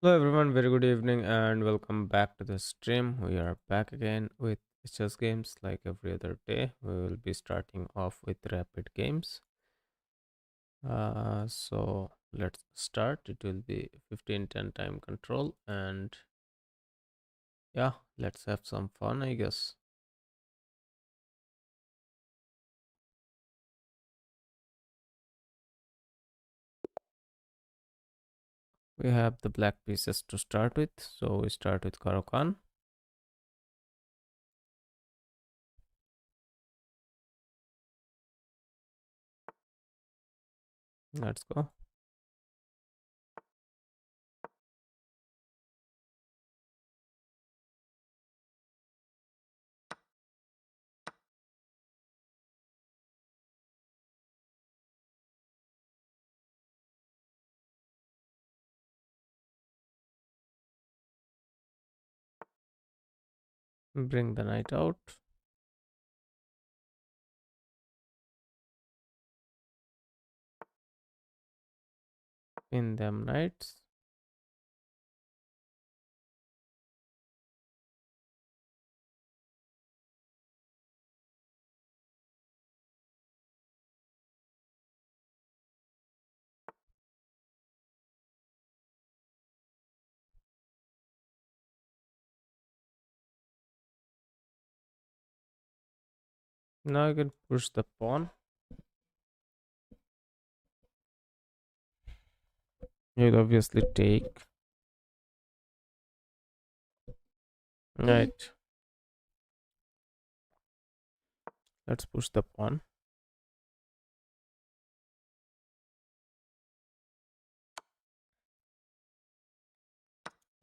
Hello everyone, very good evening and welcome back to the stream. We are back again with chess games like every other day. We will be starting off with rapid games. So let's start. It will be 15-10 time control and yeah, let's have some fun, I guess. We have the black pieces to start with. So we start with Karakan. Let's go. Bring the knight out. Pin them knights. Now you can push the pawn. You'll obviously take knight. Let's push the pawn.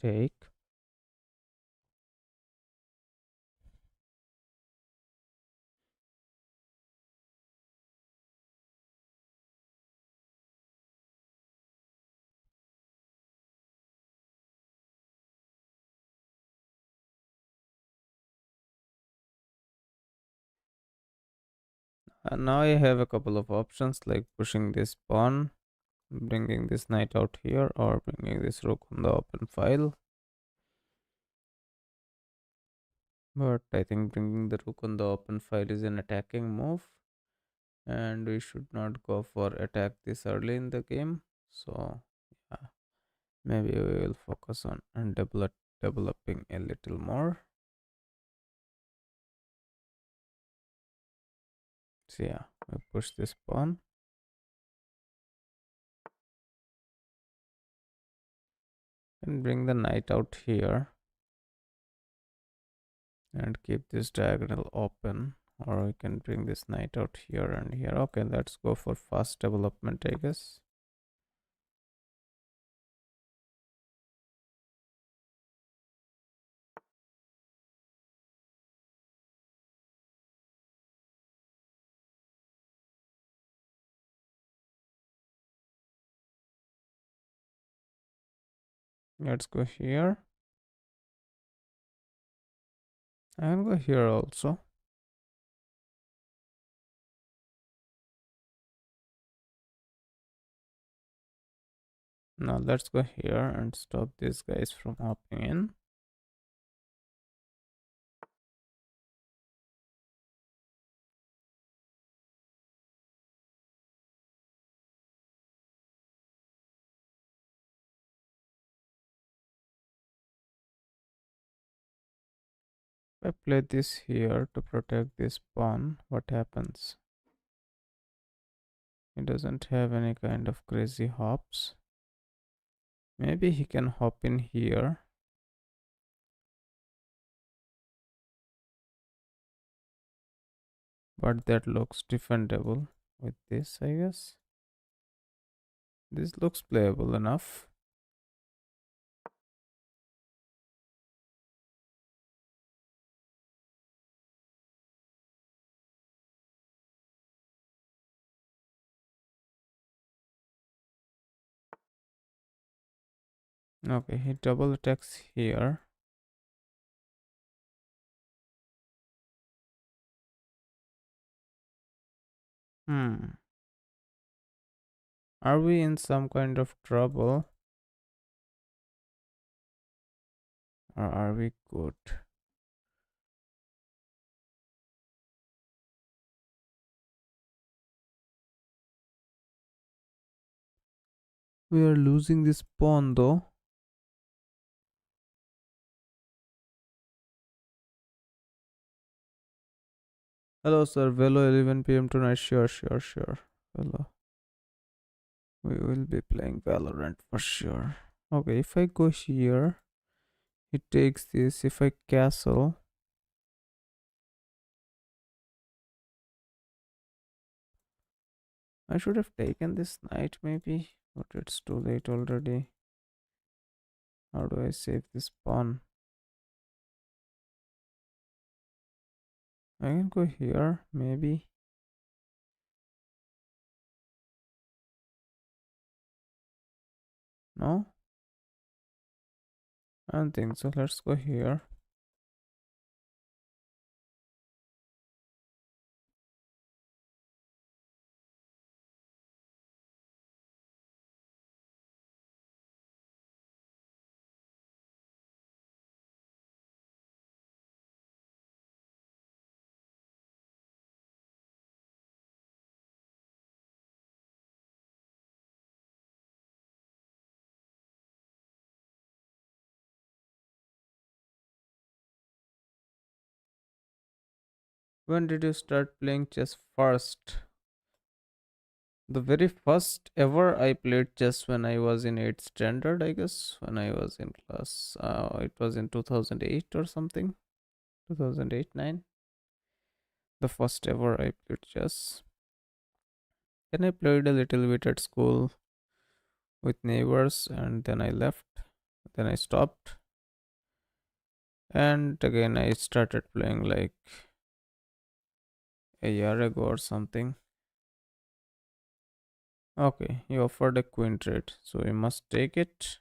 Take. And now I have a couple of options like pushing this pawn, bringing this knight out here, or bringing this rook on the open file. But I think bringing the rook on the open file is an attacking move, and we should not go for attack this early in the game. So, yeah, maybe we will focus on and developing a little more. So, yeah, we push this pawn and bring the knight out here and keep this diagonal open, or we can bring this knight out here and here. Okay, let's go for fast development, I guess. Let's go here and go here also. Now let's go here and stop these guys from hopping in. If I play this here to protect this pawn, what happens? He doesn't have any kind of crazy hops. Maybe he can hop in here. But that looks defendable with this, I guess. This looks playable enough. Okay, he double attacks here. Are we in some kind of trouble? or are we good? We are losing this pawn though. Hello, sir. Velo 11 p.m. tonight. Sure, sure, sure. Hello. We will be playing Valorant for sure. Okay, if I go here, it takes this. If I castle, I should have taken this knight maybe, but it's too late already. How do I save this pawn? I can go here, maybe. No? I don't think so. Let's go here. When did you start playing chess first? The very first ever I played chess when I was in 8th standard, I guess, when I was in class. It was in 2008 or something. 2008 9. The first ever I played chess. Then I played a little bit at school with neighbors and then I left. Then I stopped. And again I started playing like a year ago or something. Okay, he offered a queen trade, so we must take it.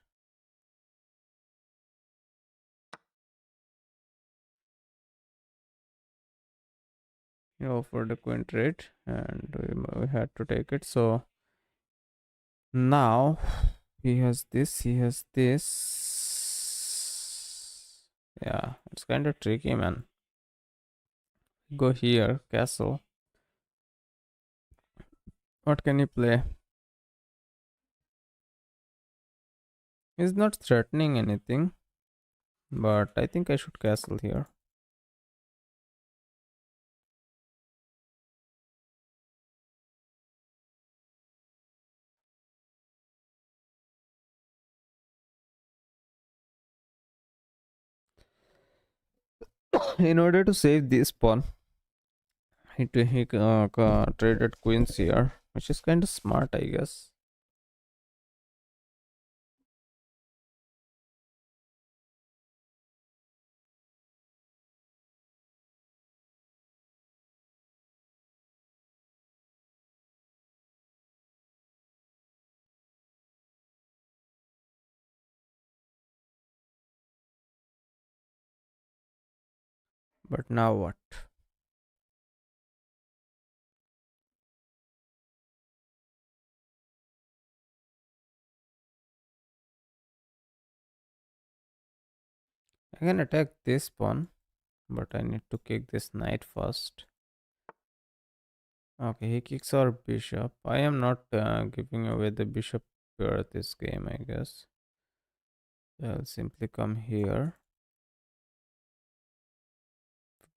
He offered a queen trade and we had to take it. So now he has this, he has this. Yeah, it's kind of tricky, man. Go here, castle. What can you play? He's not threatening anything, but I think I should castle here. In order to save this pawn, he traded queens here, which is kind of smart, I guess. But now what? I can attack this pawn, but I need to kick this knight first. Okay, he kicks our bishop. I am not giving away the bishop here this game, I guess. I'll simply come here.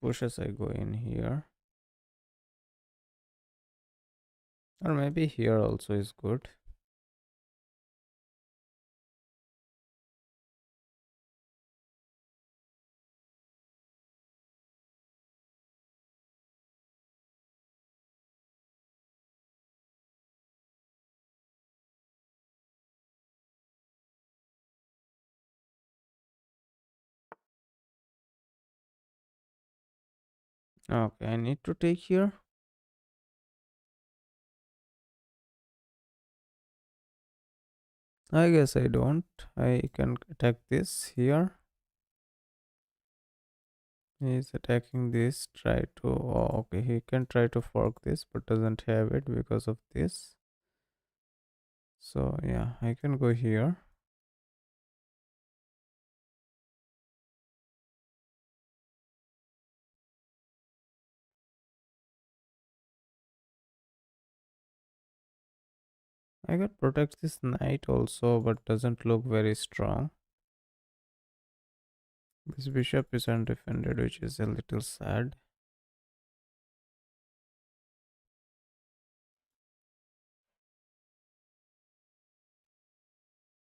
Pushes, I go in here. Or maybe here also is good. Okay, I need to take here. I guess I don't. I can attack this here. He's attacking this. Try to. Oh, okay, he can try to fork this, but doesn't have it because of this. So, yeah, I can go here. I can protect this knight also, but doesn't look very strong. This bishop is undefended, which is a little sad.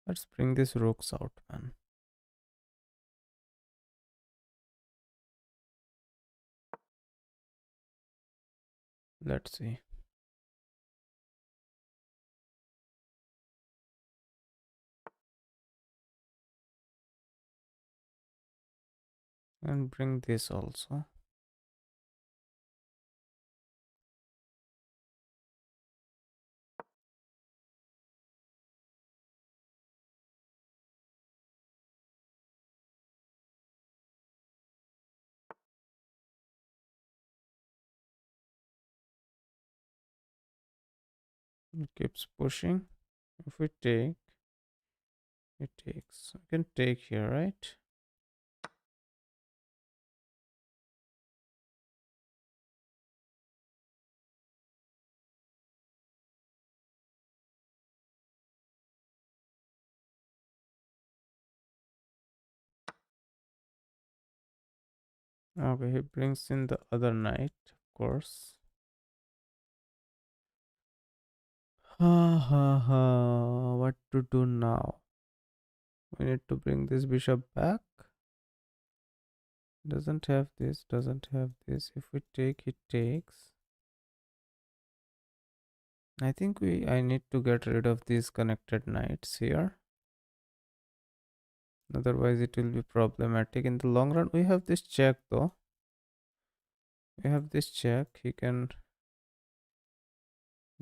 Let's bring these rooks out, man. Let's see. And bring this also. It keeps pushing. If we take, it takes. We can take here, right? Okay, he brings in the other knight, of course. Ha ha ha. What to do now? We need to bring this bishop back. Doesn't have this, doesn't have this. If we take, it takes. I need to get rid of these connected knights here. Otherwise it will be problematic. In the long run, we have this check though. We have this check. He can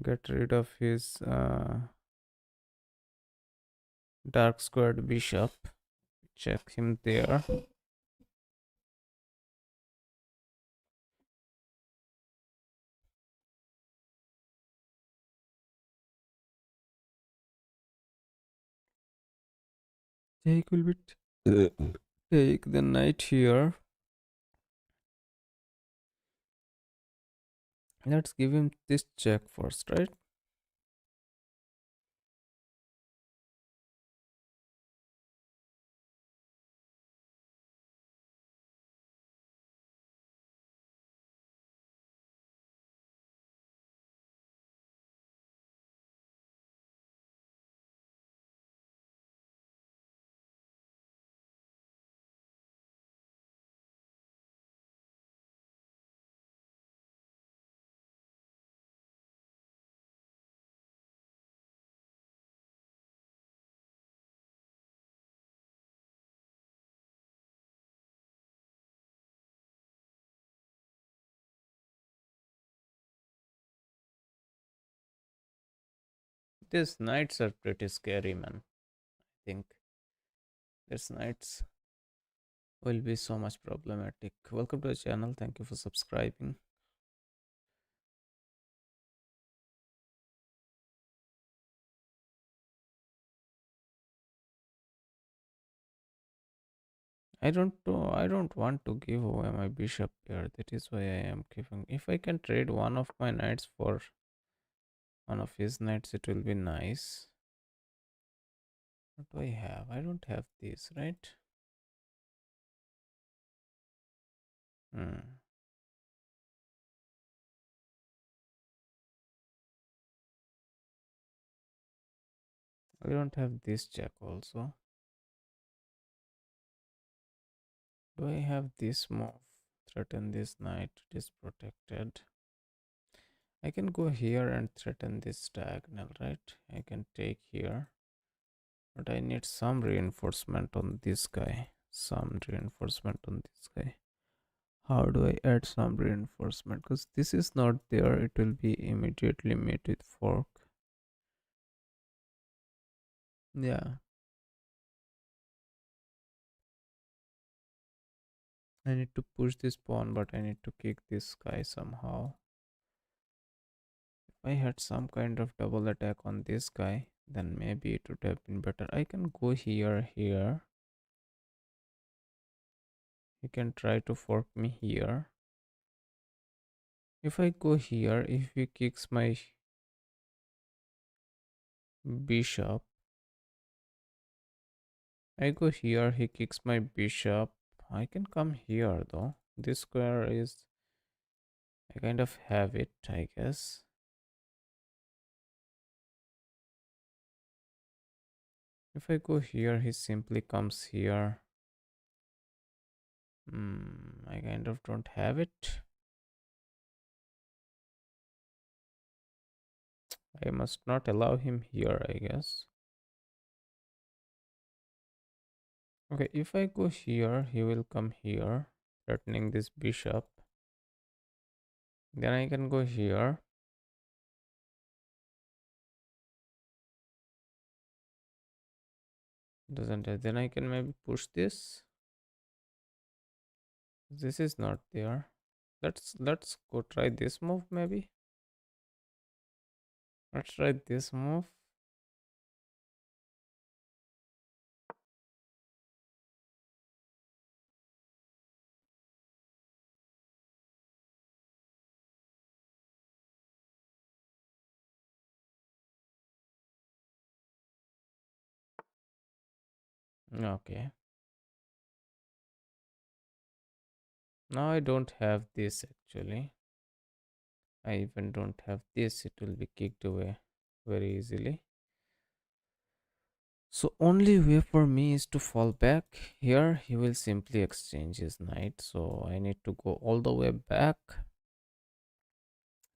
get rid of his dark squared bishop. Check him there. Take will be take the knight here. Let's give him this check first, right? These knights are pretty scary, man. I think these knights will be so much problematic. Welcome to the channel. Thank you for subscribing. I don't want to give away my bishop here. That is why I am giving. If I can trade one of my knights for one of his knights, it will be nice. What do I have? I don't have this, right? Hmm. I don't have this check also. Do I have this move? Threaten this knight. It is protected. I can go here and threaten this diagonal, right? I can take here. But I need some reinforcement on this guy. Some reinforcement on this guy. How do I add some reinforcement? Because this is not there. It will be immediately met with fork. Yeah. I need to push this pawn, but I need to kick this guy somehow. If I had some kind of double attack on this guy, then maybe it would have been better. I can go here. He can try to fork me here. If I go here, if he kicks my bishop. I go here, he kicks my bishop. I can come here though. This square is, I kind of have it, I guess. If I go here, he simply comes here. I kind of don't have it. I must not allow him here, I guess. Okay, if I go here, he will come here, threatening this bishop. Then I can go here. Doesn't it? Then I can maybe push this. This is not there. Let's go try this move maybe. Let's try this move. Okay. Now I don't have this actually. I even don't have this. It will be kicked away very easily. So only way for me is to fall back. Here he will simply exchange his knight. So I need to go all the way back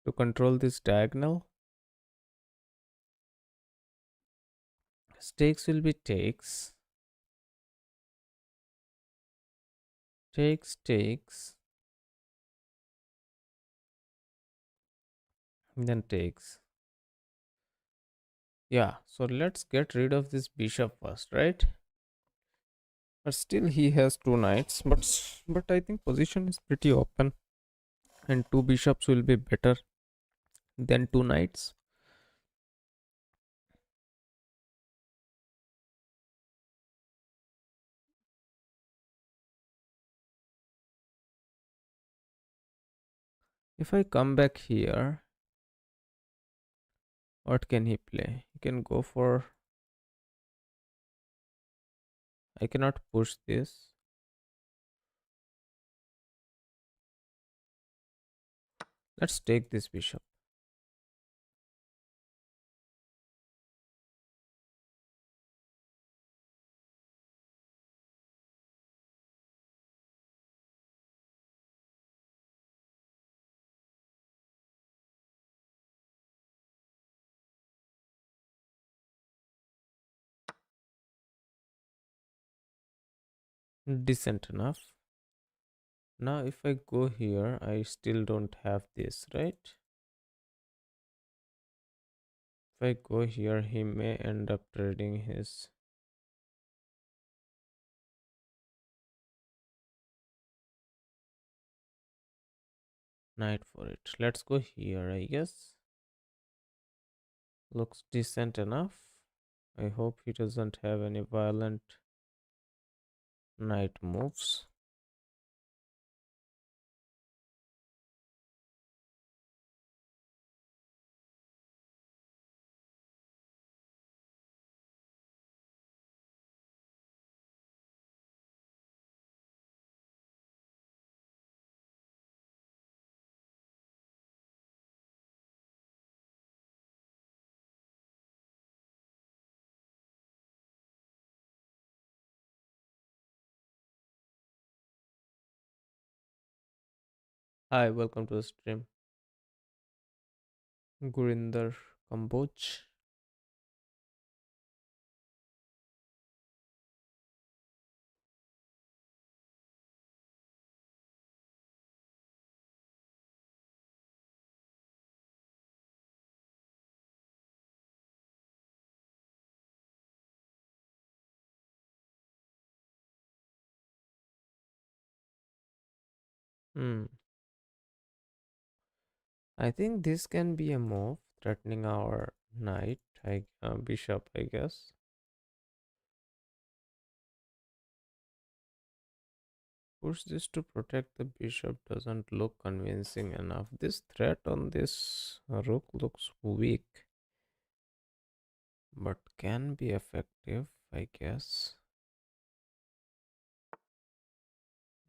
to control this diagonal. Stakes will be takes. Takes. Then takes. Yeah, so let's get rid of this bishop first, right? But still he has two knights, but I think position is pretty open and two bishops will be better than two knights. If I come back here, what can he play? He can go for, I cannot push this. Let's take this bishop. Decent enough. Now if I go here, I still don't have this, right? If I go here, he may end up trading his. Knight for it. Let's go here, I guess. Looks decent enough. I hope he doesn't have any violent knight moves. Hi, welcome to the stream. Gurinder Kamboj. Hmm. I think this can be a move threatening our knight, bishop, I guess. Push this to protect the bishop doesn't look convincing enough. This threat on this rook looks weak. but can be effective, I guess.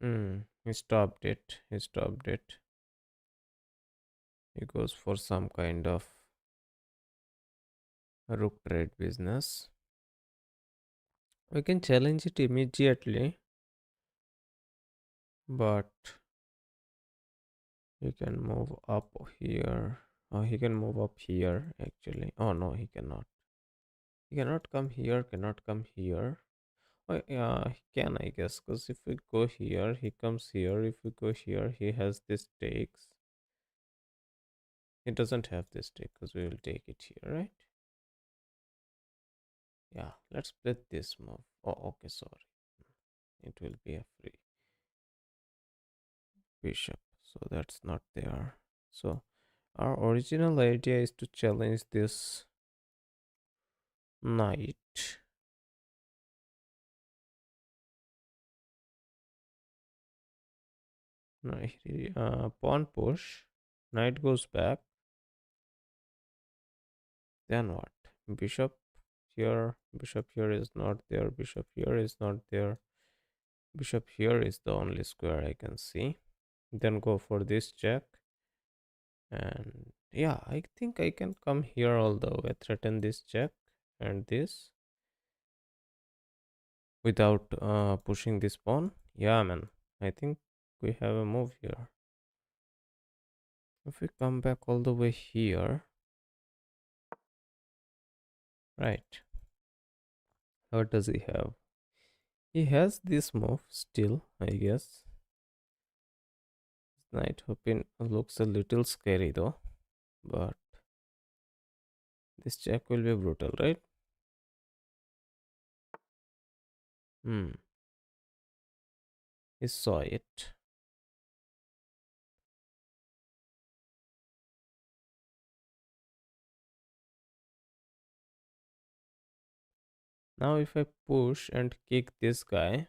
He stopped it. He stopped it. He goes for some kind of rook trade business. We can challenge it immediately, but he can move up here. Oh, he can move up here actually. Oh no, he cannot. He cannot come here, cannot come here. Oh, yeah, he can, I guess, because if we go here, he comes here. If we go here, he has this takes. He doesn't have this take because we will take it here, right? Yeah, let's split this move. Oh, okay, sorry. It will be a free bishop, so that's not there. So our original idea is to challenge this knight. Pawn push. Knight goes back. Then what? Bishop here. Bishop here is not there. Bishop here is not there. Bishop here is the only square I can see. Then go for this check. And yeah, I think I can come here all the way, threaten this check and this without pushing this pawn. Yeah, man. I think we have a move here. If we come back all the way here, right? What does he have? He has this move still, I guess. Knight Hopin looks a little scary though, but this check will be brutal, right? Hmm. He saw it. Now if I push and kick this guy,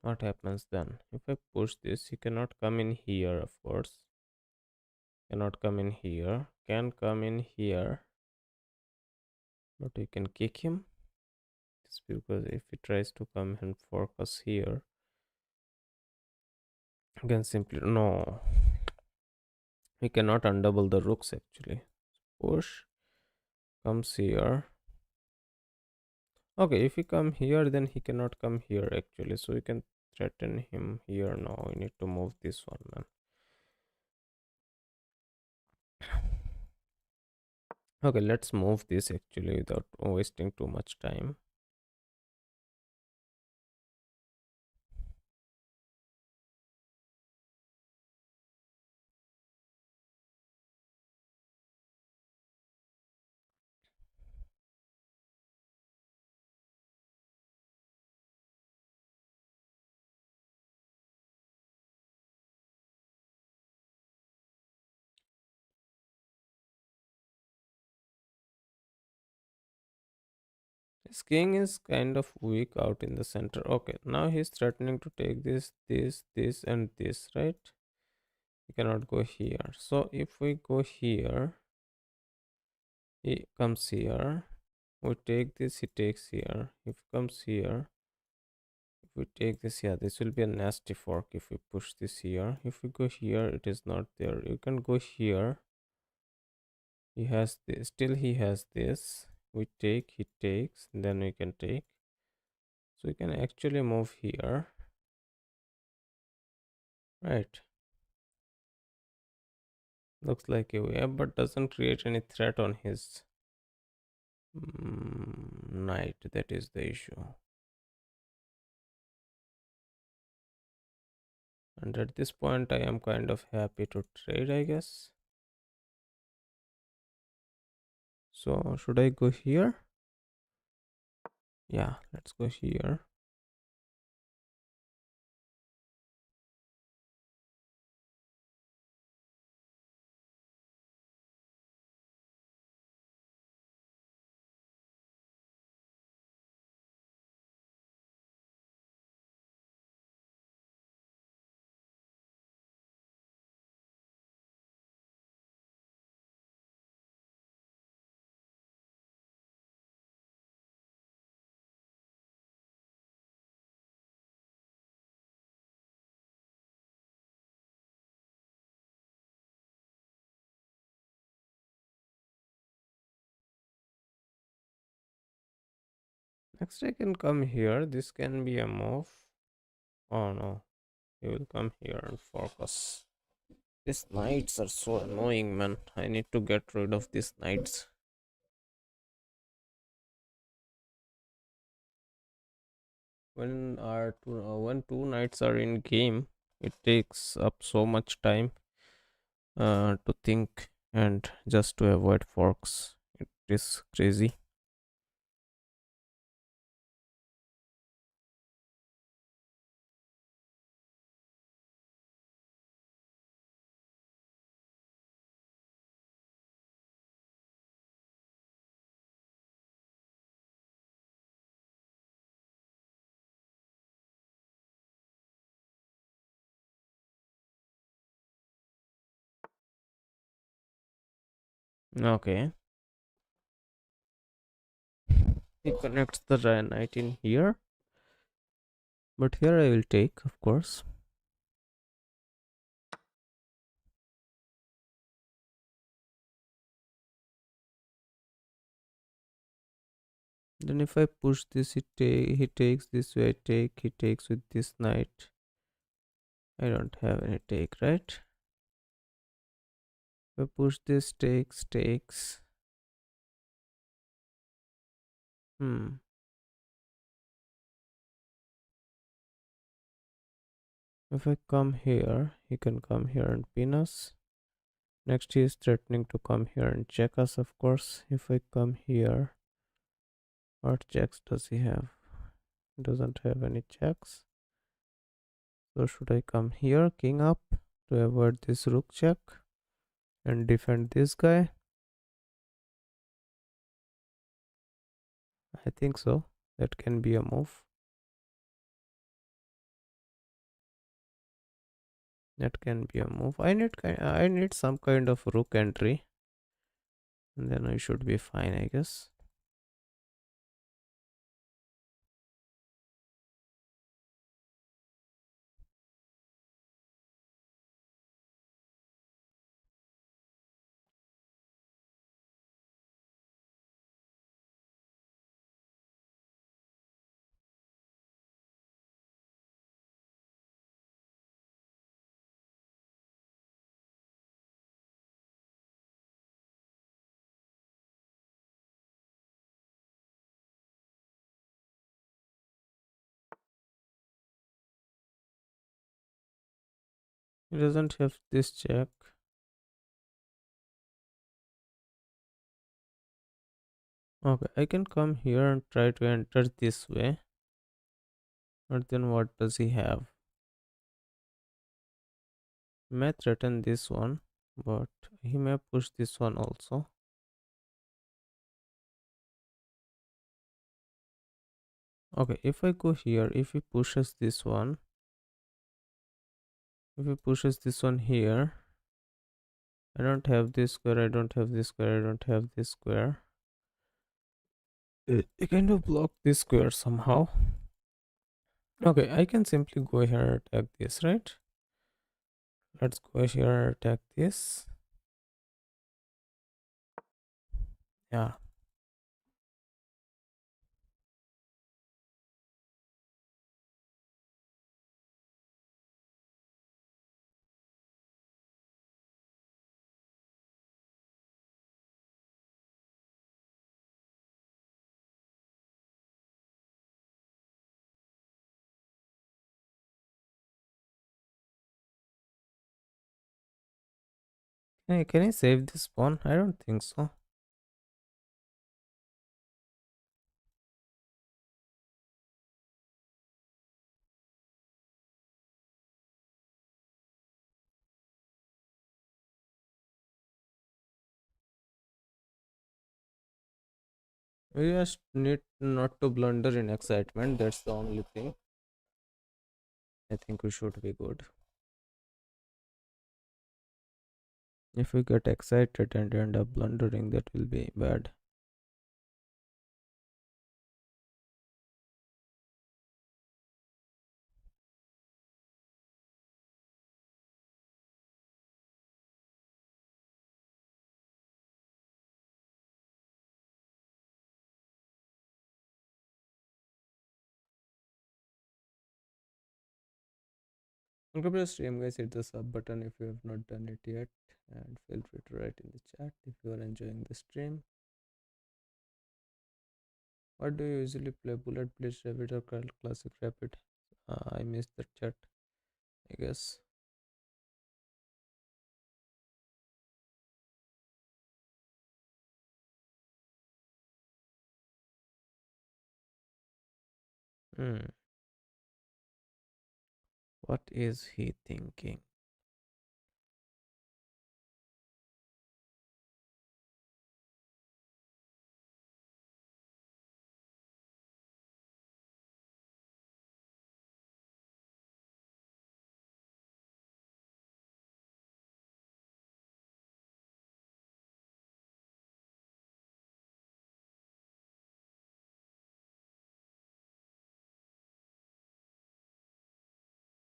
what happens then? If I push this, he cannot come in here, of course. Cannot come in here. Can come in here. But we can kick him. It's because if he tries to come and fork us here, we can simply no. We cannot undouble the rooks actually. Push comes here. Okay, if he come here, then he cannot come here actually. So we can threaten him here now. We need to move this one, man. Okay, let's move this actually without wasting too much time. His king is kind of weak out in the center. Okay, now he's threatening to take this, and this, right? He cannot go here. So if we go here, he comes here. We take this, he takes here. If he comes here, if we take this, yeah, this will be a nasty fork if we push this here. If we go here, it is not there. You can go here. He has this, still he has this. We take, he takes, then we can take. So we can actually move here. Right. Looks like a way, but doesn't create any threat on his knight. That is the issue. And at this point, I am kind of happy to trade, I guess. So, should I go here? Yeah, let's go here. Next, I can come here. This can be a move. Oh no, he will come here and focus. These knights are so annoying, man. I need to get rid of these knights. When two knights are in game, it takes up so much time to think and just to avoid forks. It is crazy. Okay, he connects the knight in here, but here I will take, of course. Then if I push this, he takes this way. I take. He takes with this knight. I don't have any take, right? If I push this, takes. Hmm. If I come here, he can come here and pin us. Next, he is threatening to come here and check us, of course. If I come here, what checks does he have? He doesn't have any checks. So should I come here, king up, to avoid this rook check and defend this guy? I think so. That can be a move. That can be a move. I need some kind of rook entry, and then I should be fine, I guess. He doesn't have this check. Okay, I can come here and try to enter this way. But then what does he have? He may threaten this one, but he may push this one also. Okay, if I go here, if he pushes this one, if he pushes this one here, I don't have this square, I don't have this square, I don't have this square. I kind of block this square somehow. Okay, I can simply go here and attack this, right? Let's go here and attack this. Yeah. Hey, can I save this pawn? I don't think so. We just need not to blunder in excitement. That's the only thing. I think we should be good. If we get excited and end up blundering, that will be bad. Welcome to the stream, guys. Hit the sub button if you have not done it yet, and feel free to write in the chat if you are enjoying the stream. What do you usually play? Bullet, Blitz, Rapid, or Classic Rapid? I missed the chat, I guess. Hmm. What is he thinking?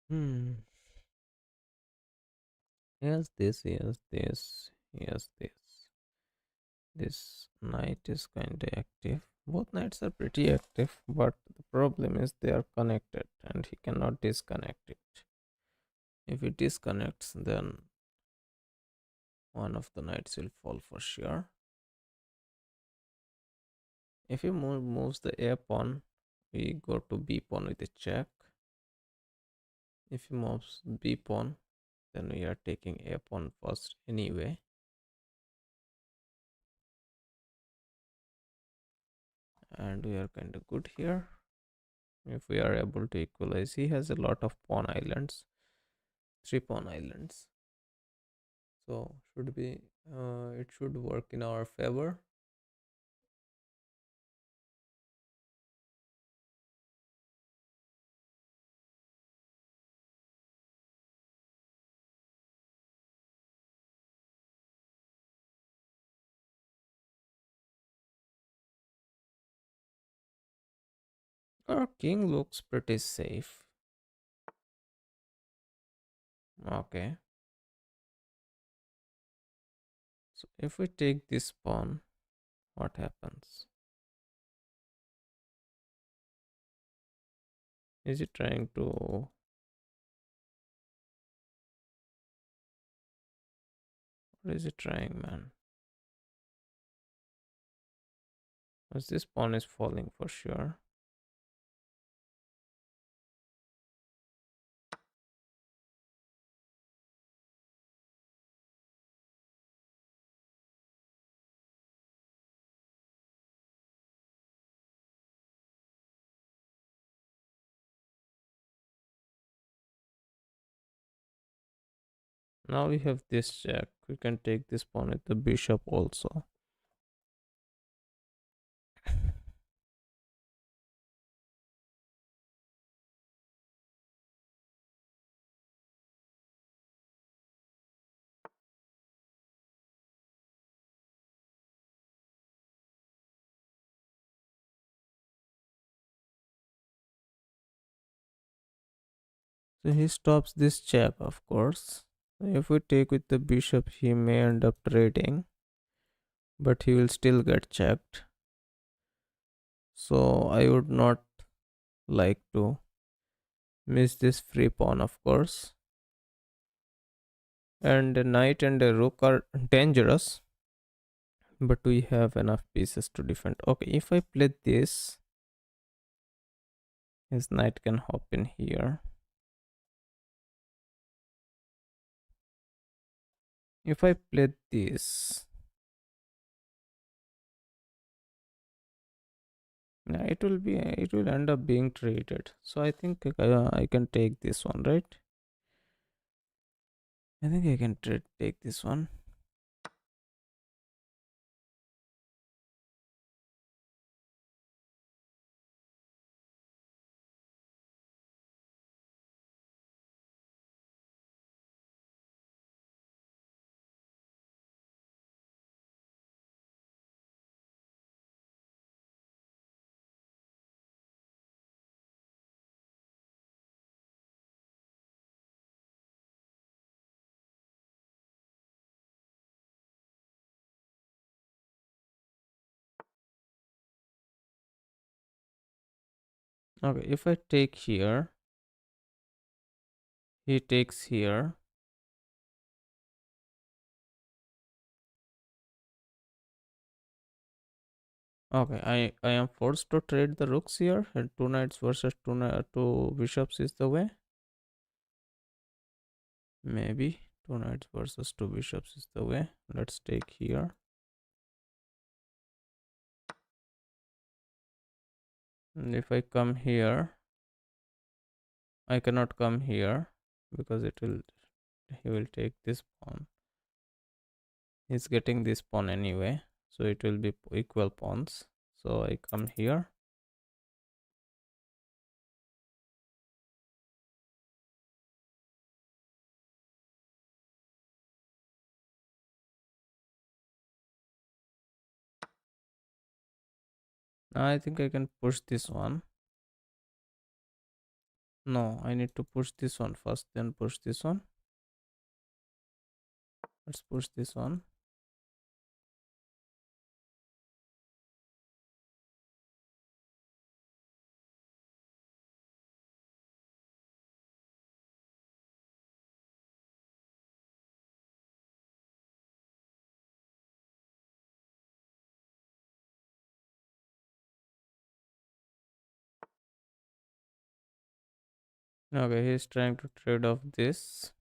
Hmm. Yes, this, yes, this, yes, this. This knight is kind of active. Both knights are pretty active, but the problem is they are connected and he cannot disconnect it. If he disconnects, then one of the knights will fall for sure. If he moves the A pawn, we go to B pawn with a check. If he moves B pawn, then we are taking A pawn first anyway. And we are kind of good here. If we are able to equalize, he has a lot of pawn islands, 3 pawn islands. So should be it should work in our favor. Our king looks pretty safe. Okay. So if we take this pawn, what happens? Is he trying to... What is he trying, man? Because this pawn is falling for sure. Now we have this check. We can take this pawn with the bishop also. So he stops this check, of course. If we take with the bishop, he may end up trading, but he will still get checked. So I would not like to miss this free pawn, of course. And the knight and the rook are dangerous, but we have enough pieces to defend. Okay, if I play this, his knight can hop in here. If I play this, yeah, it will end up being traded. So I think I can take this one, right? I think I can take this one. Okay, if I take here, he takes here. Okay, I am forced to trade the rooks here, and two knights versus two bishops is the way. Maybe two knights versus two bishops is the way. Let's take here. And if I come here, I cannot come here because he will take this pawn. He's getting this pawn anyway, so it will be equal pawns. So I come here. Now I think I can push this one. No, I need to push this one first, then push this one. Let's push this one. Okay, he's trying to trade off this.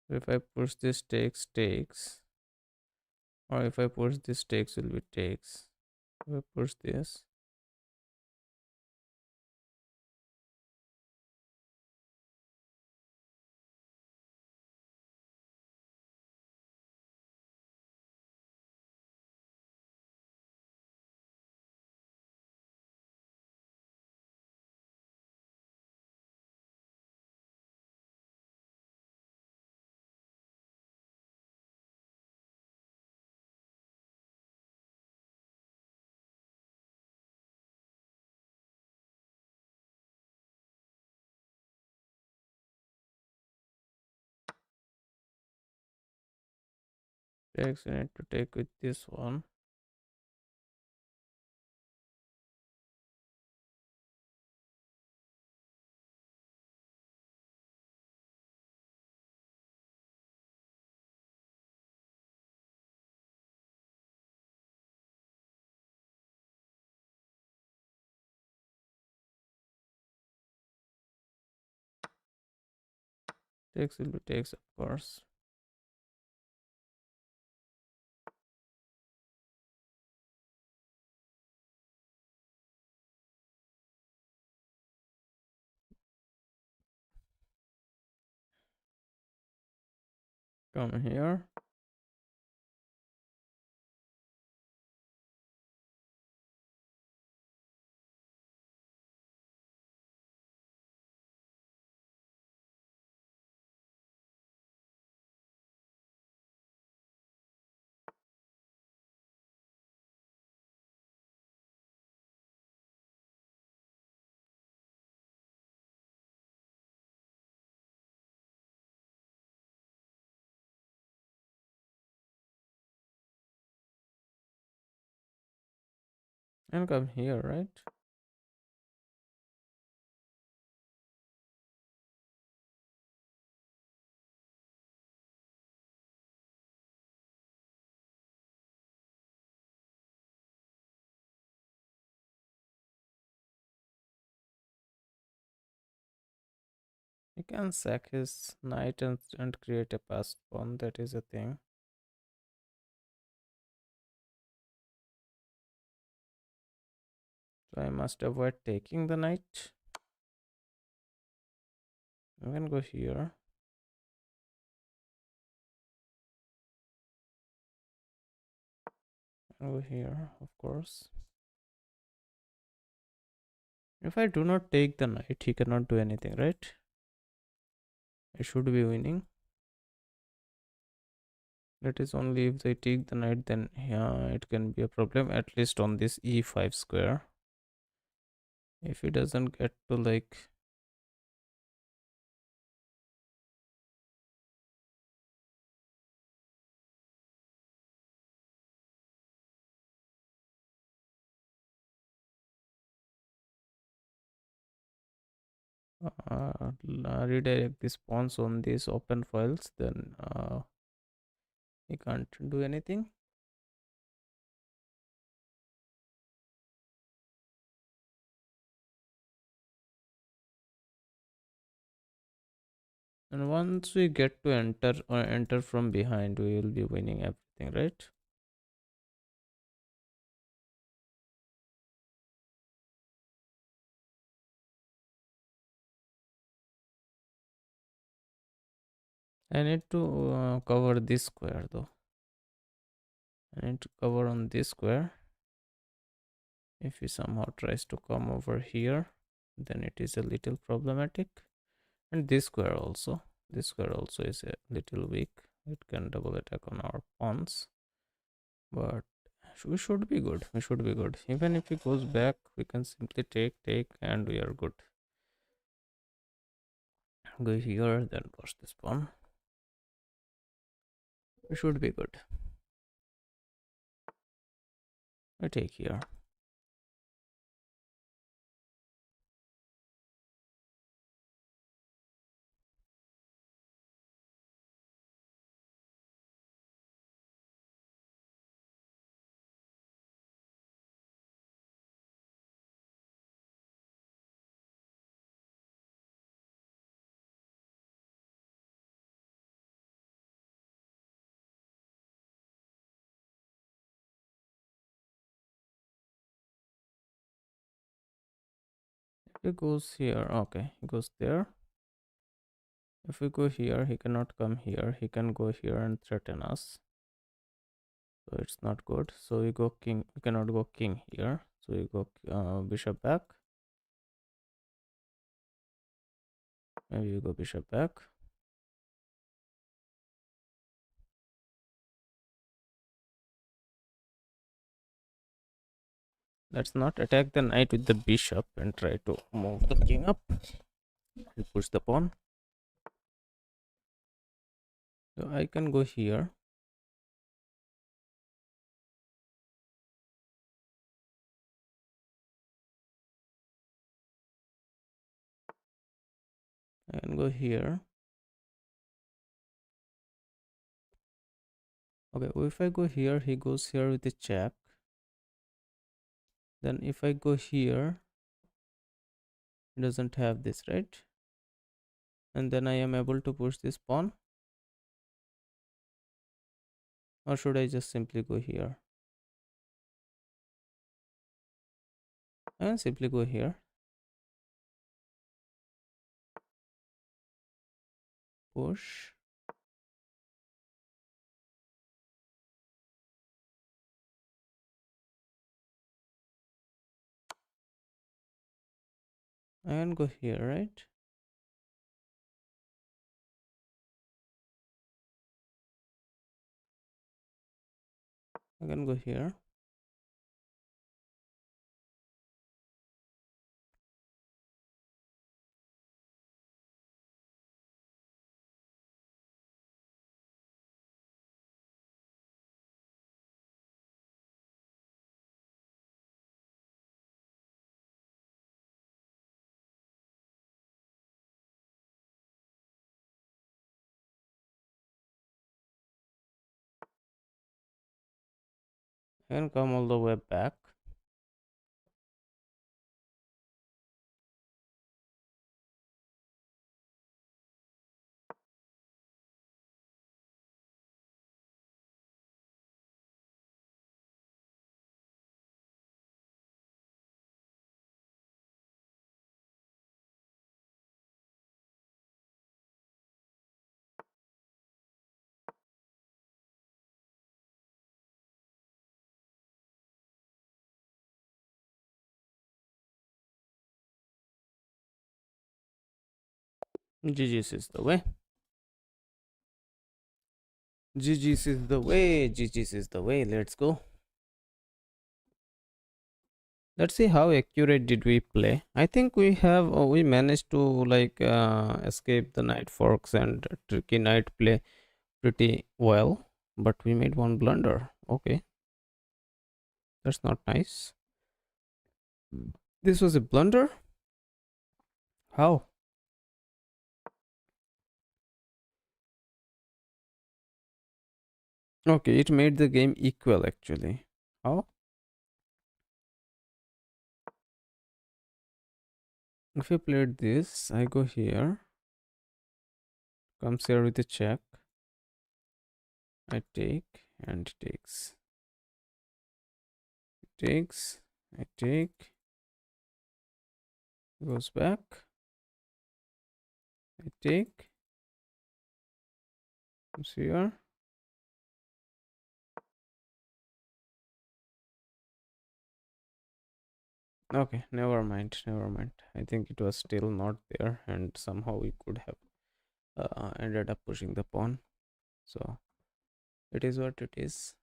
If I push this takes, or if I push this takes will be takes. If I push this, takes, I need to take with this one. Takes will be takes, of course. Come here. And come here, right? He can sack his knight and create a passed pawn. That is a thing. So I must avoid taking the knight. I can go here. Over here, of course. If I do not take the knight, he cannot do anything, right? I should be winning. That is only if they take the knight, then yeah, it can be a problem, at least on this e5 square. If he doesn't get to like... redirect the spawns on these open files, then we can't do anything. And once we get to enter or enter from behind, we will be winning everything, right? I need to cover this square though. I need to cover on this square. If he somehow tries to come over here, then it is a little problematic. And this square also. This square also is a little weak. It can double attack on our pawns. But we should be good. We should be good. Even if he goes back, we can simply take, and we are good. Go here, then push this pawn. We should be good. We take here. If he goes here, okay, he goes there. If we go here, he cannot come here. He can go here and threaten us. So it's not good. So we go king. We cannot go king here. So we go bishop back. Maybe we go bishop back. Let's not attack the knight with the bishop and try to move the king up. We push the pawn. So I can go here. I can go here. Okay, well, if I go here, he goes here with the check. Then if I go here, he doesn't have this, right? And then I am able to push this pawn. Or should I just simply go here? I can simply go here. Push. I can go here, right? I can go here. I can come all the way back. GG's is the way. GG's is the way. GG's is the way. Let's go. Let's see how accurate did we play. I think we have we managed to like escape the knight forks and tricky knight play pretty well, but we made one blunder. Okay, that's not nice. This was a blunder. How? Okay, it made the game equal actually. How? If you played this, I go here, comes here with a check. I take and it takes, I take, goes back, I take, comes here. Okay, never mind, never mind. I think it was still not there, and somehow we could have ended up pushing the pawn. So it is what it is.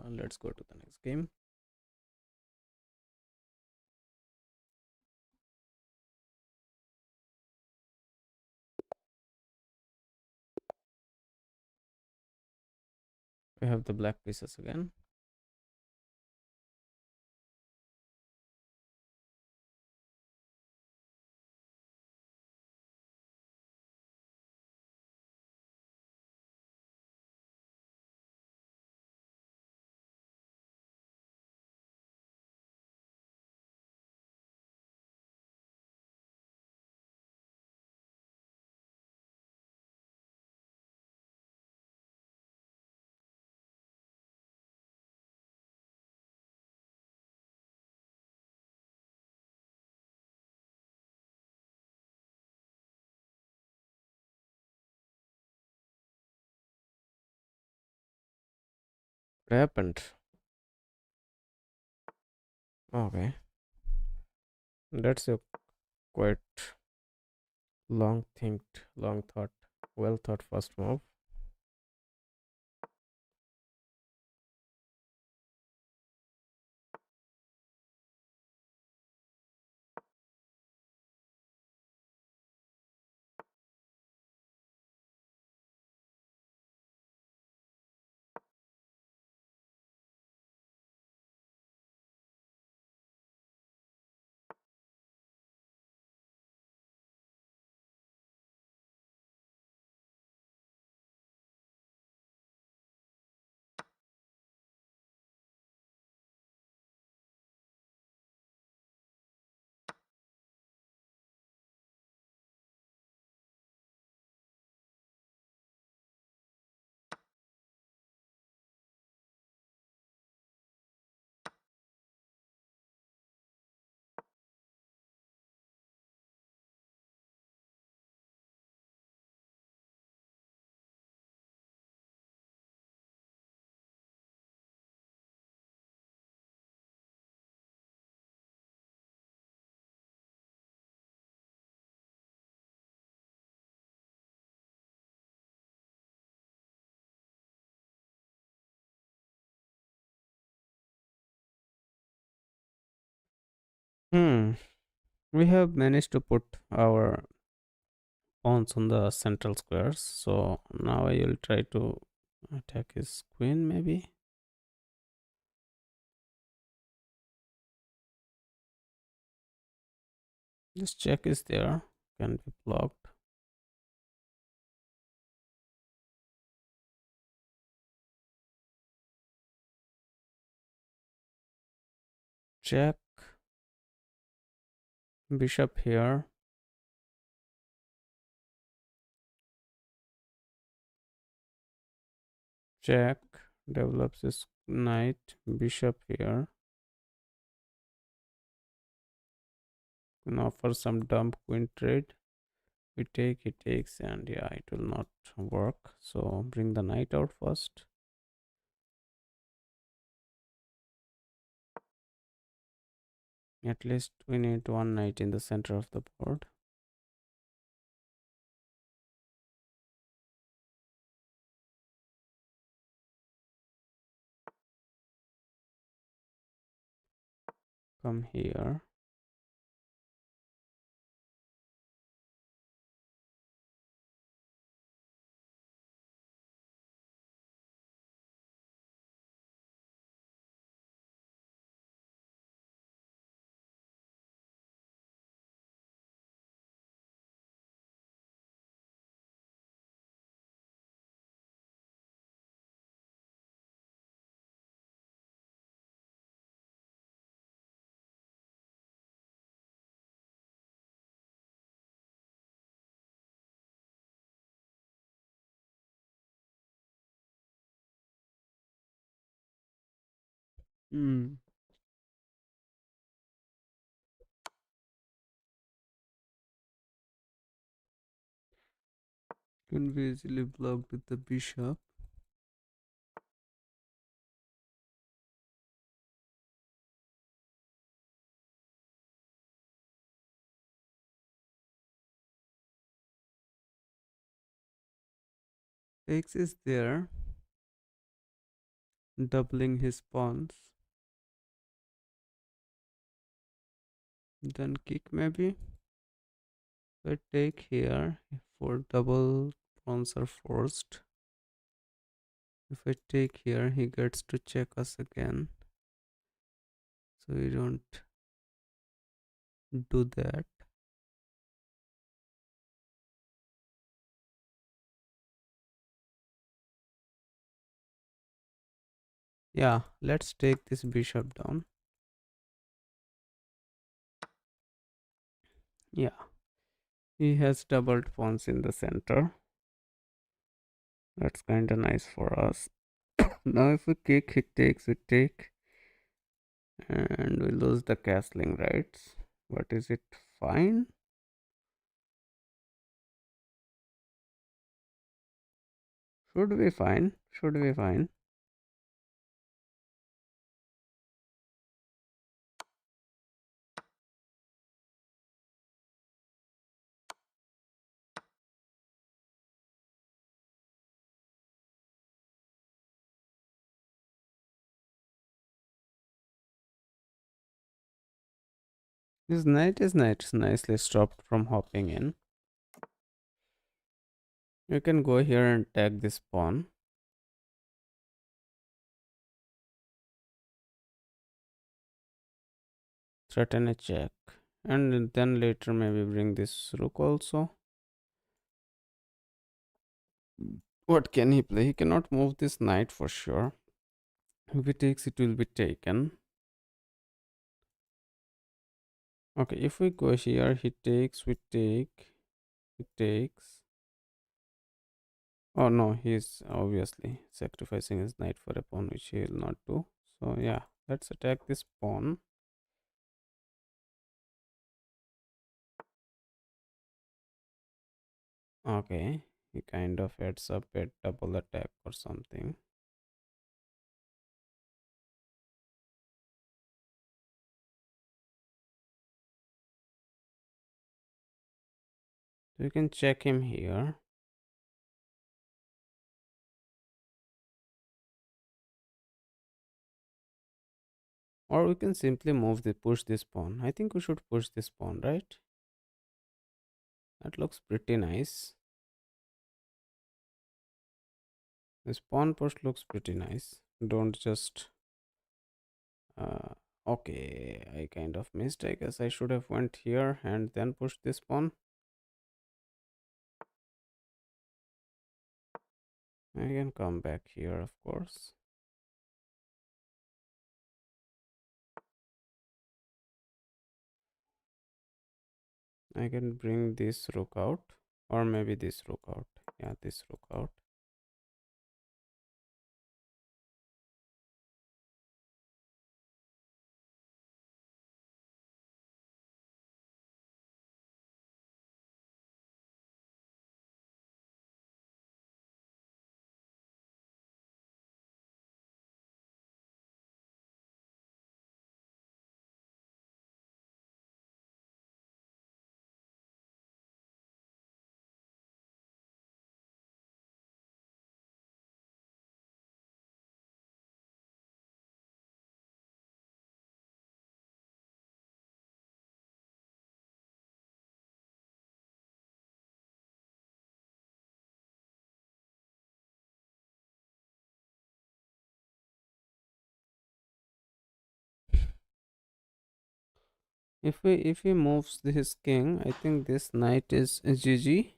Let's go to the next game. We have the black pieces again. What happened? Okay, that's a quite long thought, well thought first move. Hmm. We have managed to put our pawns on the central squares. So now I will try to attack his queen, maybe. This check is there, can be blocked. Check, bishop here. Check, develops his knight, bishop here. Can offer some dumb queen trade. We take, he takes, and yeah, it will not work. So bring the knight out first. At least we need one knight in the center of the board. Come here. Hmm. Can be easily blocked with the bishop. X is there, doubling his pawns. Then kick maybe. If I take here, for double pawns are forced. If I take here, he gets to check us again. So we don't do that. Yeah, let's take this bishop down. Yeah, he has doubled pawns in the center. That's kinda nice for us. Now if we kick, he takes, we take, and we lose the castling rights. But is it fine? Should be fine. Should be fine. This knight is nicely stopped from hopping in. You can go here and tag this pawn. Threaten a check. And then later maybe bring this rook also. What can he play? He cannot move this knight for sure. If he takes, it will be taken. Okay, if we go here, he takes, we take, he takes. Oh no, he's obviously sacrificing his knight for a pawn, which he will not do. So yeah, let's attack this pawn. Okay, he kind of heads up a double attack or something. So you can check him here. Or we can simply push this pawn. I think we should push this pawn, right? That looks pretty nice. This pawn push looks pretty nice. Don't just uh, okay, I kind of missed. I guess I should have went here and then pushed this pawn. I can come back here, of course. I can bring this rook out, or maybe this rook out. Yeah, this rook out. If he moves his king, I think this knight is GG.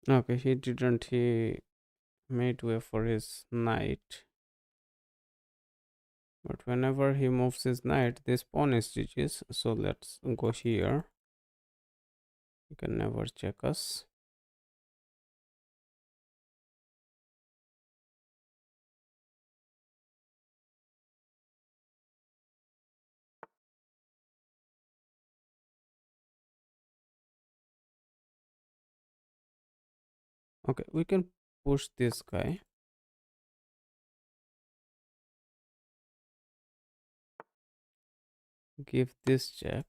Okay, he didn't. He made way for his knight. But whenever he moves his knight, this pawn is GG's. So let's go here. You can never check us. Okay, we can push this guy. Give this check.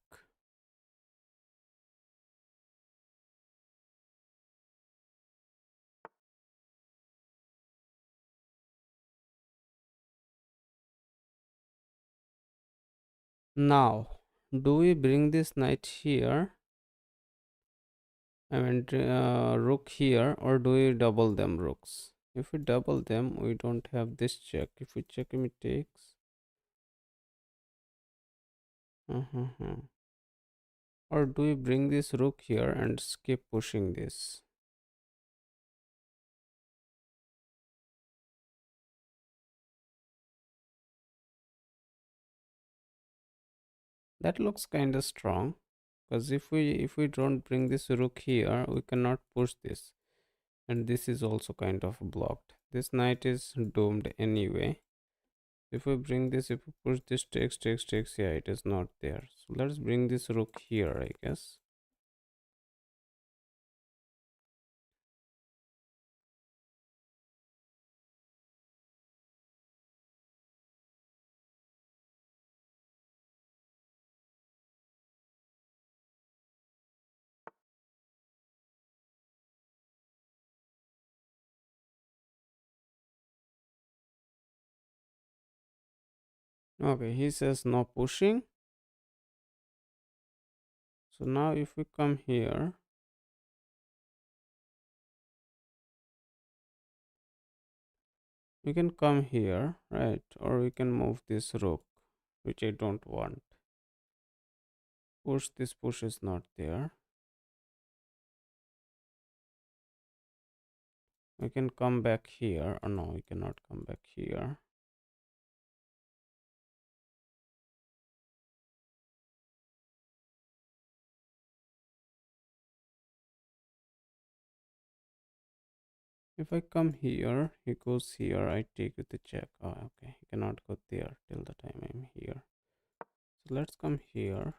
Now, do we bring this knight here? I mean, rook here, or do we double them rooks? If we double them, we don't have this check. If we check him, it takes. Uh-huh. Or do we bring this rook here and skip pushing this? That looks kind of strong, because if we don't bring this rook here, we cannot push this, and this is also kind of blocked. This knight is doomed anyway. If we bring this, if we push this, takes, yeah, it is not there. So let's bring this rook here, I guess. Okay, he says no pushing. So now if we come here, we can come here, right? Or we can move this rook, which I don't want. Push, this push is not there. We can come back here. Oh no, we cannot come back here. If I come here, he goes here, I take with the check. Oh, okay, he cannot go there till the time I'm here. So let's come here.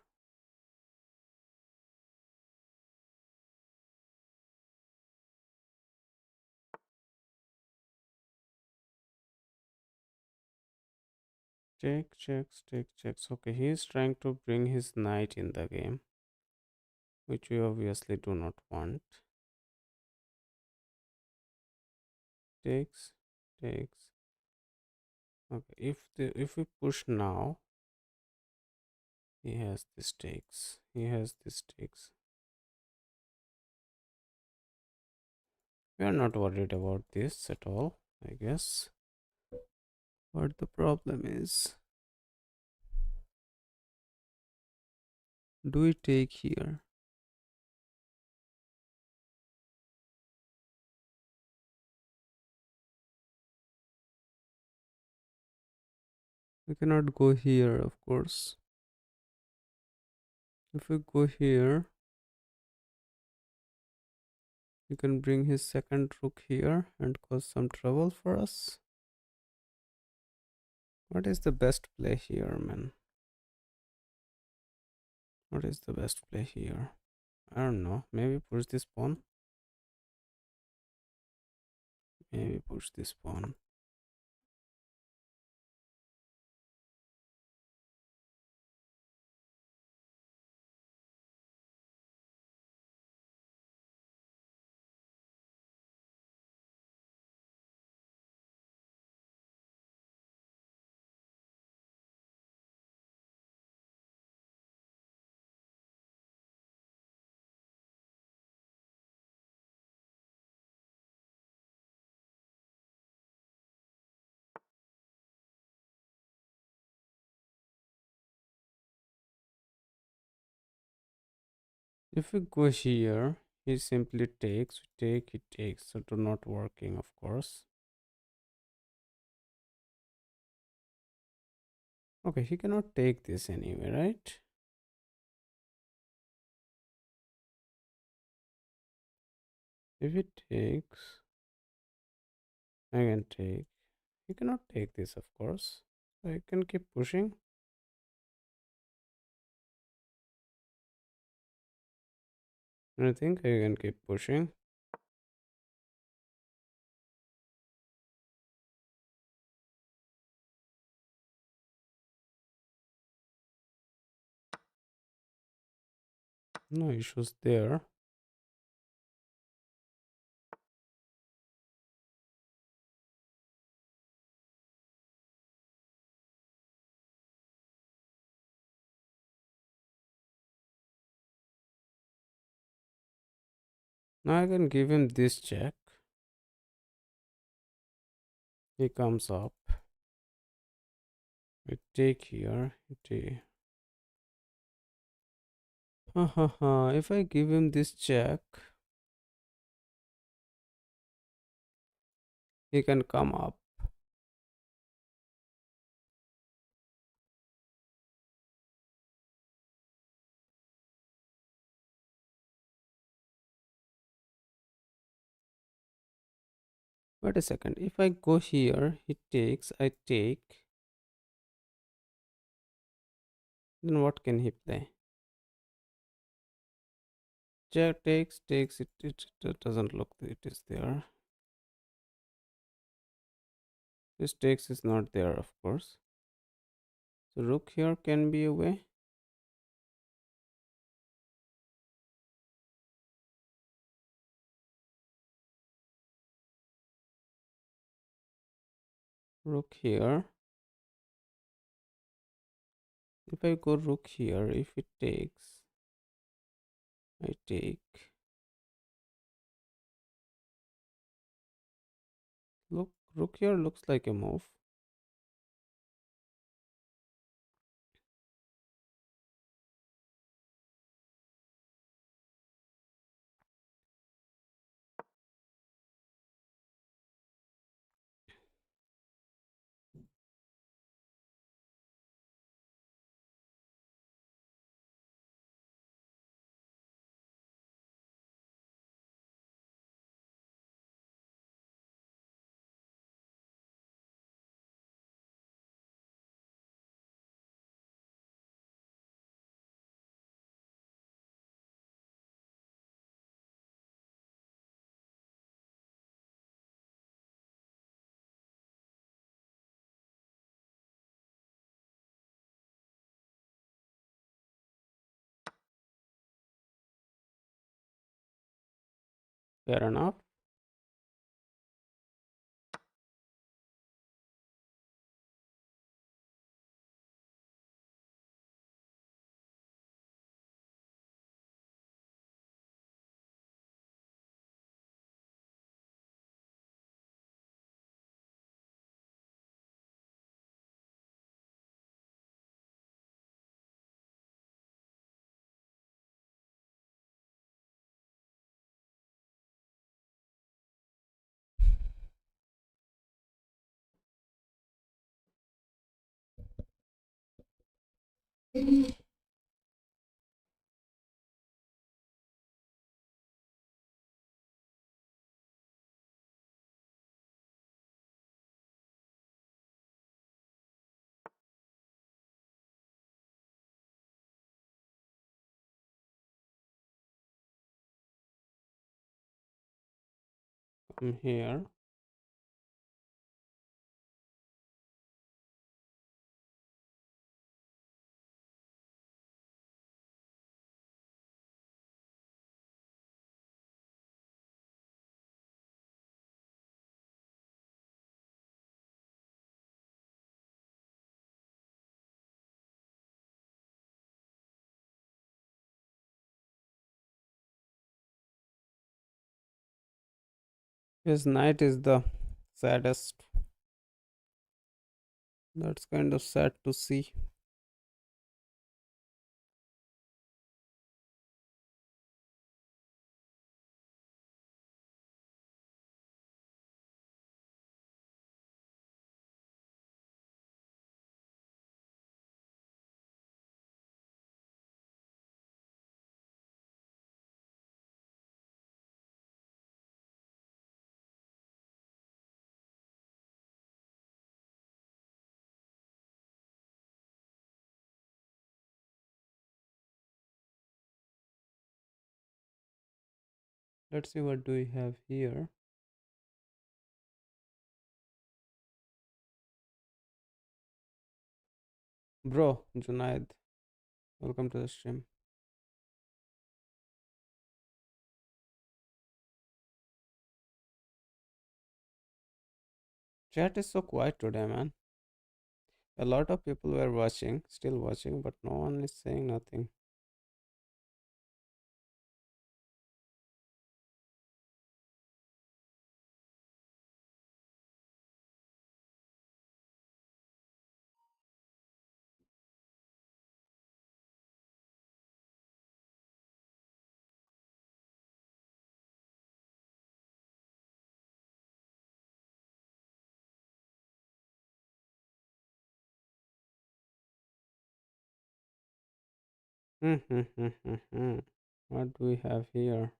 Checks. Okay, he is trying to bring his knight in the game, which we obviously do not want. Takes. Okay, if we push now, he has this takes. We are not worried about this at all, I guess. What the problem is, do we take here? We cannot go here, of course. If we go here, you can bring his second rook here and cause some trouble for us. What is the best play here, man? What is the best play here? I don't know. Maybe push this pawn. Maybe push this pawn. If we go here, he simply takes, he takes. So do not working, of course. Okay, he cannot take this anyway, right? If it takes, I can take. You cannot take this, of course. So I can keep pushing. And I think I can keep pushing. No issues there. Now I can give him this check. He comes up. I take here. I take. Ha ha ha. If I give him this check, he can come up. Wait a second. If I go here, he takes, I take. Then what can he play? Jack takes it. It doesn't look. It is there. This takes is not there, of course. So rook here can be a way. Rook here. If I go rook here, if it takes, I take. Look, rook here looks like a move. Fair enough. Come here. His knight is the saddest. That's kind of sad to see. Let's see what do we have here. Bro, Junaid, welcome to the stream. Chat is so quiet today, man. A lot of people were watching, still watching, but no one is saying nothing. What do we have here?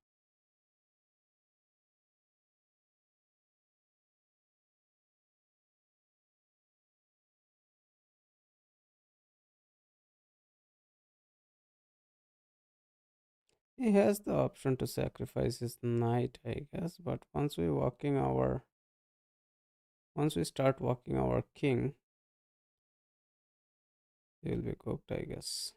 He has the option to sacrifice his knight, I guess, but once we start walking our king, he will be cooked, I guess.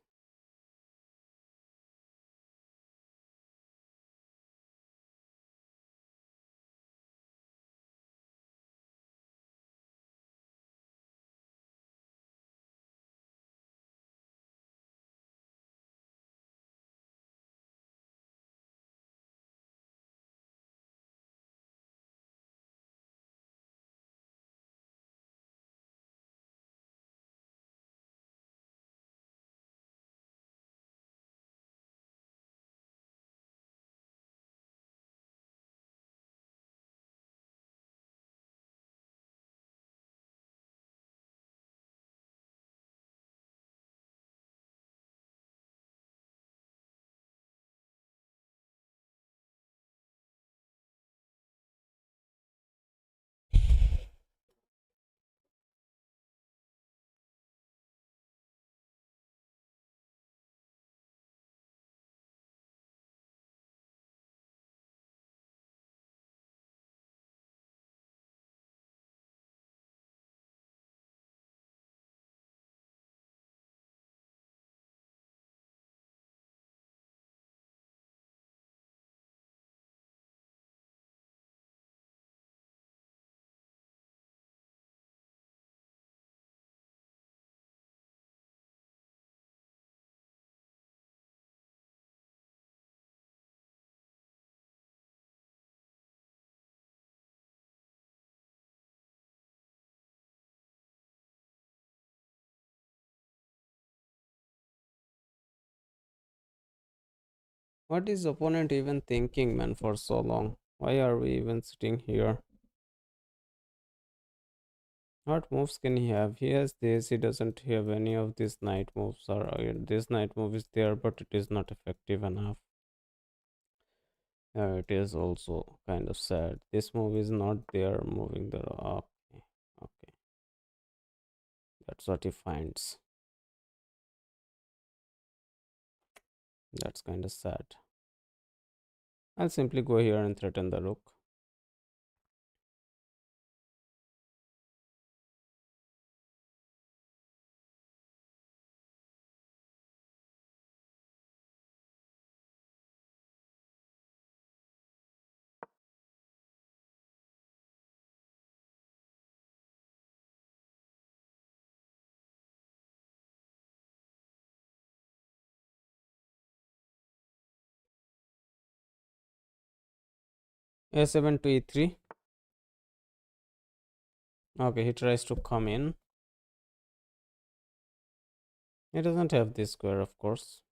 What is opponent even thinking, man, for so long? Why are we even sitting here? What moves can he have? He has this, he doesn't have any of these knight moves, or this knight move is there, but it is not effective enough. It is also kind of sad. This move is not there, moving the. Okay, okay. That's what he finds. That's kind of sad. I'll simply go here and threaten the rook. A7 to E3. Okay, he tries to come in. He doesn't have this square, of course,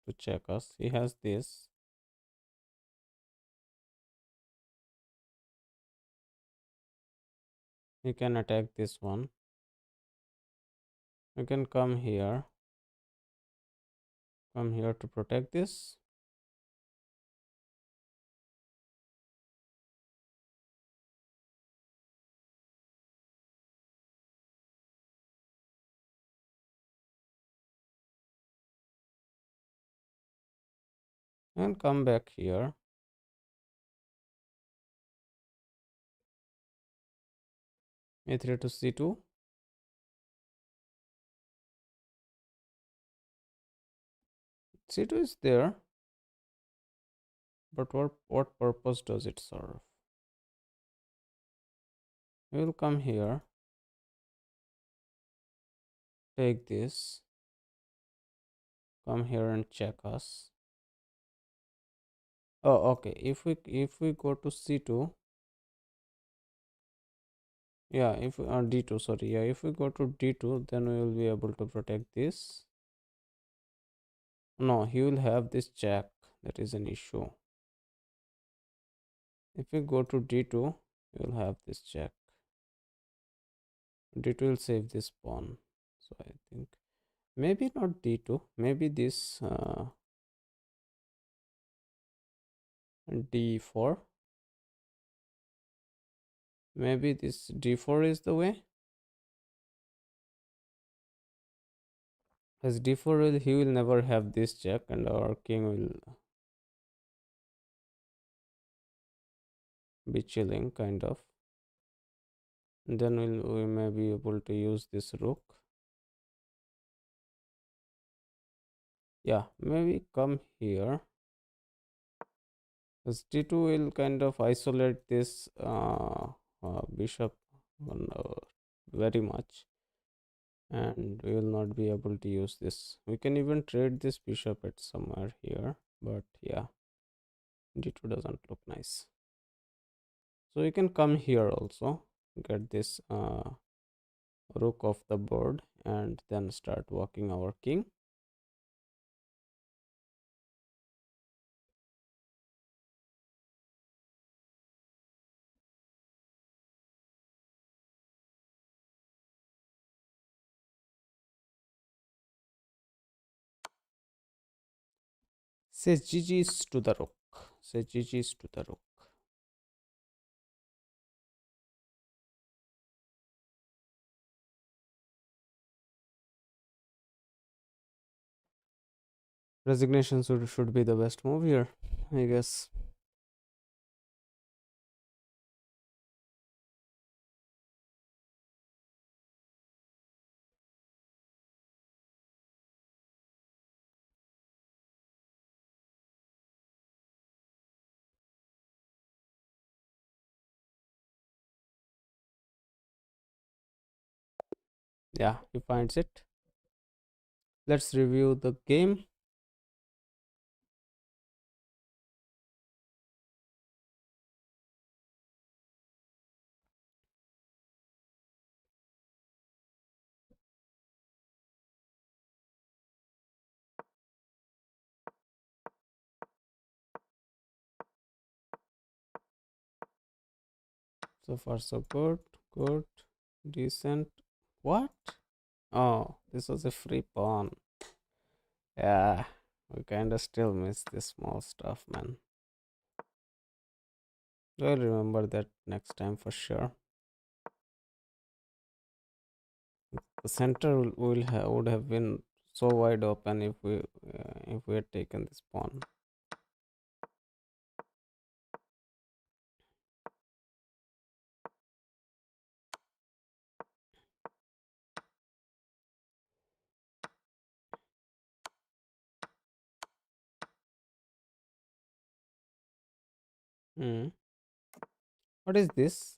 to check us. He has this. He can attack this one. You can come here. Come here to protect this. And come back here. A3 to C2. C2 is there, but what purpose does it serve? We will come here, take this, come here and check us. Oh, okay. If we go to C2, yeah, if D2, sorry, yeah, if we go to D2, then we will be able to protect this. No, he will have this check. That is an issue. If we go to D2, we will have this check. D2 will save this pawn. So I think maybe not D2, maybe this D4. Maybe this D4 is the way. As D4 will, he will never have this check, and our king will be chilling kind of. And then we may be able to use this rook. Yeah, maybe come here. As D2 will kind of isolate this bishop very much, and we will not be able to use this. We can even trade this bishop at somewhere here, but yeah, D2 doesn't look nice. So we can come here also, get this rook off the board, and then start walking our king. Say GG's to the rook. Say GG's to the rook. Resignation should be the best move here, I guess. Yeah, he finds it. Let's review the game. So far, so good. Good. Decent. What? Oh, this was a free pawn. Yeah, we kinda still miss this small stuff, man. I'll remember that next time for sure. The center would have been so wide open if we had taken this pawn. Hmm. What is this?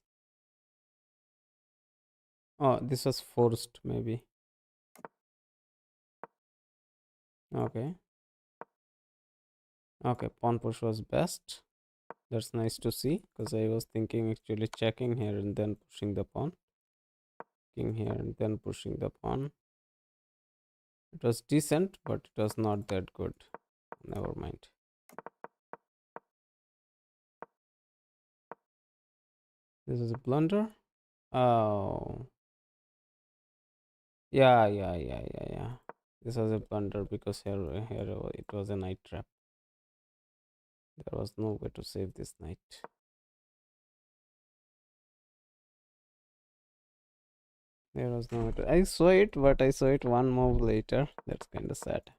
Oh, this was forced, maybe. Okay. Okay, pawn push was best. That's nice to see, because I was thinking actually checking here and then pushing the pawn. King here and then pushing the pawn. It was decent, but it was not that good. Never mind. This is a blunder. Oh. Yeah. This was a blunder because here it was a knight trap. There was no way to save this knight. There was no way to. I saw it, but I saw it one move later. That's kind of sad.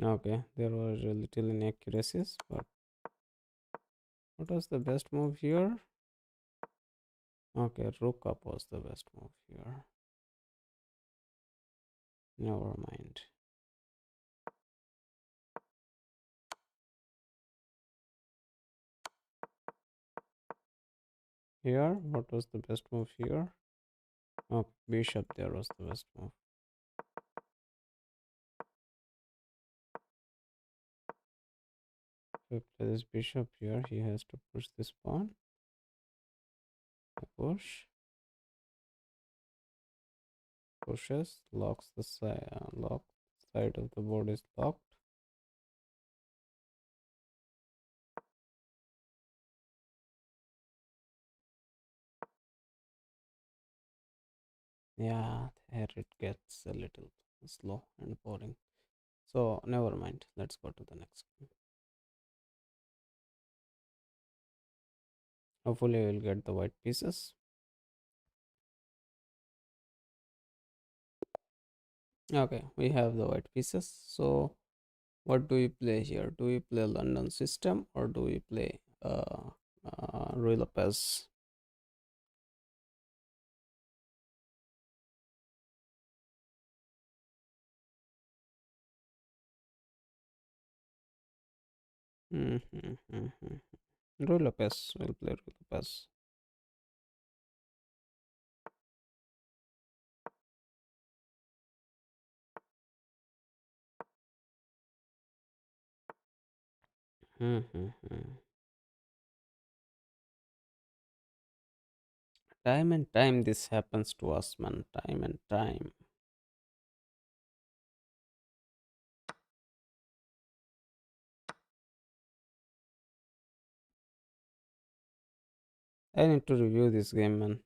Okay, there were a little inaccuracies, but what was the best move here? Okay, rook up was the best move here. Never mind. Here, what was the best move here? Oh, bishop there was the best move. If I play this bishop here, he has to push this pawn. Push, pushes, locks the side. Lock side of the board is locked. Yeah, here it gets a little slow and boring. So never mind. Let's go to the next game. Hopefully, I will get the white pieces. Okay, we have the white pieces. So what do we play here? Do we play London system or do we play Rui Lopez? Mm-hmm. Rui Lopez will play Rui Lopez. Mm-hmm. Time and time this happens to us, man. Time and time. I need to review this game, man.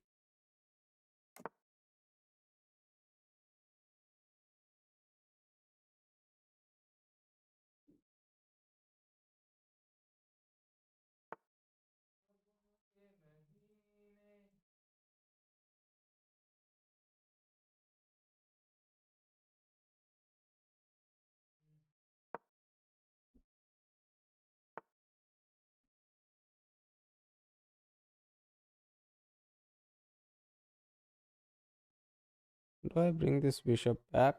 Do I bring this bishop back?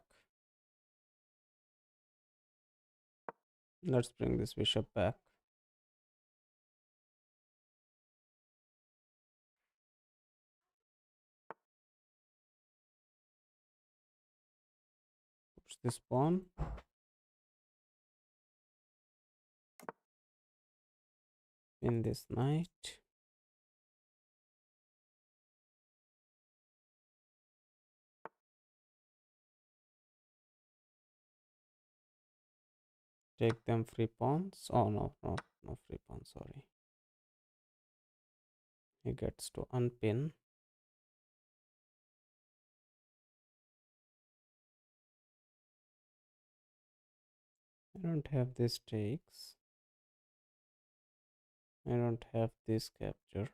Let's bring this bishop back. Push this pawn. In this knight. Take them free pawns. Oh no, no free pawn, sorry. He gets to unpin. I don't have this takes. I don't have this capture.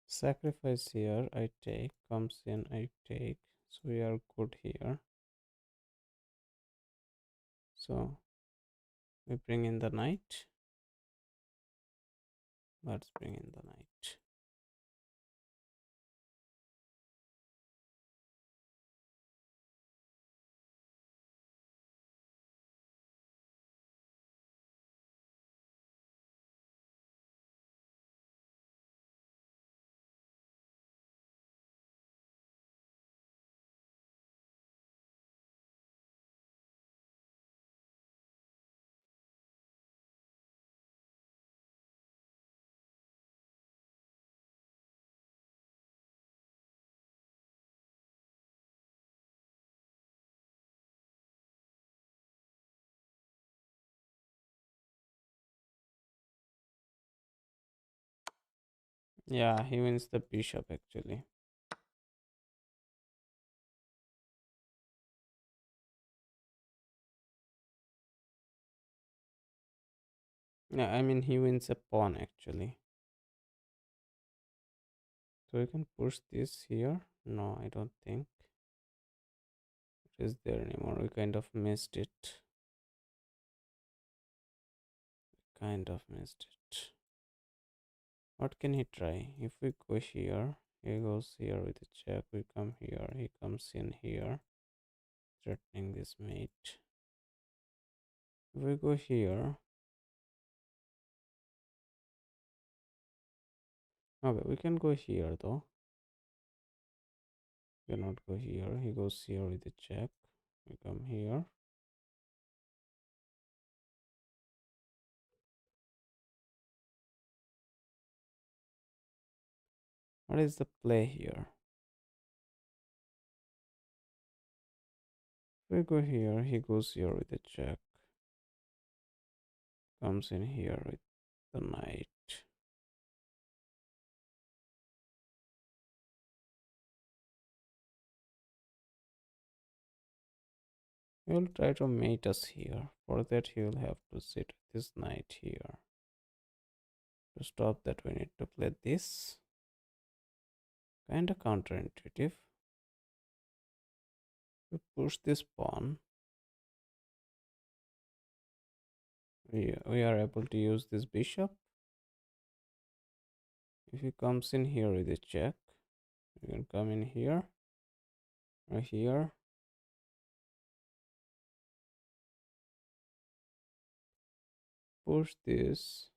Sacrifice here, I take. Comes in, I take. So we are good here. So we bring in the knight. Let's bring in the knight. Yeah, he wins the bishop actually. Yeah, I mean he wins a pawn actually. So we can push this here. No, I don't think it is there anymore. We kind of missed it. Kind of missed it. What can he try? If we go here, he goes here with a check. We come here, he comes in here, threatening this mate. If we go here, okay, we can go here though. We cannot go here. He goes here with a check. We come here. What is the play here? If we go here, he goes here with a check. Comes in here with the knight. He will try to mate us here. For that, he will have to sit with this knight here. To stop that, we need to play this. Kinda counterintuitive. We push this pawn. We are able to use this bishop. If he comes in here with a check, we can come in here or here. Push this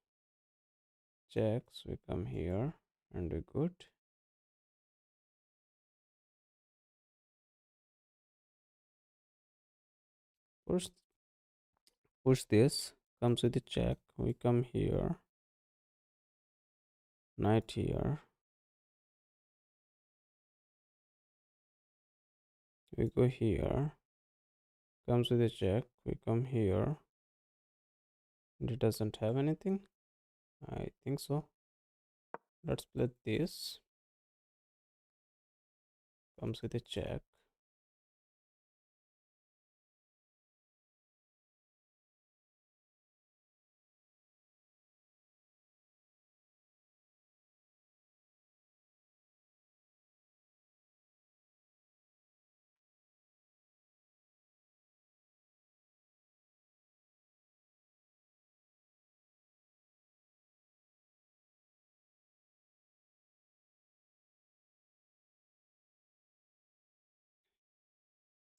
checks, we come here and we good. Push push this, comes with a check, we come here, knight here. We go here, comes with a check, we come here. And it doesn't have anything. I think so. Let's play this. Comes with a check.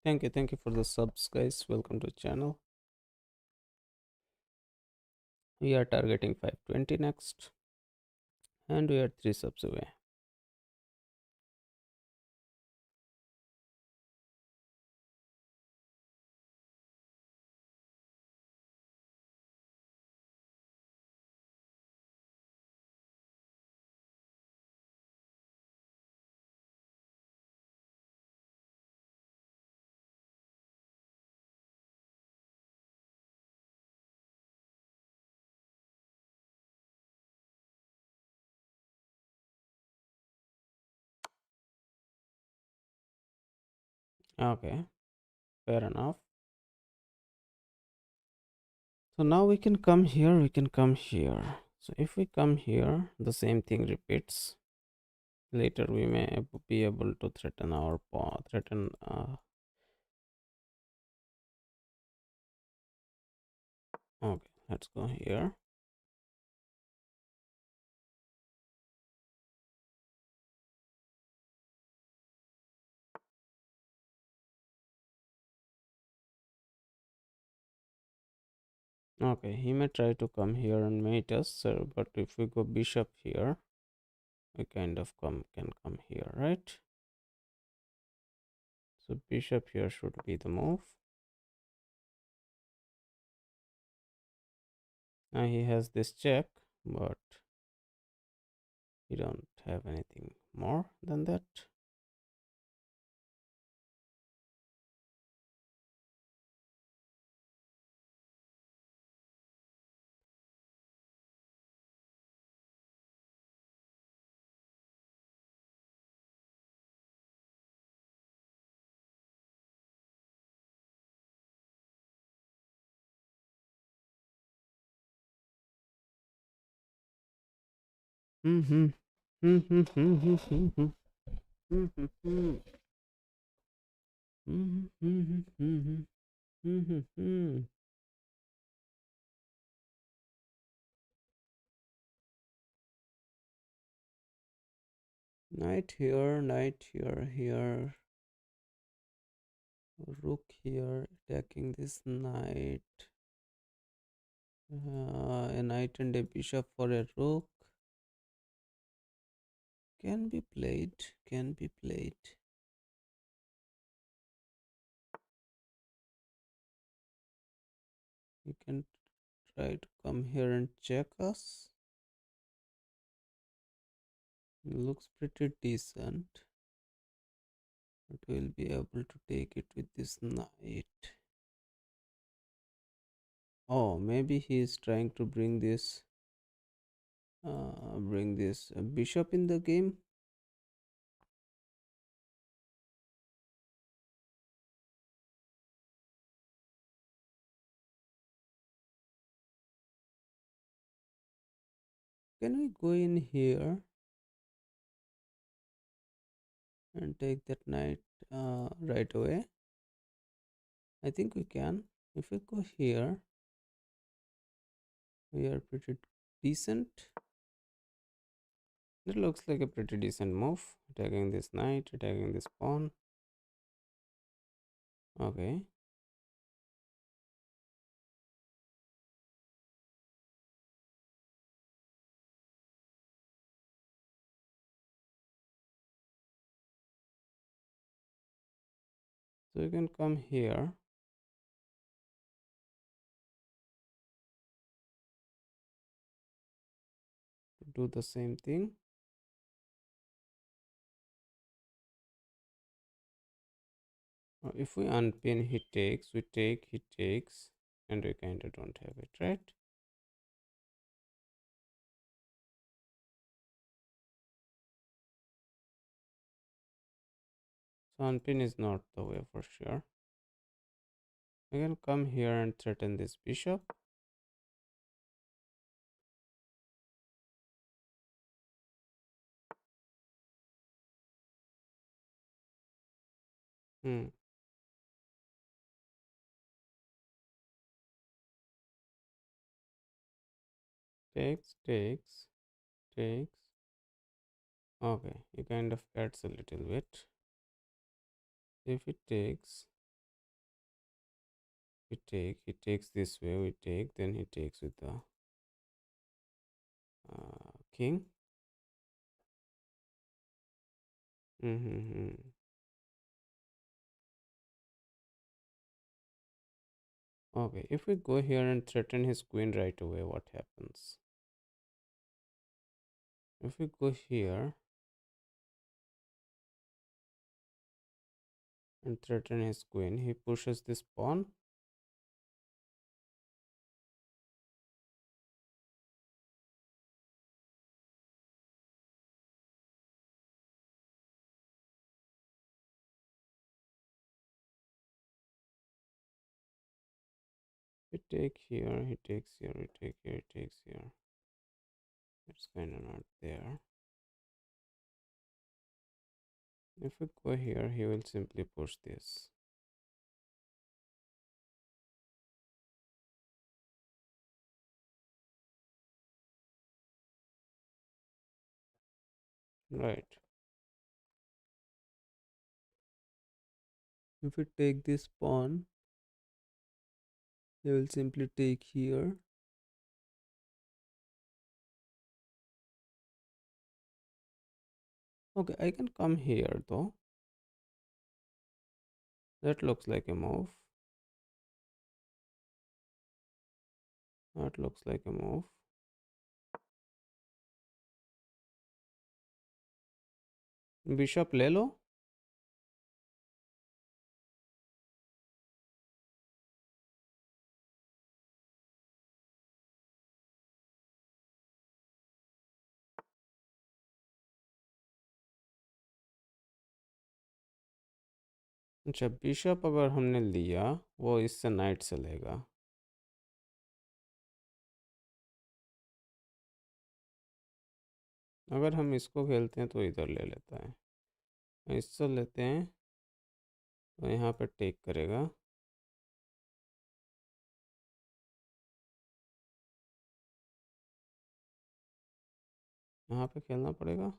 Thank you for the subs, guys. Welcome to the channel. We are targeting 520 next, and we are 3 subs away. Okay, fair enough. So now we can come here, we can come here. So if we come here, the same thing repeats. Later we may be able to threaten our pawn, okay, let's go here. Okay, he may try to come here and mate us, but if we go bishop here, we kind of can come here, right? So bishop here should be the move. Now he has this check, but he don't have anything more than that. Mm-hmm. Knight here, knight here, here. Rook here, attacking this knight. A knight and a bishop for a rook. Can be played, can be played. You can try to come here and check us. Looks pretty decent. But we'll be able to take it with this knight. Oh, maybe he is trying to bring this bishop in the game. Can we go in here and take that knight right away? I think we can. If we go here, we are pretty decent. It looks like a pretty decent move. Attacking this knight, attacking this pawn. Okay. So you can come here. Do the same thing. If we unpin, he takes, we take, he takes, and we kind of don't have it, right? So unpin is not the way for sure. I can come here and threaten this bishop. Hmm. Takes, takes, takes. Okay, he kind of adds a little bit. If it takes, we take, he takes this way, we take, then he takes with the king. Mm-hmm. Okay, if we go here and threaten his queen right away, what happens? If we go here and threaten his queen, he pushes this pawn. We take here, he takes here, we take here, he takes here. It's kind of not there. If we go here, he will simply push this. Right. If we take this pawn, he will simply take here. Okay, I can come here though. That looks like a move. That looks like a move. Bishop ले लो. अच्छा, bishop अगर हमने लिया, वो इससे night चलेगा. अगर हम इसको खेलते हैं तो इधर ले लेता है, इससे लेते हैं तो यहाँ पे टेक करेगा। यहाँ पे खेलना पड़ेगा।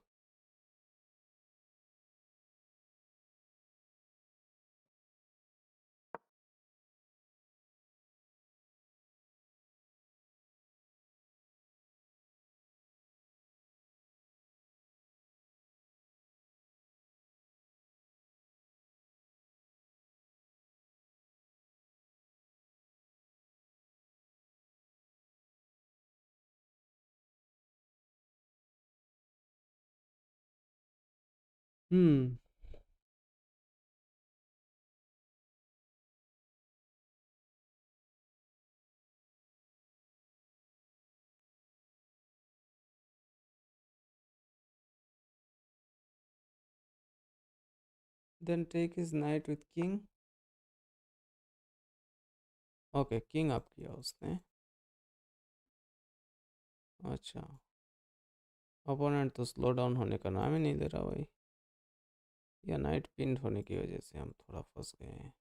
Hmm. Then take is knight with king. Okay, king up किया उसने। अच्छा, अपोनेंट तो स्लो डाउन होने का नाम ही नहीं ले रहा भाई। या नाइट पिन होने की वजह से हम थोड़ा फंस गए हैं।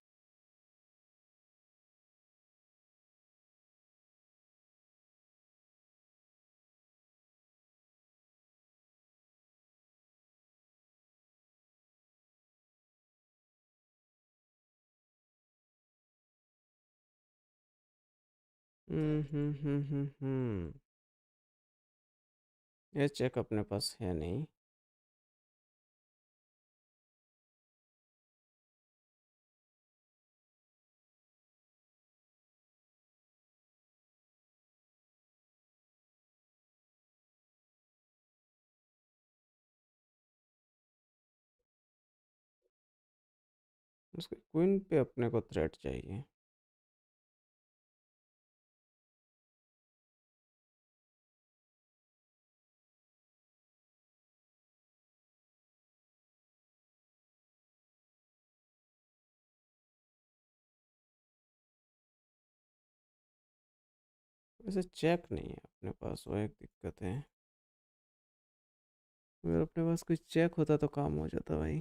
हम्म। ये चेक अपने पास है नहीं। उसके क्वीन पे अपने को थ्रेट चाहिए। वैसे चेक नहीं है अपने पास, वो एक दिक्कत है। अगर अपने पास कोई चेक होता तो काम हो जाता भाई।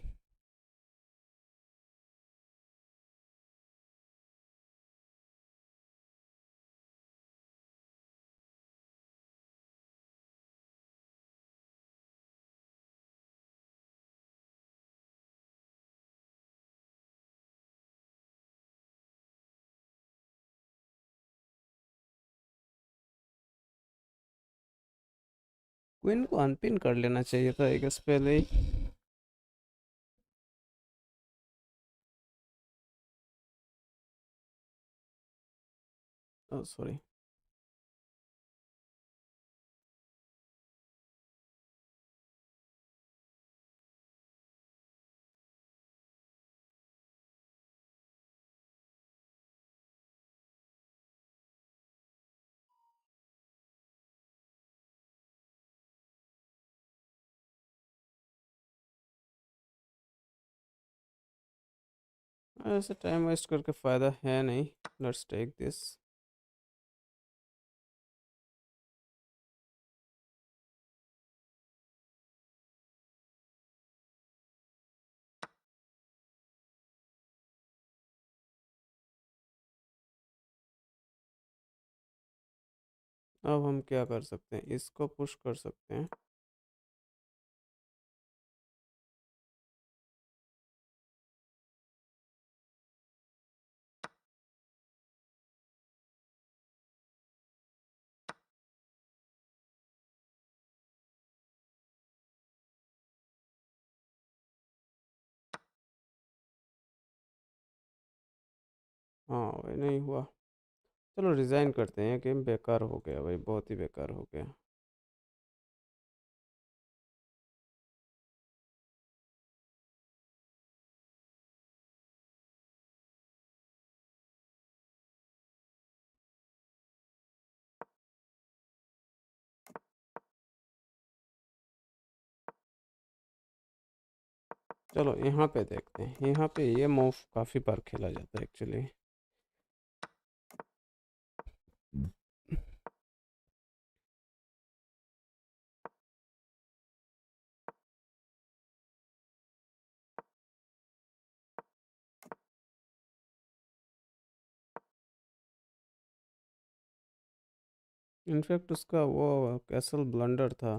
क्वीन को अनपिन कर लेना चाहिए था आई गेस पहले ही। सॉरी। ऐसे टाइम वेस्ट करके फ़ायदा है नहीं। Let's take this. अब हम क्या कर सकते हैं, इसको पुश कर सकते हैं। हाँ भाई, नहीं हुआ। चलो रिज़ाइन करते हैं, गेम बेकार हो गया भाई, बहुत ही बेकार हो गया। चलो यहाँ पे देखते हैं, यहाँ पे ये मूव काफ़ी बार खेला जाता है एक्चुअली। इनफैक्ट उसका वो कैसल ब्लंडर था,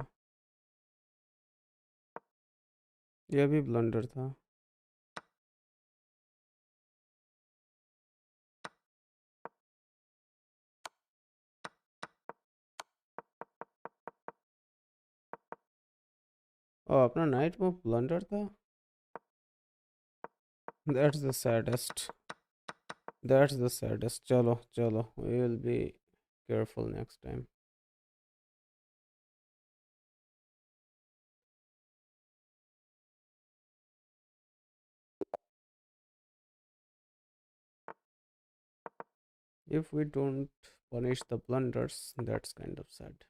यह भी ब्लंडर था। और अपना नाइट मूव ब्लंडर था। That's the saddest, that's the saddest. चलो चलो, we will be careful next time. If we don't punish the blunders, that's kind of sad.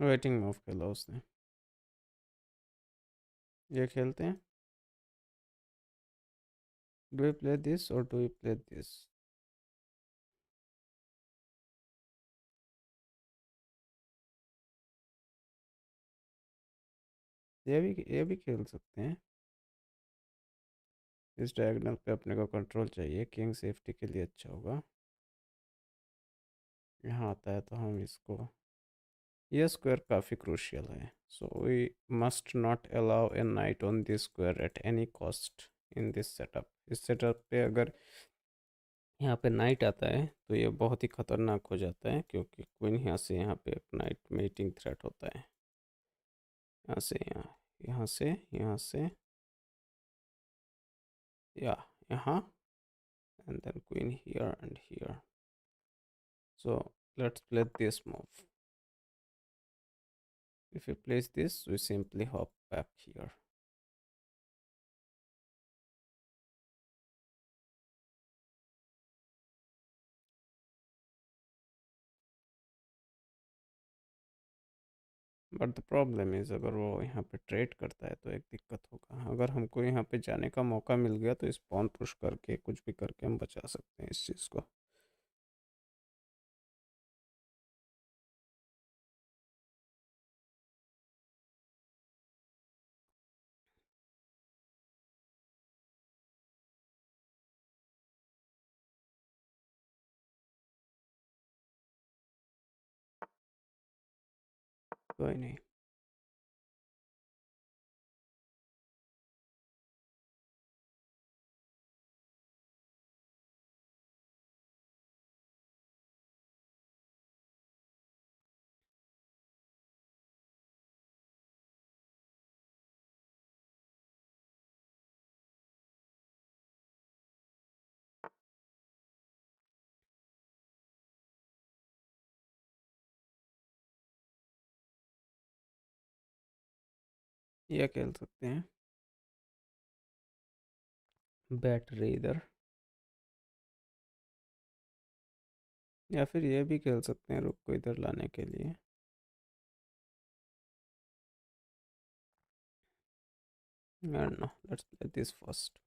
Waiting move खेला उसने। ये खेलते हैं। डू वी प्ले दिस और do we play this? ये भी खेल सकते हैं। इस डायगोनल पे अपने को कंट्रोल चाहिए, किंग सेफ्टी के लिए अच्छा होगा। यहाँ आता है तो हम इसको, ये स्क्वायर काफ़ी क्रूशियल है, so we must not allow a knight on this square at any cost in this setup. इस सेटअप पे अगर यहाँ पे नाइट आता है तो ये बहुत ही खतरनाक हो जाता है, क्योंकि क्वीन यहाँ से यहाँ पे एक नाइट मेटिंग थ्रेट होता है। यहाँ से यहाँ, यहाँ से यहाँ से, या यहाँ, and then queen here and here. So let's play this move. If we place this, we simply hop back here. But the problem is, अगर वो यहाँ पे ट्रेड करता है तो एक दिक्कत होगा। अगर हमको यहाँ पे जाने का मौका मिल गया तो इस पॉन पुश करके कुछ भी करके हम बचा सकते हैं इस चीज़ को। कोई नहीं। यह खेल सकते हैं, बैटरी इधर, या फिर ये भी खेल सकते हैं रुक को इधर लाने के लिए। No, let's play this first.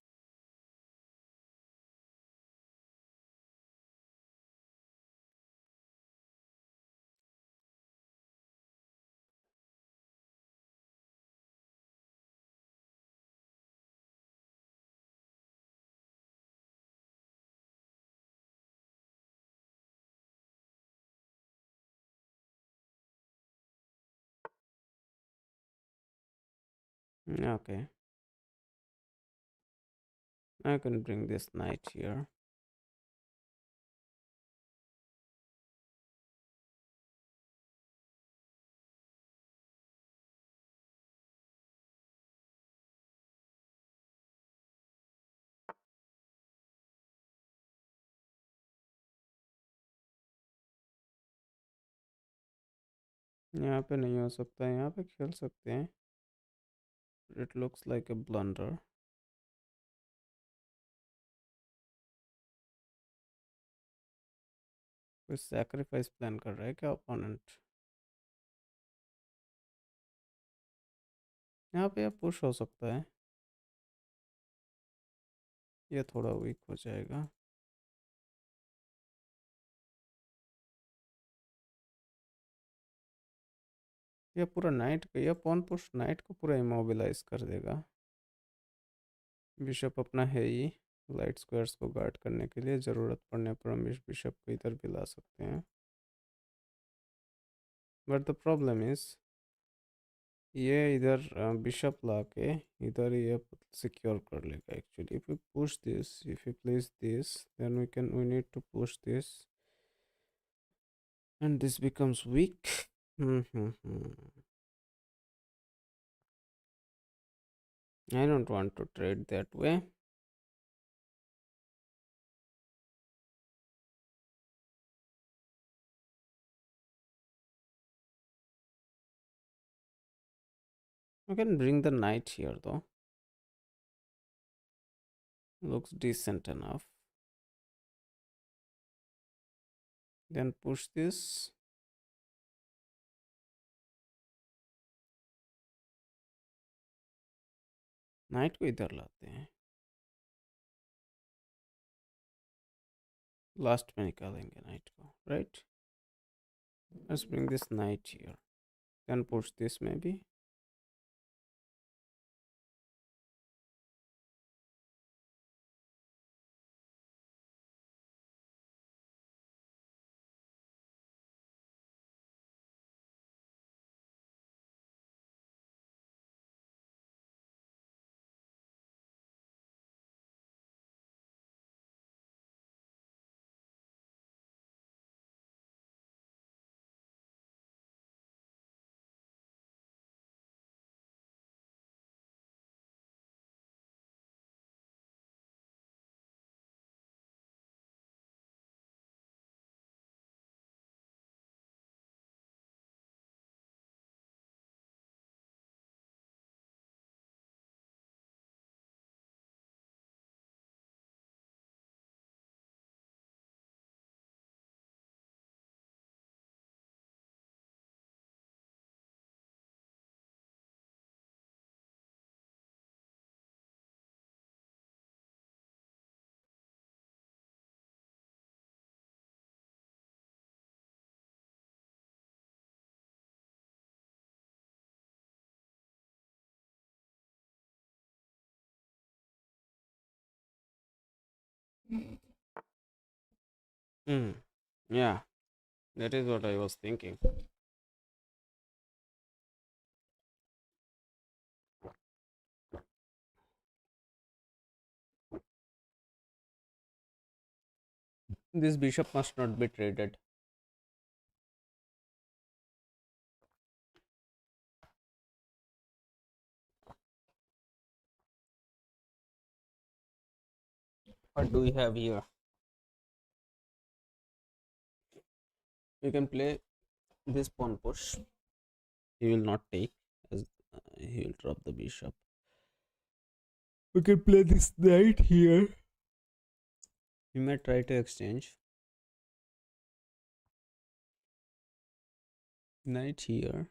Okay, I can bring this knight here. यहाँ पे नहीं हो सकता, यहाँ पे खेल सकते हैं. It looks like a blunder. कोई सैक्रिफाइस प्लान कर रहा है क्या ओपोनेंट? यहाँ पे पुश हो सकता है. ये थोड़ा वीक हो जाएगा. ये पूरा नाइट का, ये पॉन पुश नाइट को पूरा इमोबिलाइज कर देगा. बिशप अपना है ही लाइट स्क्वायर्स को गार्ड करने के लिए. ज़रूरत पड़ने पर हम इस बिशप को इधर भी ला सकते हैं. बट द प्रॉब्लम इज ये इधर बिशप ला के इधर ये सिक्योर कर लेगा. Actually if you push this, if you place this, then we need to push this and this becomes weak. I don't want to trade that way. I can bring the knight here though. Looks decent enough. Then push this. Night को इधर लाते हैं. Last में निकालेंगे night को. Right. Let's bring this knight here. Then push this maybe. Hmm. Yeah, that is what I was thinking. This bishop must not be traded. What do we have here? We can play this pawn push. He will not take, as he will drop the bishop. We can play this knight here. We may try to exchange. Knight here.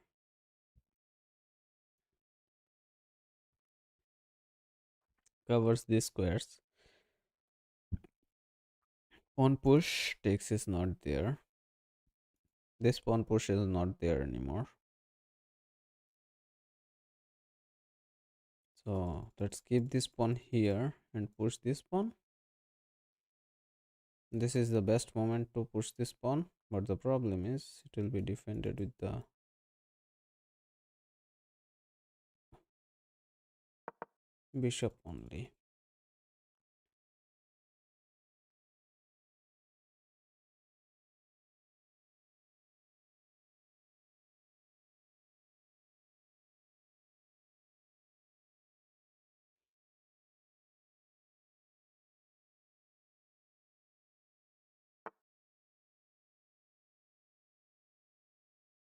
Covers these squares. Pawn push takes is not there. This pawn push is not there anymore. So let's keep this pawn here and push this pawn. This is the best moment to push this pawn, but the problem is it will be defended with the Bishop only.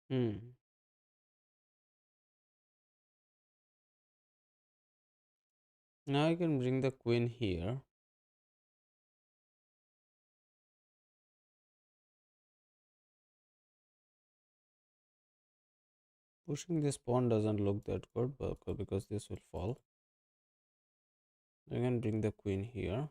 Hmm. Now I can bring the queen here. Pushing this pawn doesn't look that good because this will fall. I can bring the queen here.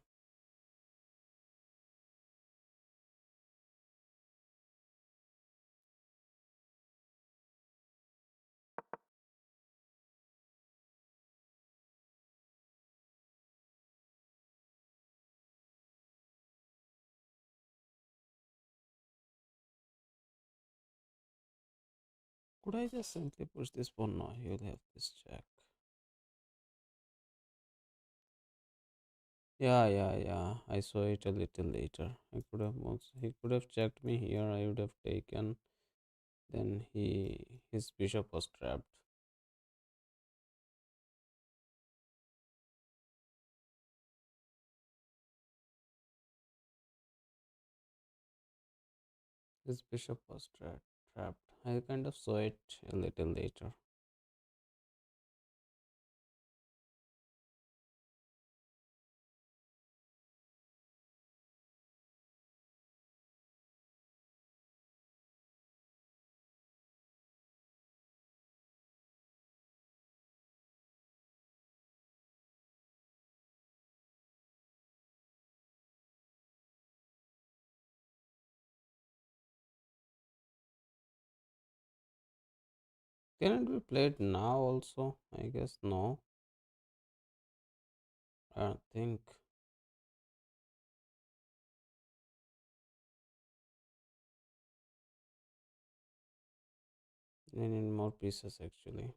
Could I just simply push this pawn? No, he will have this check. Yeah. I saw it a little later. He could have checked me here. I would have taken. Then his bishop was trapped. His bishop was trapped. I kind of saw it a little later. Can it be played now also? I guess no. I don't think. I need more pieces actually.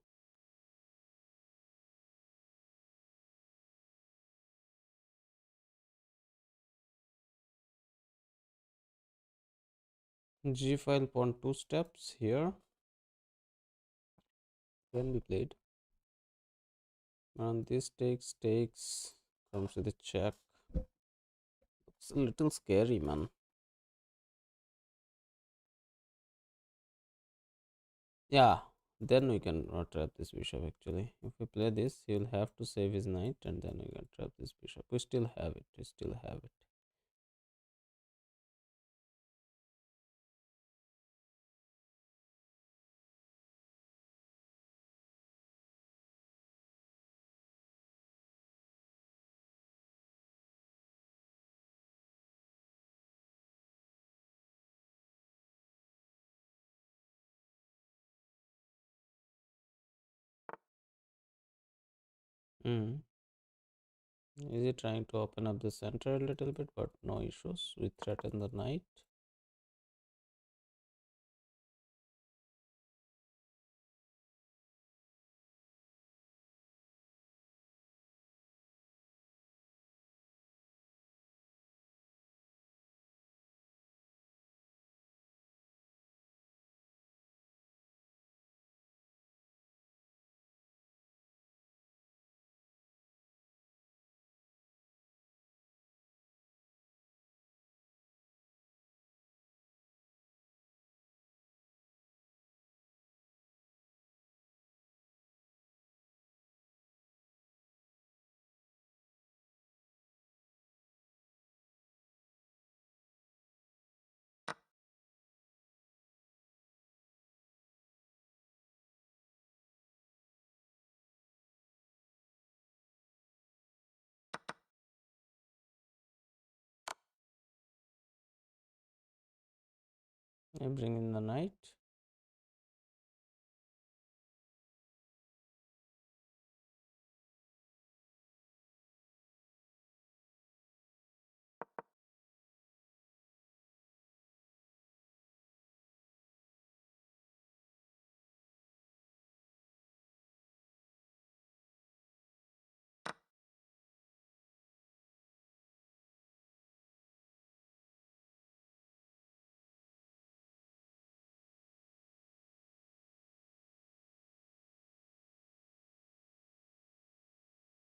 G file pawn two steps here can be played. And this takes comes with a check. It's a little scary, man. Yeah, then we can trap this bishop actually. If we play this, he will have to save his knight and then we can trap this bishop. We still have it. We still have it. Mm. Is he trying to open up the center a little bit, but no issues. We threaten the knight. I bring in the knight.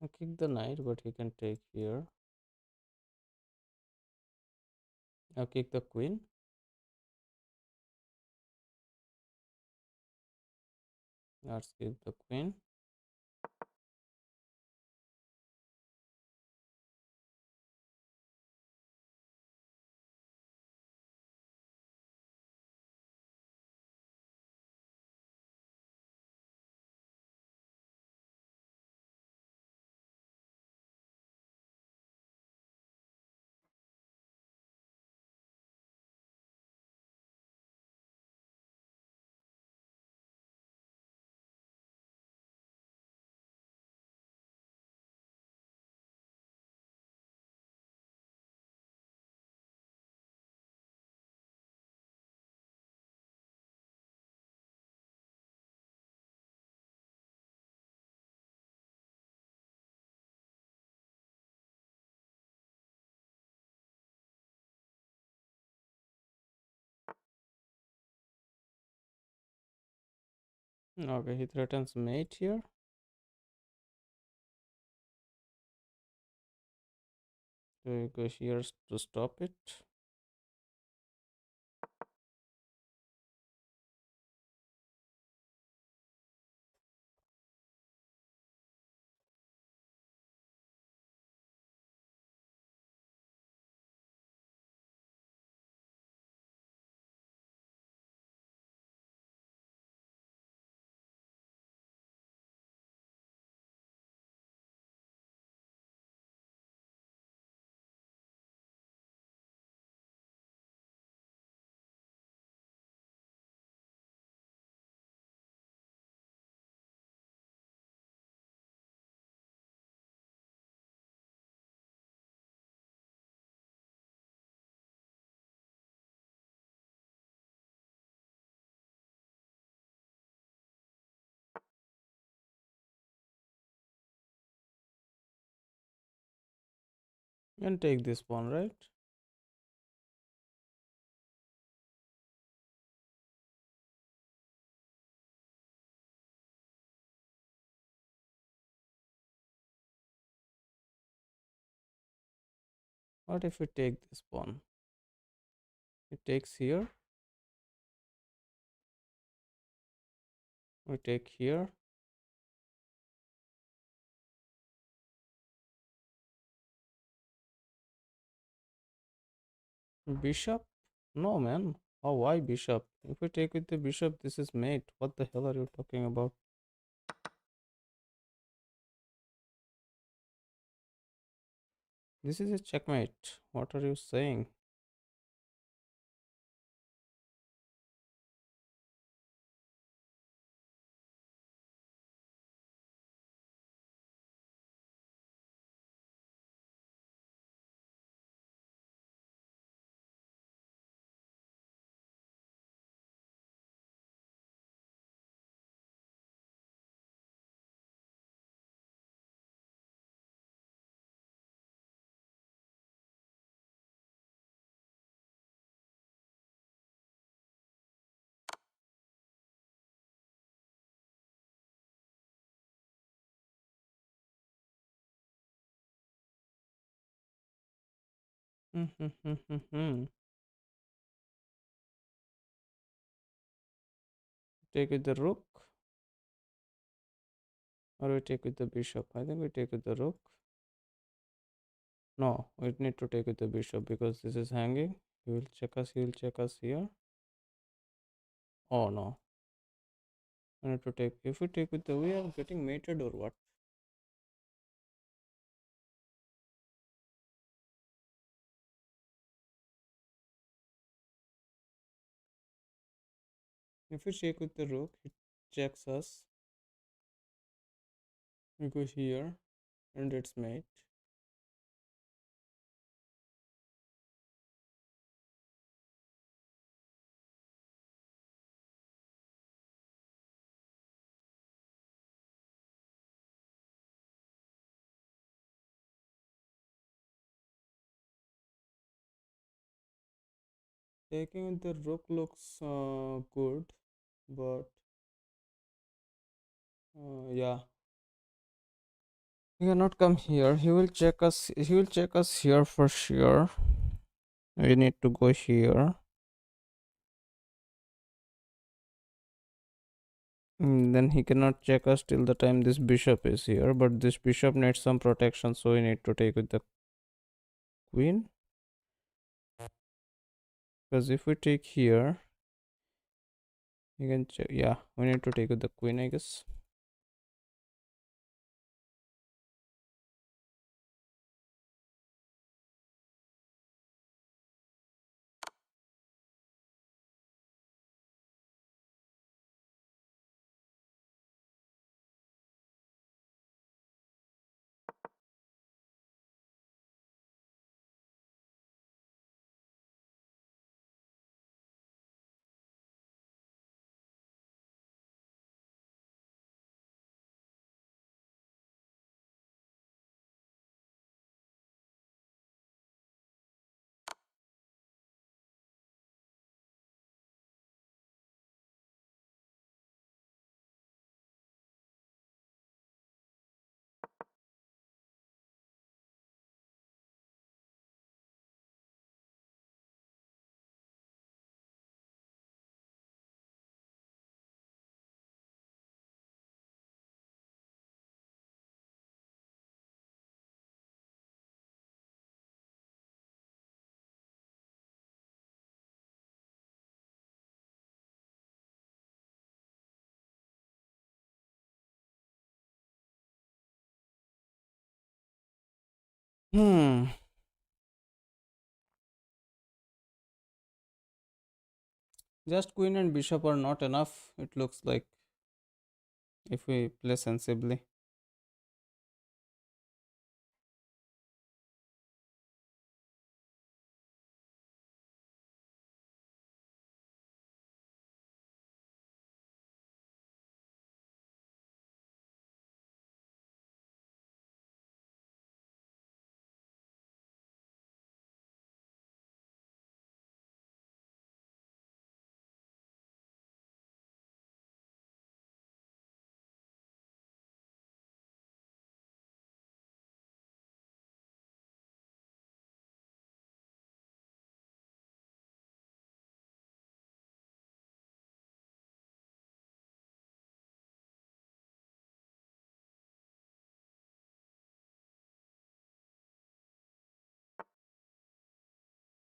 I kick the knight, but he can take here. I kick the queen. Let's keep the queen. Okay, he threatens mate here. So we go here to stop it. And take this pawn, right? What if we take this pawn? It takes here. We take here. Bishop? No, man. Oh, why bishop? If we take with the bishop, this is mate. What the hell are you talking about? This is a checkmate. What are you saying? Take with the rook, or we take with the bishop? I think we take with the rook. No, we need to take with the bishop because this is hanging. He will check us. He will check us here. Oh no. I need to take. If we take with the, we are getting mated or what? If we check with the rook, it checks us. We go here, and it's mate. Taking with the rook looks good, but yeah, He cannot come here. He will check us. He will check us here for sure. We need to go here. Then he cannot check us till the time this bishop is here. But this bishop needs some protection, so we need to take with the queen. Because if we take here, you can check. Yeah, we need to take with the queen, I guess. Hmm. Just queen and bishop are not enough. It looks like if we play sensibly.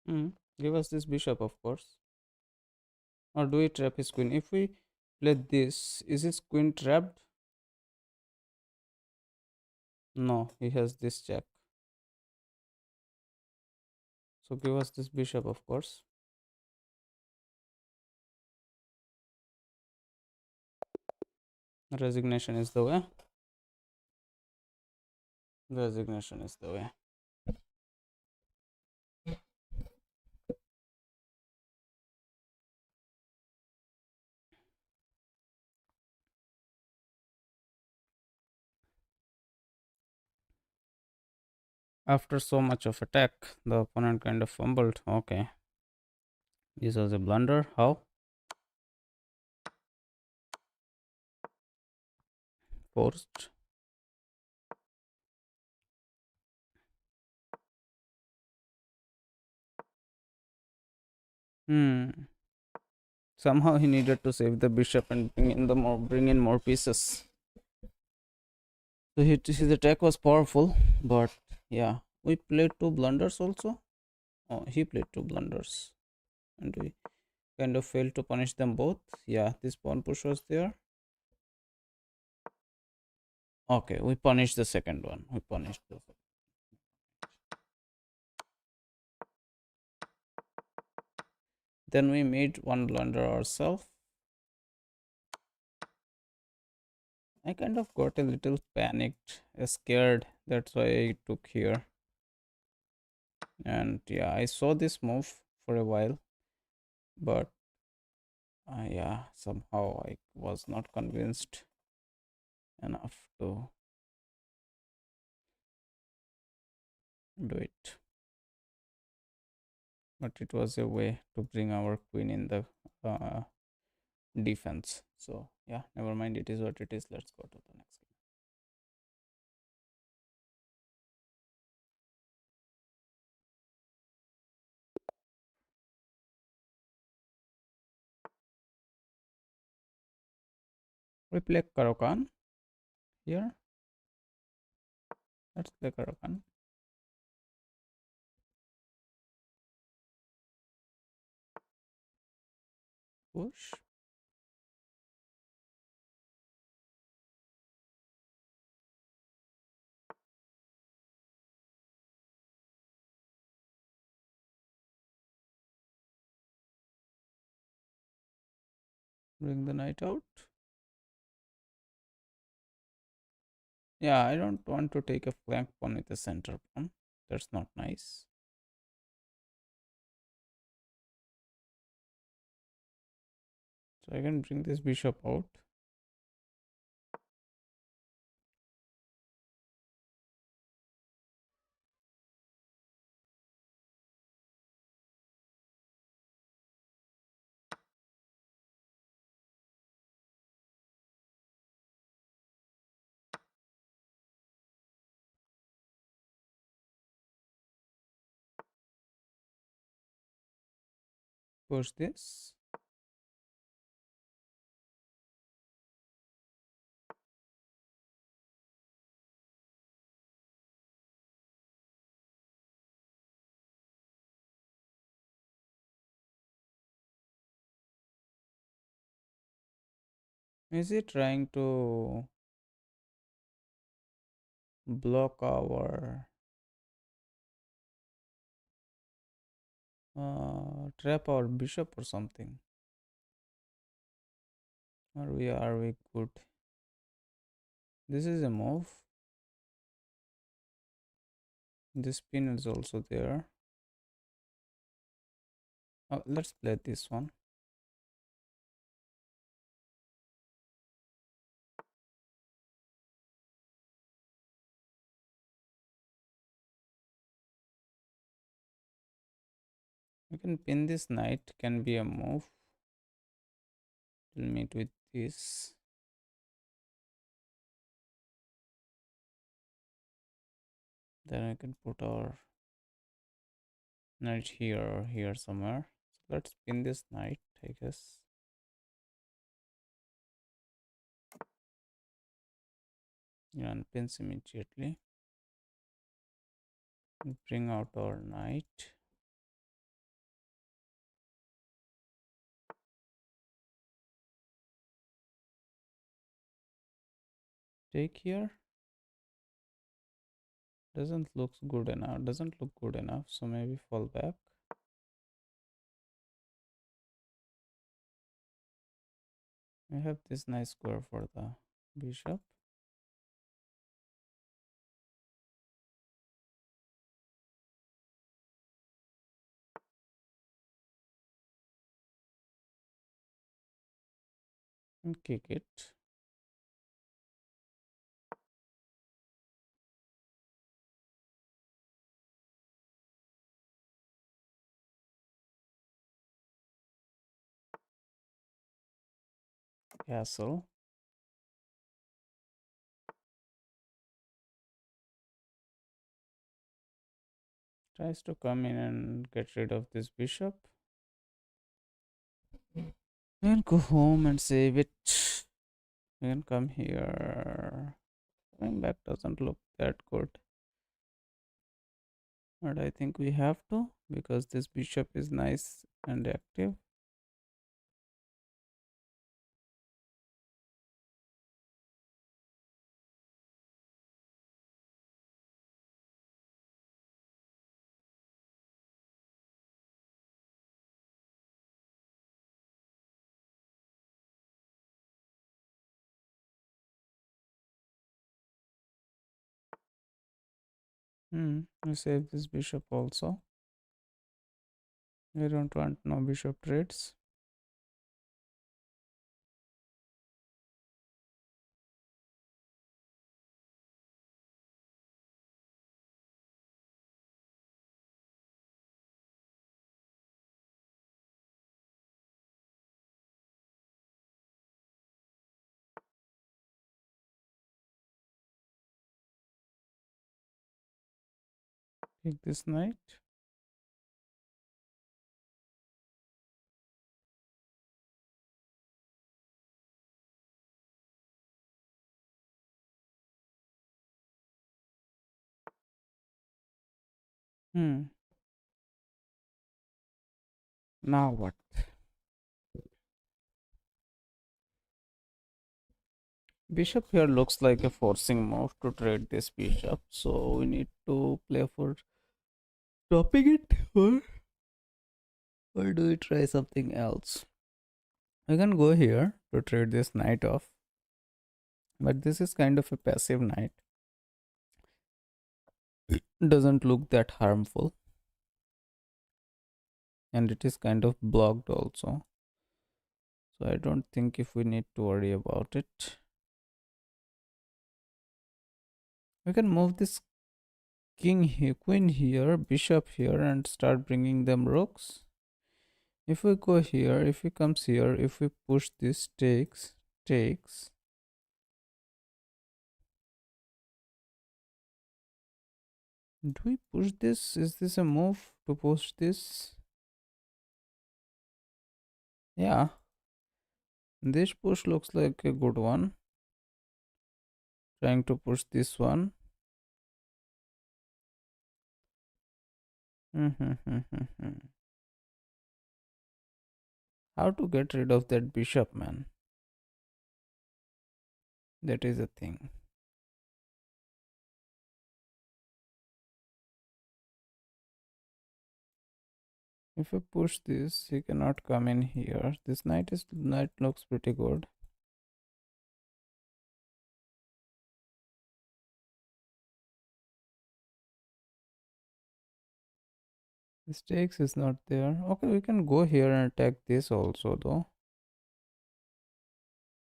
Hmm. Give us this bishop, of course. Or do we trap his queen? If we play this, is his queen trapped? No, he has this check. So give us this bishop, of course. Resignation is the way. Resignation is the way. After so much of attack, the opponent kind of fumbled. Okay. This was a blunder. How? Forced. Hmm. Somehow he needed to save the bishop and bring in more pieces. So his attack was powerful, but yeah, we played two blunders also. Oh, he played two blunders, and we kind of failed to punish them both. Yeah, this pawn push was there. Okay, we punished the second one. We punished the. Then we made one blunder ourselves. I kind of got a little panicked, scared. That's why I took here. And yeah, I saw this move for a while, but yeah, somehow I was not convinced enough to do it. But it was a way to bring our queen in the uh, defense. So yeah, never mind. It is what it is. Let's go to the next game. We play Karokan here. Let's play Karokan. Push. Bring the knight out. Yeah, I don't want to take a flank pawn with a center pawn. That's not nice. So I can bring this bishop out. Push this. Is he trying to block our trap our bishop or something? Are we good? This is a move. This pin is also there. Let's play this one. We can pin this knight, can be a move. We'll meet with this. Then I can put our knight here or here somewhere. So let's pin this knight, I guess. And pins immediately. Bring out our knight. Take here. Doesn't look good enough. Doesn't look good enough. So maybe fall back. We have this nice square for the bishop. And kick it. Castle. Tries to come in and get rid of this bishop. We'll go home and save it. We can come here. Coming back doesn't look that good. But I think we have to because this bishop is nice and active. We save this bishop also. We don't want no bishop trades. Take this knight. Hmm. Now what? Bishop here looks like a forcing move to trade this bishop, so we need to play for stopping it, or do we try something else? We can go here to trade this knight off, but this is kind of a passive knight. Doesn't look that harmful, and it is kind of blocked also. So I don't think if we need to worry about it. We can move this king here, queen here, bishop here, and start bringing them rooks. If we go here, if he comes here, if we push this takes. Do we push this? Is this a move to push this? Yeah, this push looks like a good one. Trying to push this one. How to get rid of that bishop, man? That is a thing. If I push this, he cannot come in here. This knight looks pretty good. The stakes is not there. Okay, we can go here and attack this also though.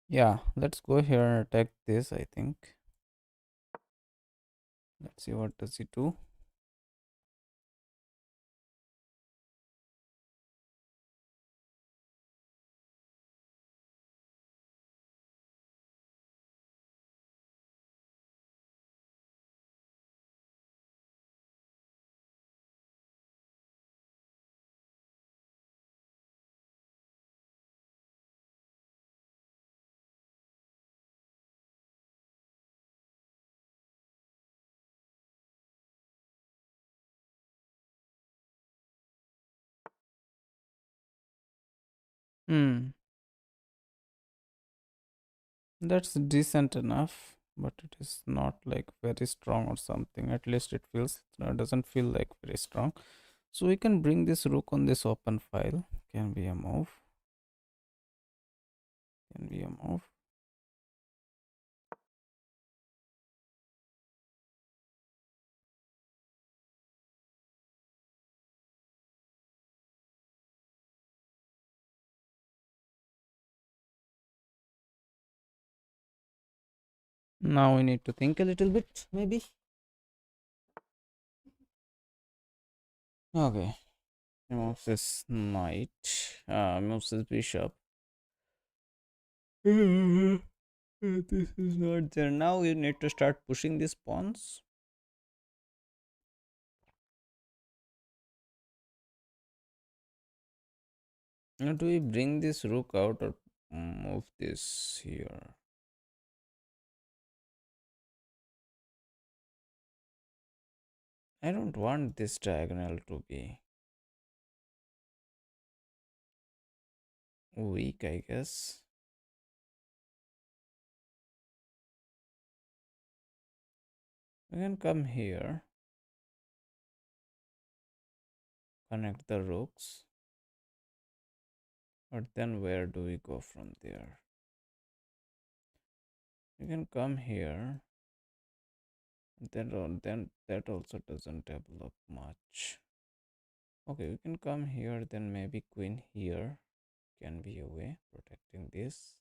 Yeah, let's go here and attack this, I think. Let's see what does he do. Hmm, that's decent enough, but it is not like very strong or something. At least it feels doesn't feel like very strong. So we can bring this rook on this open file. Can be a move. Can be a move. Now we need to think a little bit, maybe. Okay. He moves his knight. Moves his bishop. This is not there. Now you need to start pushing these pawns. Now, do we bring this rook out or move this here? I don't want this diagonal to be weak, I guess. We can come here, connect the rooks, but then where do we go from there? We can come here. Then that also doesn't develop much. Okay, we can come here, then maybe queen here can be a way protecting this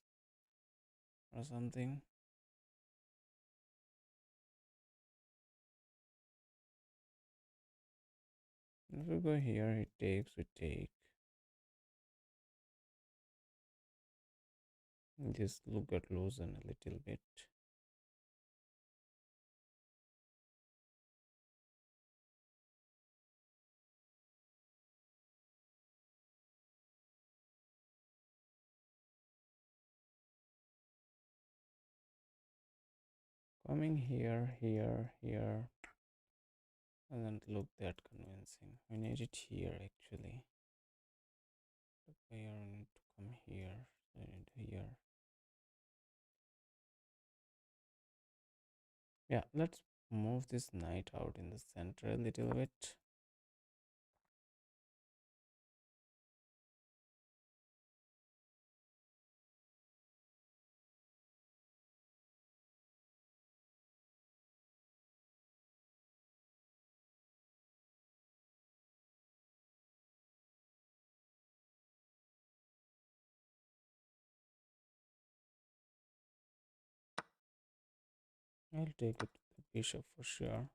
or something. If we go here, it takes, we take. Just look at loosen a little bit. Coming here, here, here. Doesn't look that convincing. We need it here actually. The player need to come here. So I need here. Yeah, let's move this knight out in the center a little bit. I'll take it to the bishop for sure.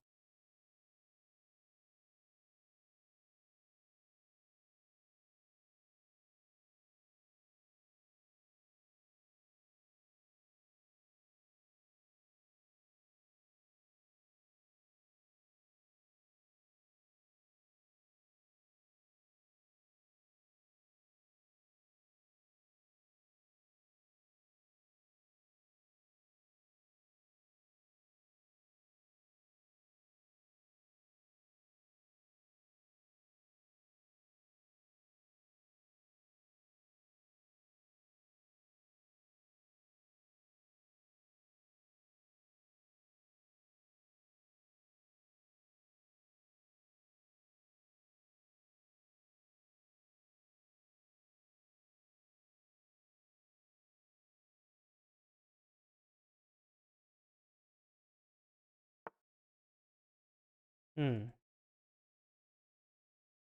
Hmm.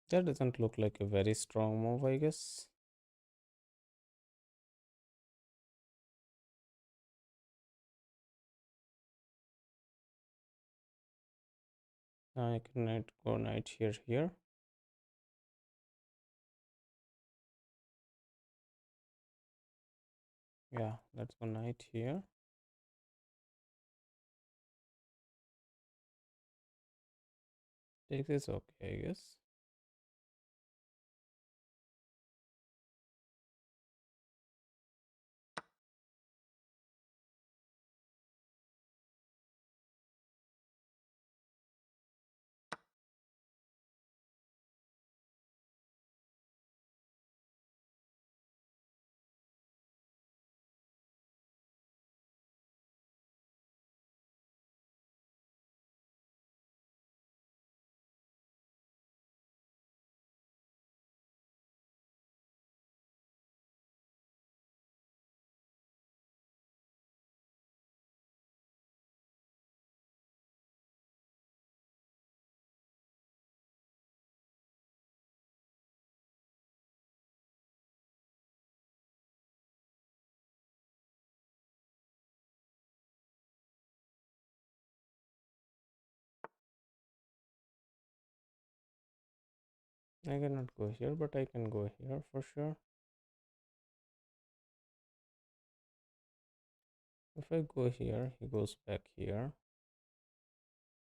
That doesn't look like a very strong move, I guess. I can go knight here. Yeah, let's go knight here. Take this, okay, I guess. I cannot go here, but I can go here for sure. If I go here, he goes back here.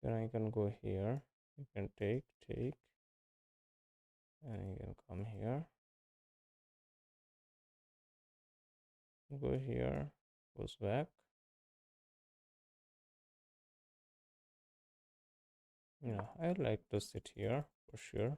Then I can go here. You can take, and you can come here. Go here, goes back. Yeah, I like to sit here for sure.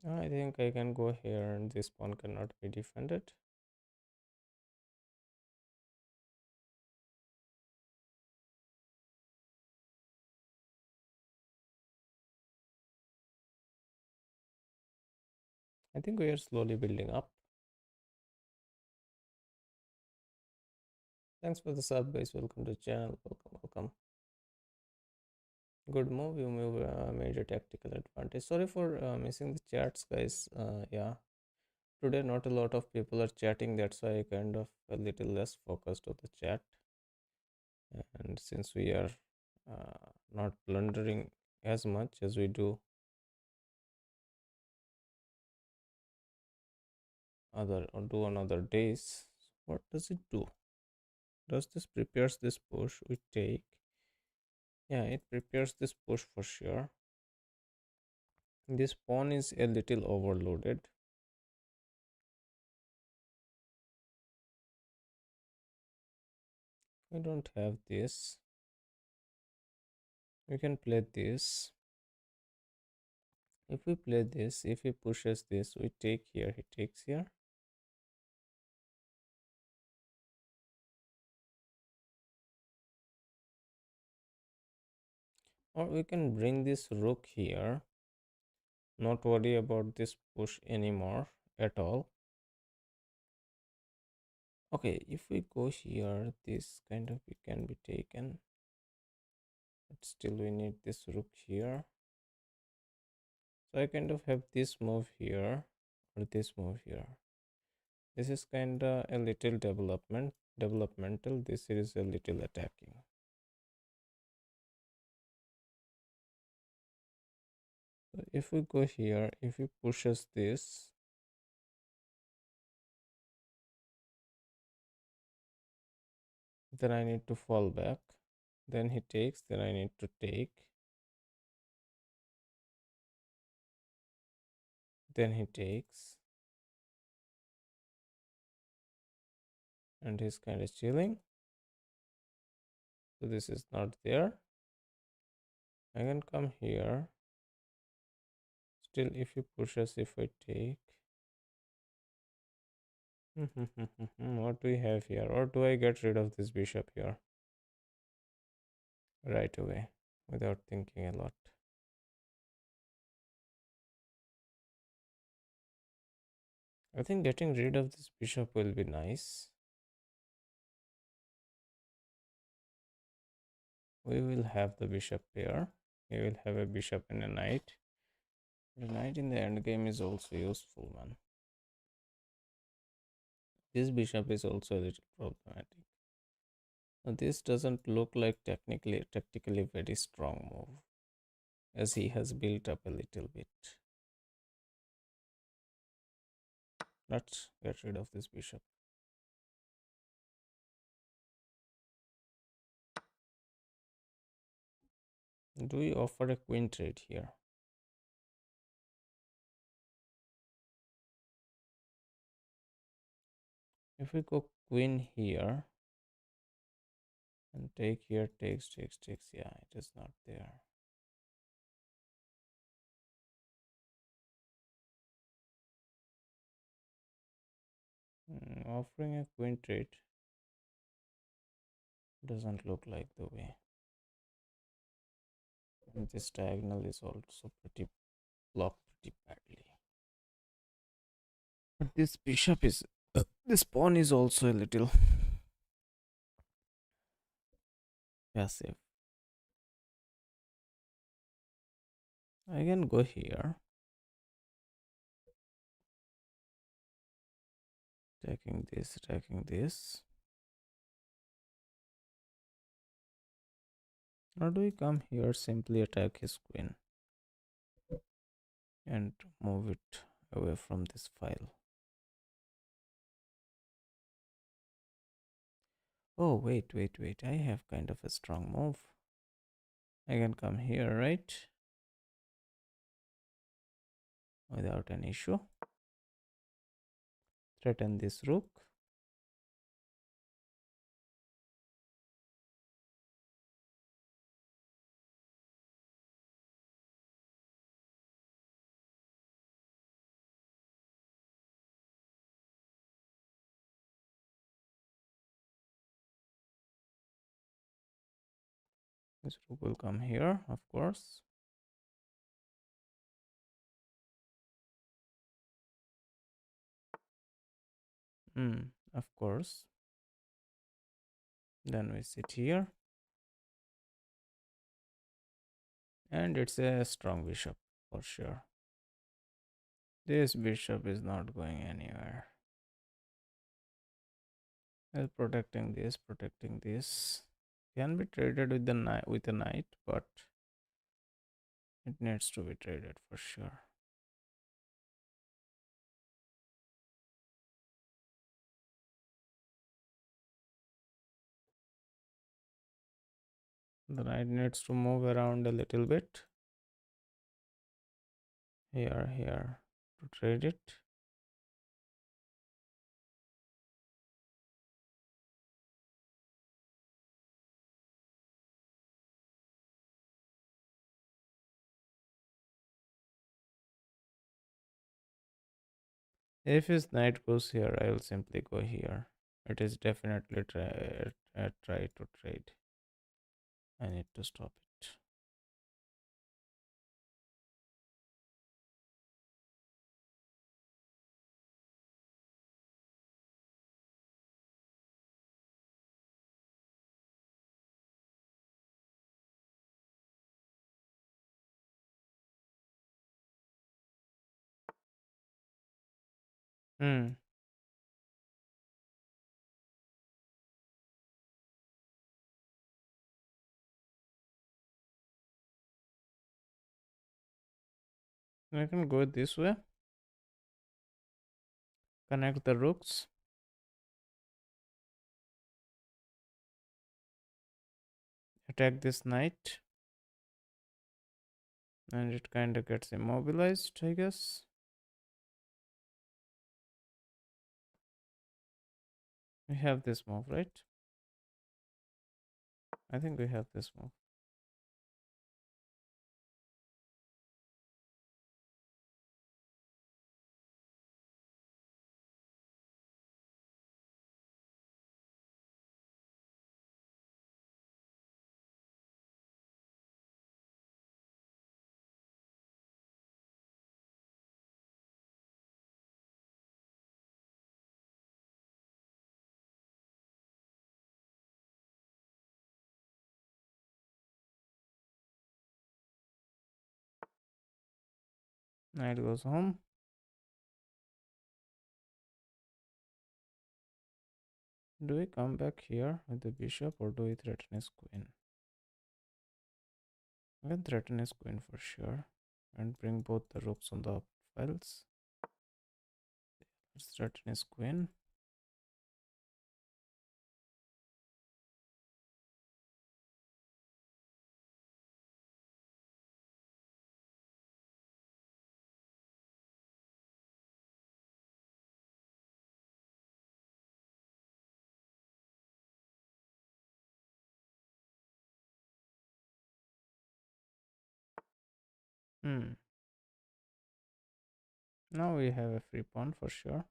I think I can go here, and this pawn cannot be defended. I think we are slowly building up. Thanks for the sub, guys. Welcome to the channel. Welcome. Good move. You move a major tactical advantage. Sorry for missing the chats, guys. Yeah, today not a lot of people are chatting. That's why I kind of a little less focused on the chat. And since we are not plundering as much as we do on other days, what does it do? Does this prepares this push? We take. Yeah, it prepares this push for sure. This pawn is a little overloaded. We don't have this. We can play this. If we play this, if he pushes this, we take here, he takes here. Or we can bring this rook here. Not worry about this push anymore at all. Okay, if we go here, this kind of it can be taken. But still we need this rook here. So I kind of have this move here or this move here. This is kind of a little developmental. This is a little attacking. So if we go here, if he pushes this, then I need to fall back. Then he takes, then I need to take. Then he takes. And he's kind of chilling. So this is not there. I can come here. Still, if he pushes, if I take. What do we have here? Or do I get rid of this bishop here? Right away, without thinking a lot. I think getting rid of this bishop will be nice. We will have the bishop pair. We will have a bishop and a knight. The knight in the endgame is also useful, man. This bishop is also a little problematic. Now, this doesn't look like tactically very strong move, as he has built up a little bit. Let's get rid of this bishop. Do we offer a queen trade here? If we go queen here and take here, takes, yeah, it is not there. Offering a queen trade doesn't look like the way. And this diagonal is also pretty blocked pretty badly. But this bishop is, this pawn is also a little passive. I can go here, attacking this, attacking this. Or do we come here, simply attack his queen and move it away from this file? Oh, wait. I have kind of a strong move. I can come here, right? Without an issue. Threaten this rook. This rook will come here, of course. Of course. Then we sit here. And it's a strong bishop for sure. This bishop is not going anywhere. Well, protecting this. Can be traded with the knight with a knight, but it needs to be traded for sure. The knight needs to move around a little bit. Here to trade it. If his knight goes here, I will simply go here. It is definitely try to trade. I need to stop it. Hmm. I can go this way. Connect the rooks. Attack this knight. And it kind of gets immobilized, I guess. We have this move, right? I think we have this move. Knight goes home. Do we come back here with the bishop or do we threaten his queen? We can threaten his queen for sure and bring both the rooks on the files. Let's threaten his queen. Hmm. Now we have a free pawn for sure.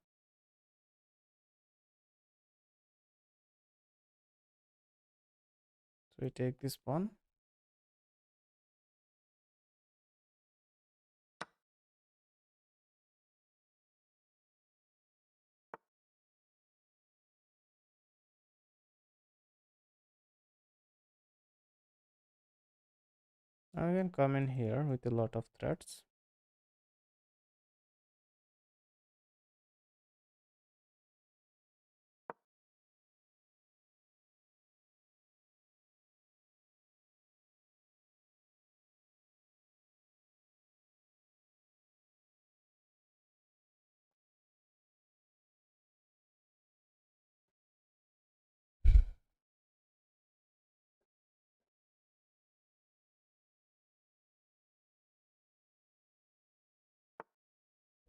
So we take this pawn. Now we can come in here with a lot of threats.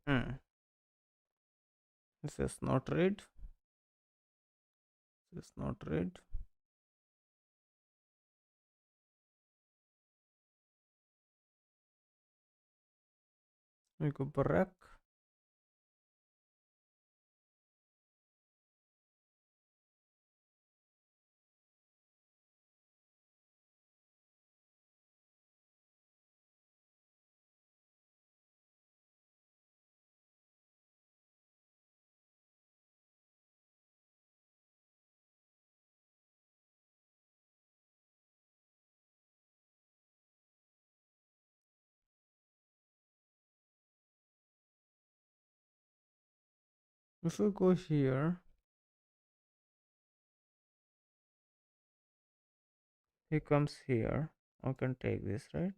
Hmm. This is not red. This is not red. We go barak. If we go here, he comes here. I can take this, right?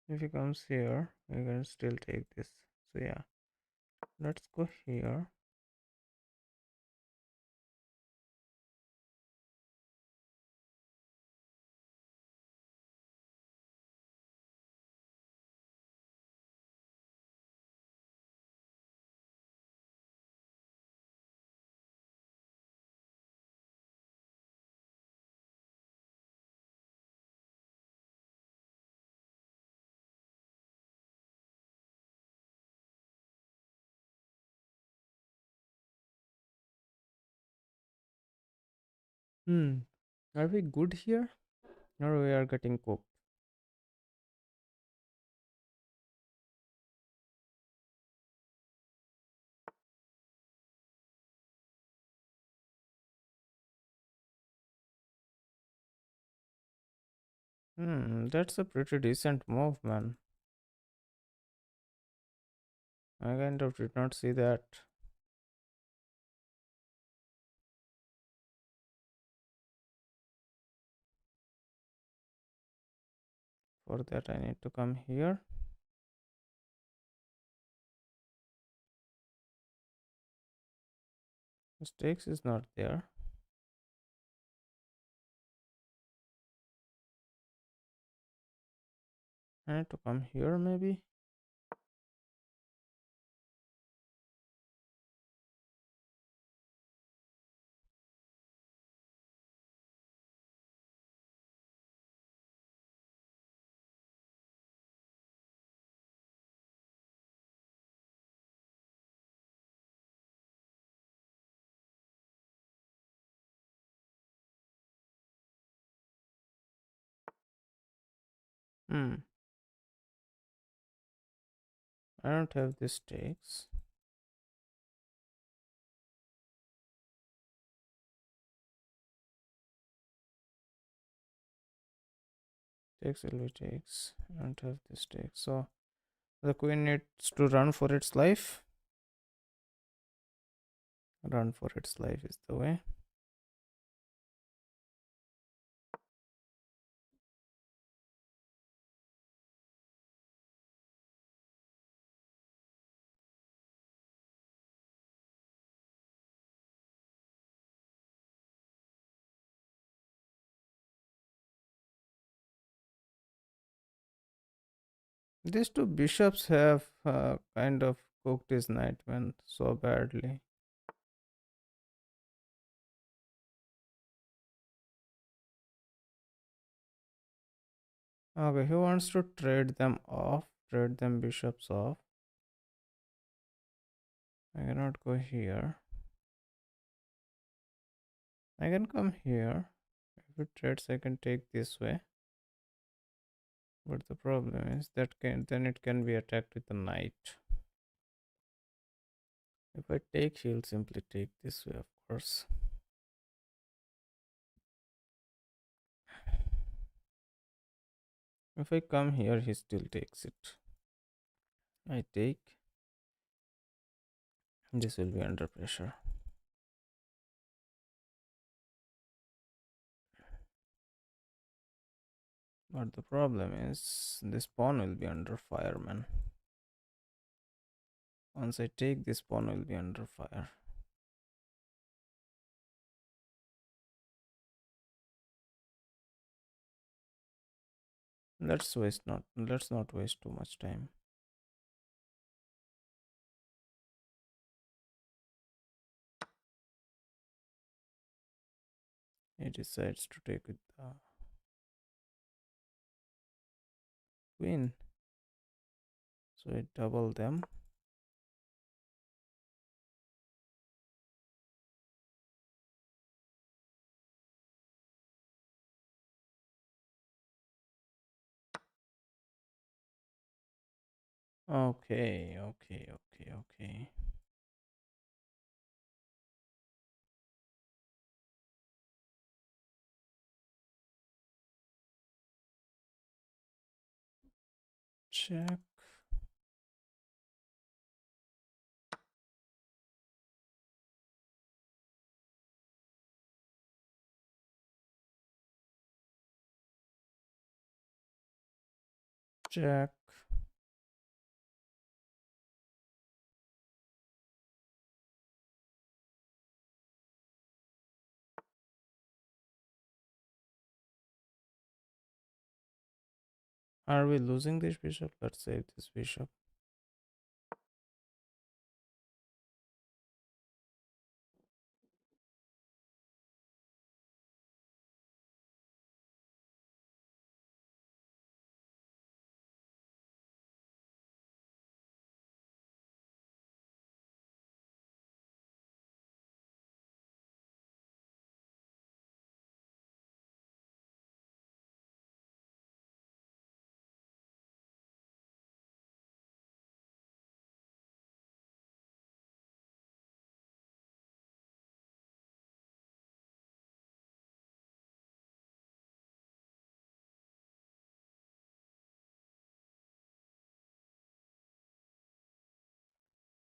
If he comes here, we can still take this. So yeah, let's go here. Hmm. Are we good here? Or we are getting cooked? Hmm. That's a pretty decent move, man. I kind of did not see that. For that, I need to come here. Mistakes is not there. I need to come here, maybe. Hmm. I don't have these stakes. Takes will be takes. I don't have this stakes. So the queen needs to run for its life. Run for its life is the way. These two bishops have kind of cooked his knight man so badly. Okay, he wants to trade them off, trade them bishops off. I cannot go here. I can come here. If it trades, I can take this way. But the problem is that then it can be attacked with a knight. If I take, he'll simply take this way, of course. If I come here, he still takes it. I take. This will be under pressure. But the problem is this pawn will be under fire, man. Once I take, this pawn will be under fire. Let's not waste too much time. He decides to take with the queen. So I double them. Okay. Check. Check. Are we losing this bishop? Let's save this bishop.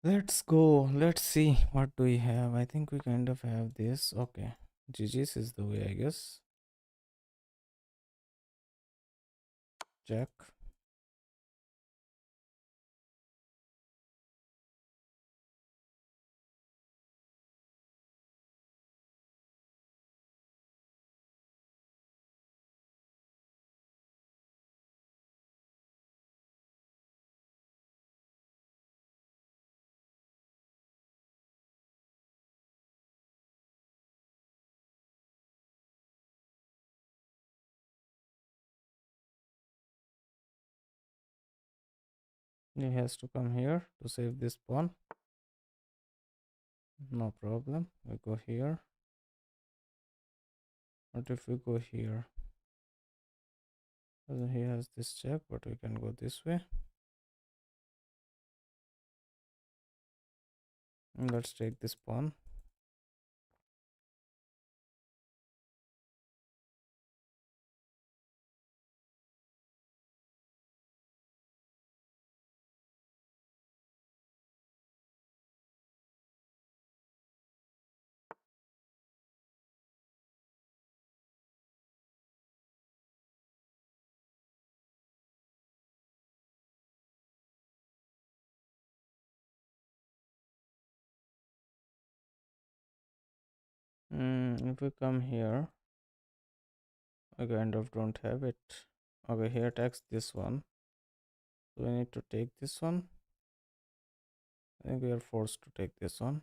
Let's go. Let's see what do we have. I think we kind of have this. Okay. GG's is the way, I guess. Jack. He has to come here to save this pawn. No problem. We go here. What if we go here? He has this check, but we can go this way. And let's take this pawn. If we come here, I kind of don't have it. Okay, here attacks this one. So we need to take this one. I think we are forced to take this one.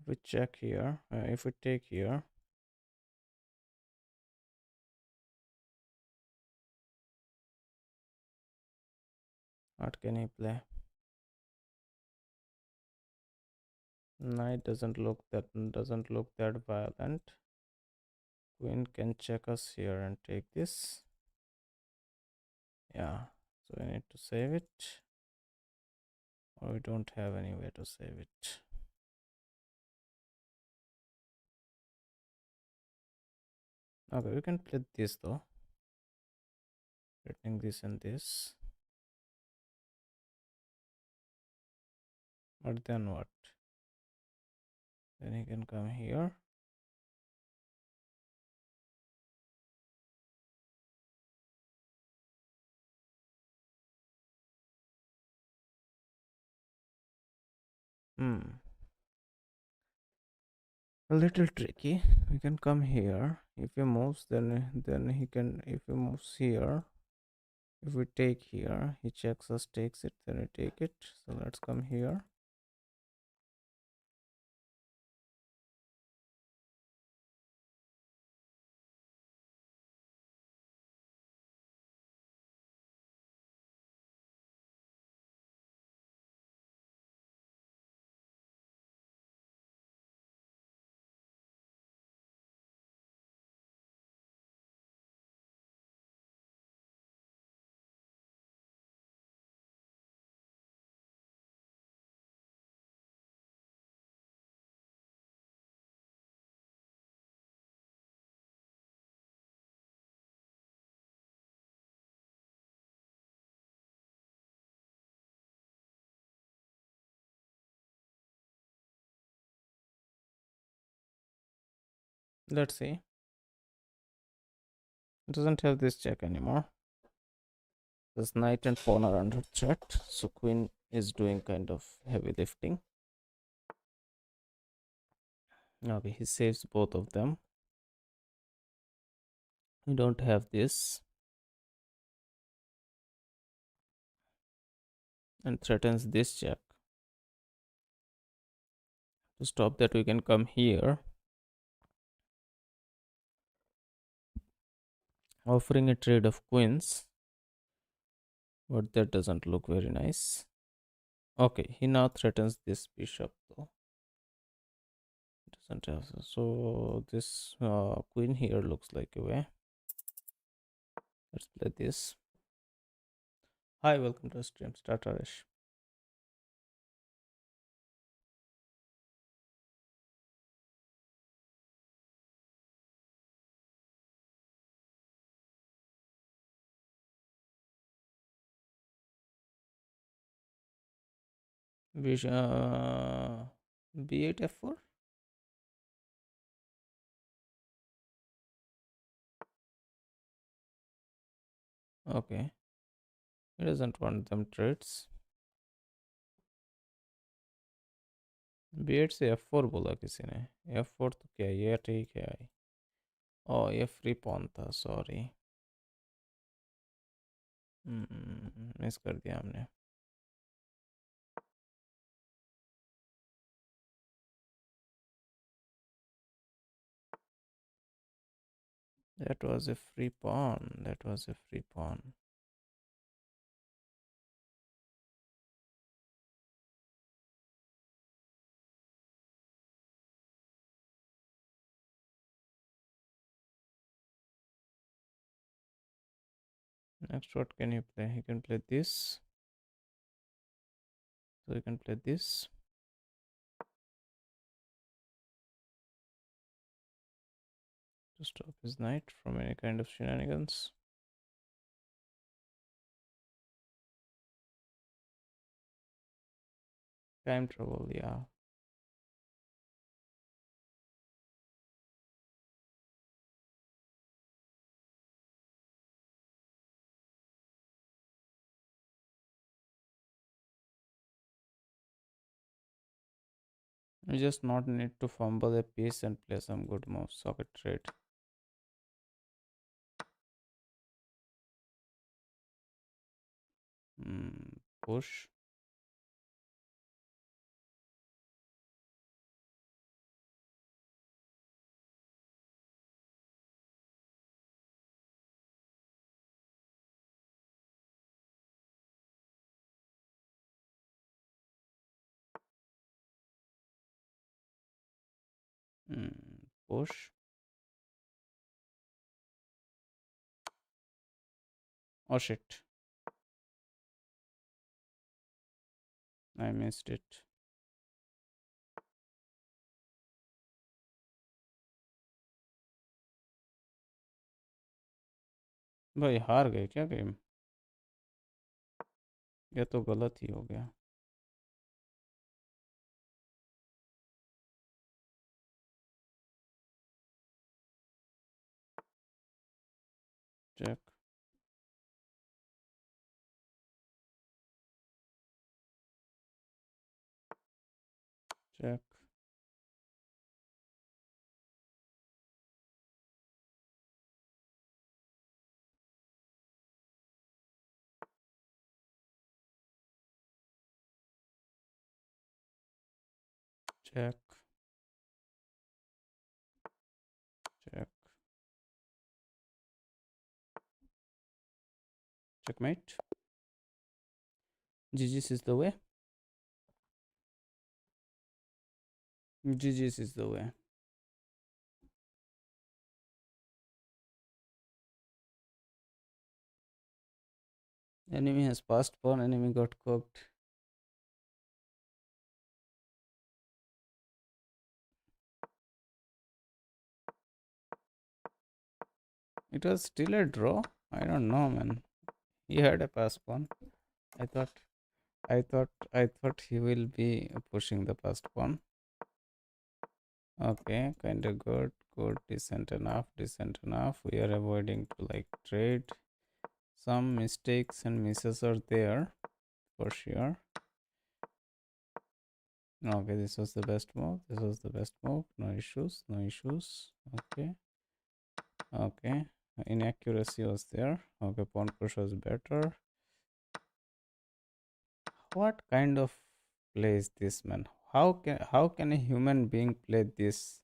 If we check here, if we take here, what can he play? Knight doesn't look that violent. Queen can check us here and take this. Yeah, so we need to save it, or we don't have any way to save it. Okay, we can play this though, threatening this and this. But then what? Then he can come here. Hmm. A little tricky. We can come here. If he moves, then he can. If he moves here, if we take here, he checks us, takes it, then we take it. So let's come here. Let's see. It doesn't have this check anymore. This knight and pawn are under threat, so queen is doing kind of heavy lifting. Okay, he saves both of them. We don't have this, and threatens this check. To stop that, we can come here, offering a trade of queens, but that doesn't look very nice. Okay, he now threatens this bishop though. Doesn't have, so this queen here looks like a way. Let's play this. Hi, welcome to the stream. Start Arish. B8 F4. Okay, he doesn't want them traits. B8 से F4 बोला किसी ने. F4 तो क्या है? ये ठीक है. Oh, ये फ्री पॉन था. सॉरी. मिस कर दिया हमने. That was a free pawn. That was a free pawn. Next, what can you play? You can play this. So you can play this to stop his knight from any kind of shenanigans. Time travel, yeah. You just not need to fumble a piece and play some good moves. Socket trade. Push. Push. Oh shit. I missed it. भाई हार गए क्या game? ये तो गलत ही हो गया. Check. Check. Check. Check. Checkmate. GG's is the way. GG's is the way. Enemy has passed pawn. Enemy got cooked. It was still a draw. I don't know, man. He had a pass pawn. I thought, I thought he will be pushing the pass pawn. Okay, kind of good, good, decent enough, decent enough. We are avoiding to like trade. Some mistakes and misses are there, for sure. Okay, this was the best move. This was the best move. No issues, no issues. Okay, okay. Inaccuracy was there. Okay, pawn push was better. What kind of play is this, man? How can a human being play this?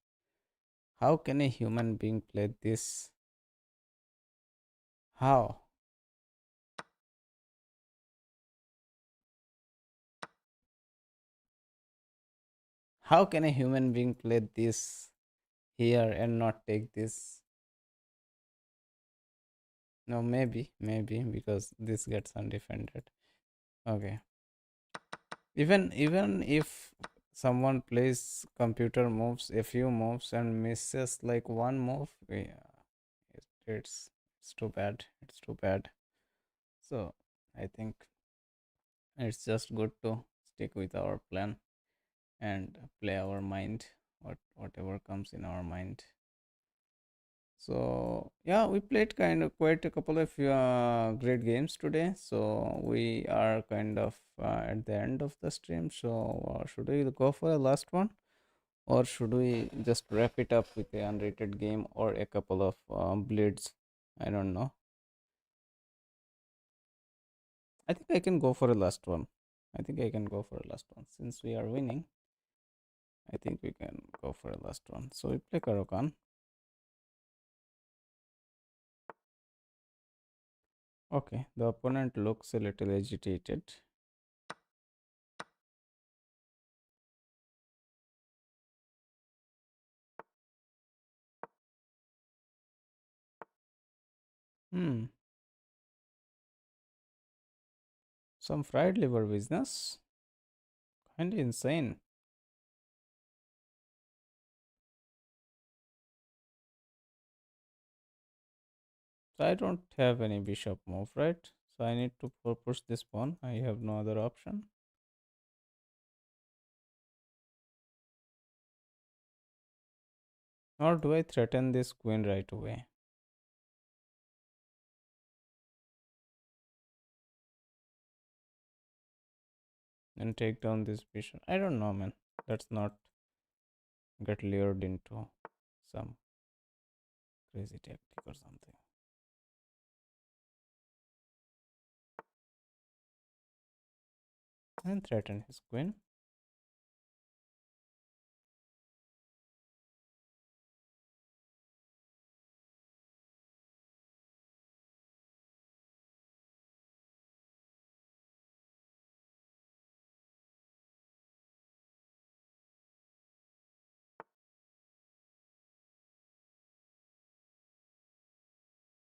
How can a human being play this? How? How can a human being play this here and not take this? No, maybe because this gets undefended. Okay. Even if someone plays computer moves a few moves and misses like one move, yeah, it's too bad. It's too bad. So I think it's just good to stick with our plan and play our mind, whatever comes in our mind. So yeah, we played kind of quite a couple of great games today. So we are kind of at the end of the stream. So should we go for a last one, or should we just wrap it up with a unrated game or a couple of Blitz? I don't know. I think I can go for a last one. I think I can go for a last one since we are winning. I think we can go for a last one. So we play Karokan. Okay, the opponent looks a little agitated. Hmm, some fried liver business. Kind of insane. So I don't have any bishop move, right? So I need to push this pawn. I have no other option. Or do I threaten this queen right away and take down this bishop? I don't know, man. Let's not get lured into some crazy tactic or something. And threaten his queen.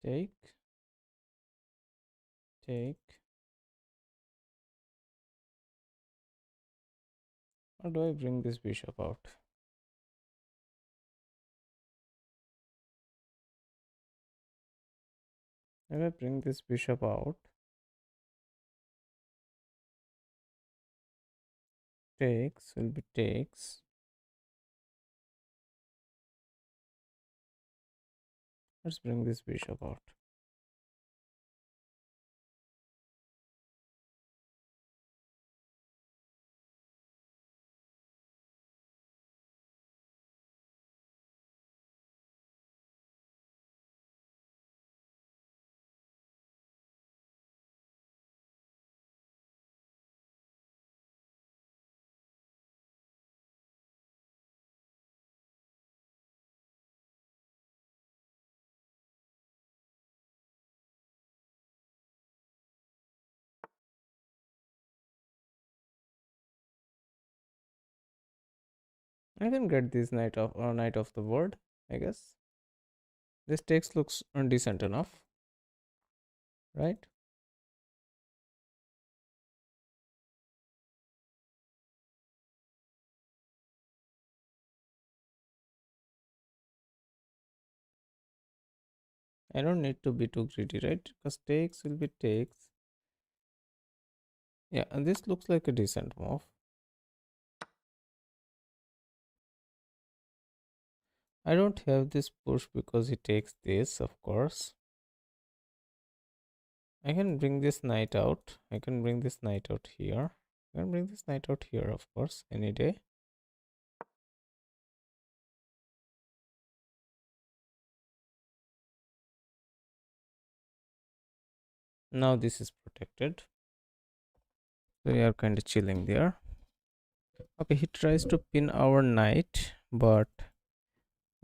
Take, take. Or do I bring this bishop out? If I bring this bishop out, takes will be takes. Let's bring this bishop out. I can get this knight off the board, I guess. This takes looks decent enough, right? I don't need to be too greedy, right? Because takes will be takes. Yeah, and this looks like a decent move. I don't have this push because he takes this, of course. I can bring this knight out. I can bring this knight out here. I can bring this knight out here, of course, any day. Now this is protected. So we are kind of chilling there. Okay, he tries to pin our knight, but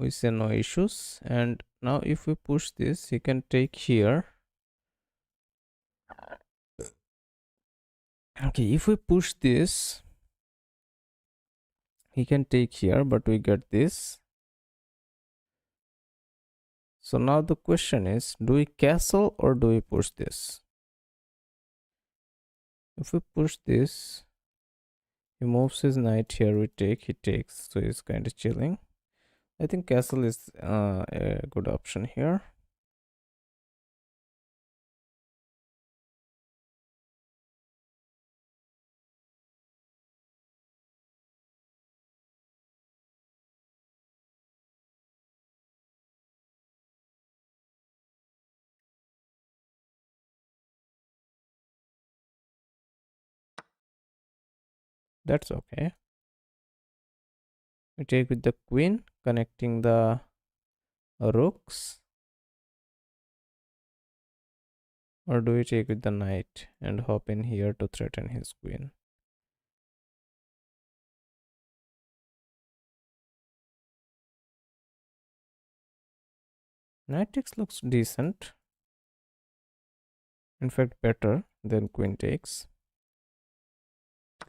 we say no issues. And now if we push this, he can take here. Okay, if we push this, he can take here, but we get this. So now the question is, do we castle or do we push this? If we push this, he moves his knight here, we take, he takes, so he's kind of chilling. I think castle is a good option here. That's okay. We take with the queen, connecting the rooks, or do we take with the knight and hop in here to threaten his queen? Knight takes looks decent. In fact, better than queen takes.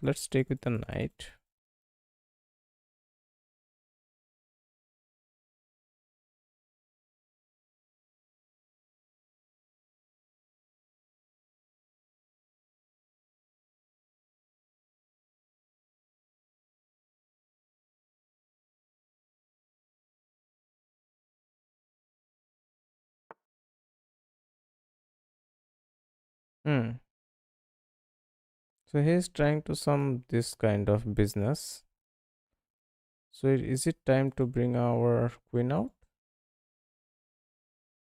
Let's take with the knight. Hmm. So he's trying to sum this kind of business. So is it time to bring our queen out?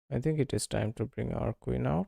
I think it is time to bring our queen out.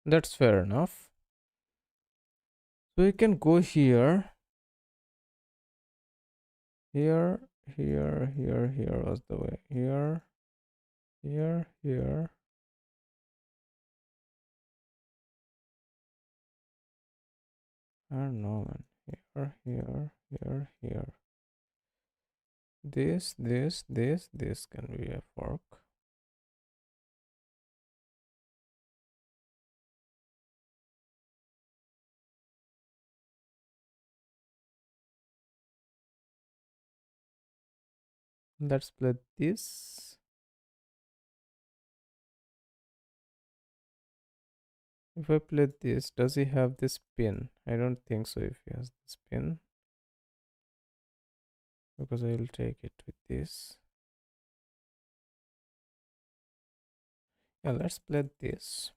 That's fair enough. So we can go here, here, here was the way. Here. I don't know, man. Here. This can be a fork. Let's play this. If I play this, does he have this pin? I don't think so if he has this pin. Because I will take it with this. Yeah, let's play this.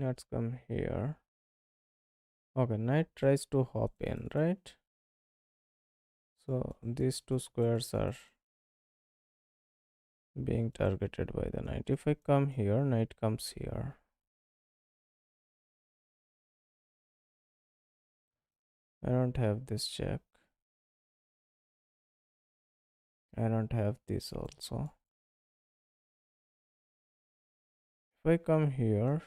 Let's come here. Okay, knight tries to hop in, right? So these two squares are being targeted by the knight. If I come here, knight comes here. I don't have this check. I don't have this also. If I come here,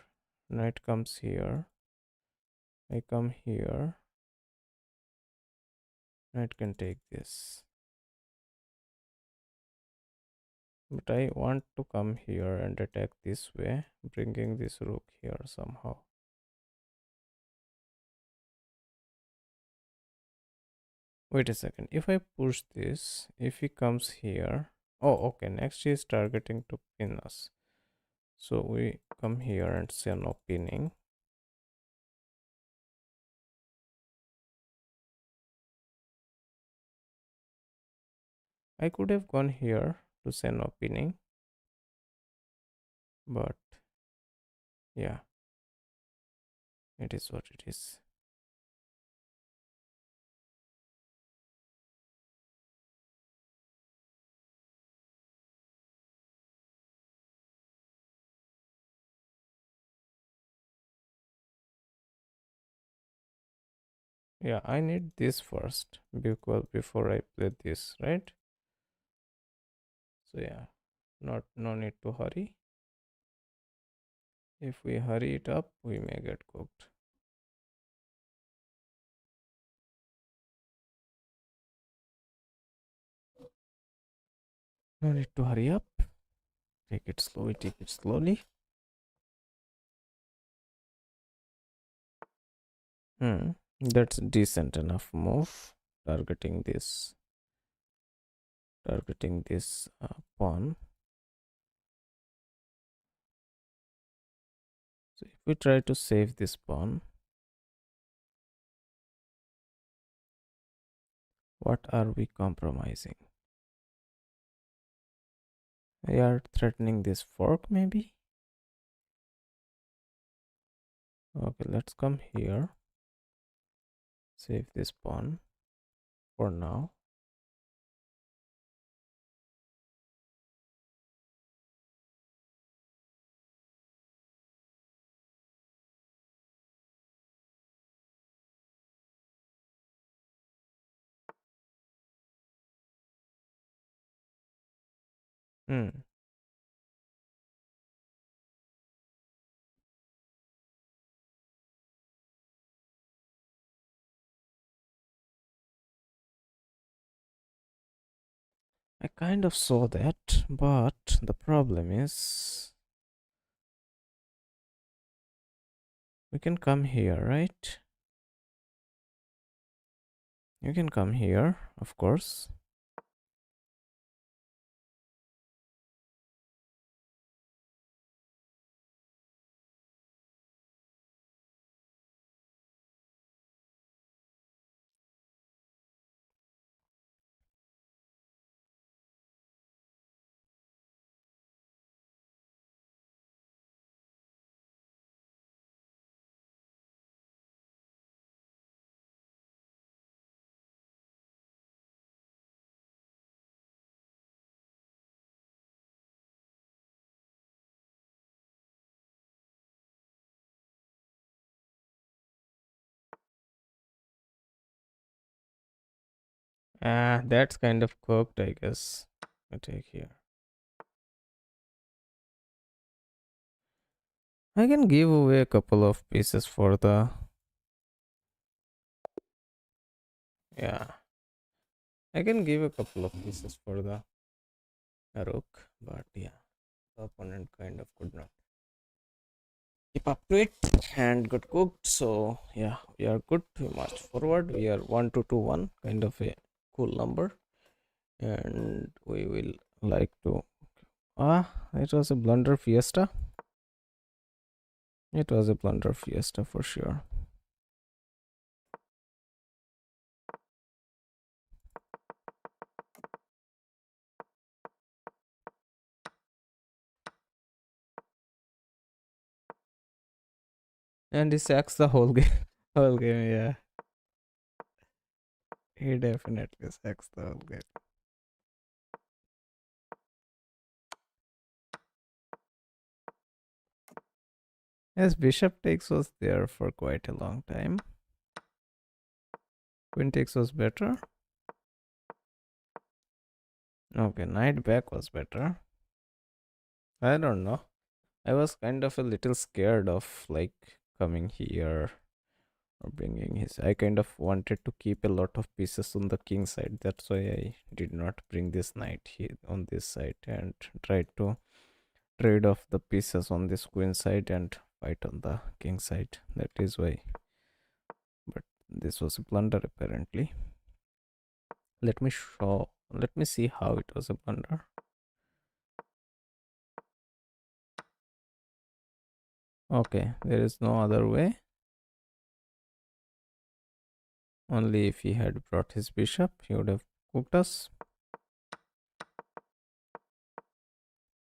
knight comes here. I come here. Knight can take this. But I want to come here and attack this way, bringing this rook here somehow. Wait a second. If I push this, if he comes here. Oh, okay. Next he is targeting to pin us. So we come here and say no pinning. I could have gone here to say no pinning. But yeah, it is what it is. Yeah, I need this first because before I play this, right? So yeah, No need to hurry. If we hurry it up, we may get cooked. No need to hurry up. Take it slowly, take it slowly. That's decent enough move. Targeting this, pawn. So if we try to save this pawn, what are we compromising? We are threatening this fork, maybe? Okay, let's come here. Save this pawn for now. Hmm. I kind of saw that, but the problem is we can come here, right? You can come here, of course. Ah, that's kind of cooked, I guess. I take here. I can give away a couple of pieces for the. Yeah. I can give a couple of pieces for the rook, but yeah, the opponent kind of could not keep up to it and got cooked. So yeah, we are good. We march forward. We are 1-2-2-1, kind of a cool number, and we will like to. It was a blunder fiesta. It was a blunder fiesta for sure. And he sacks the whole game. Whole game, yeah. He definitely sacks the whole game. Yes, bishop takes was there for quite a long time. Queen takes was better. Okay, knight back was better. I don't know. I was kind of a little scared of like coming here or bringing his. I kind of wanted to keep a lot of pieces on the king side. That's why I did not bring this knight here on this side and tried to trade off the pieces on this queen side and fight on the king side. That is why. But this was a blunder apparently. Let me show. Let me see how it was a blunder. Okay, there is no other way. Only if he had brought his bishop, he would have cooked us.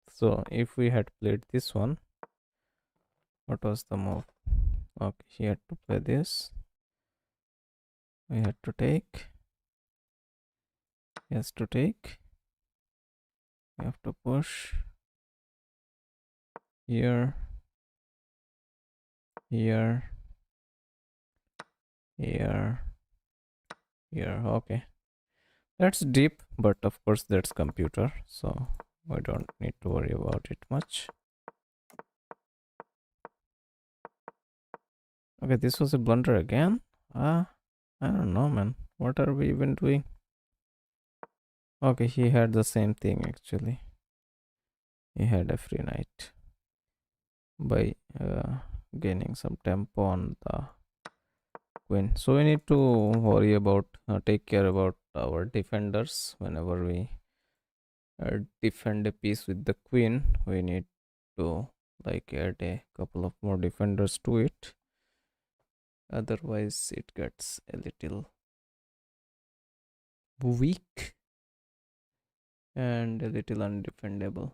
So if we had played this one, what was the move? Okay, he had to play this. We had to take. He has to take. We have to push. Here. Here. Here. Here. Okay. That's deep, but of course that's computer. So We don't need to worry about it much. Okay, this was a blunder again. I don't know, man. What are we even doing? Okay, he had the same thing actually. He had a free knight by gaining some tempo on the queen. So we need to worry about, take care about our defenders whenever we defend a piece with the queen. We need to like add a couple of more defenders to it. Otherwise, it gets a little weak and a little undefendable.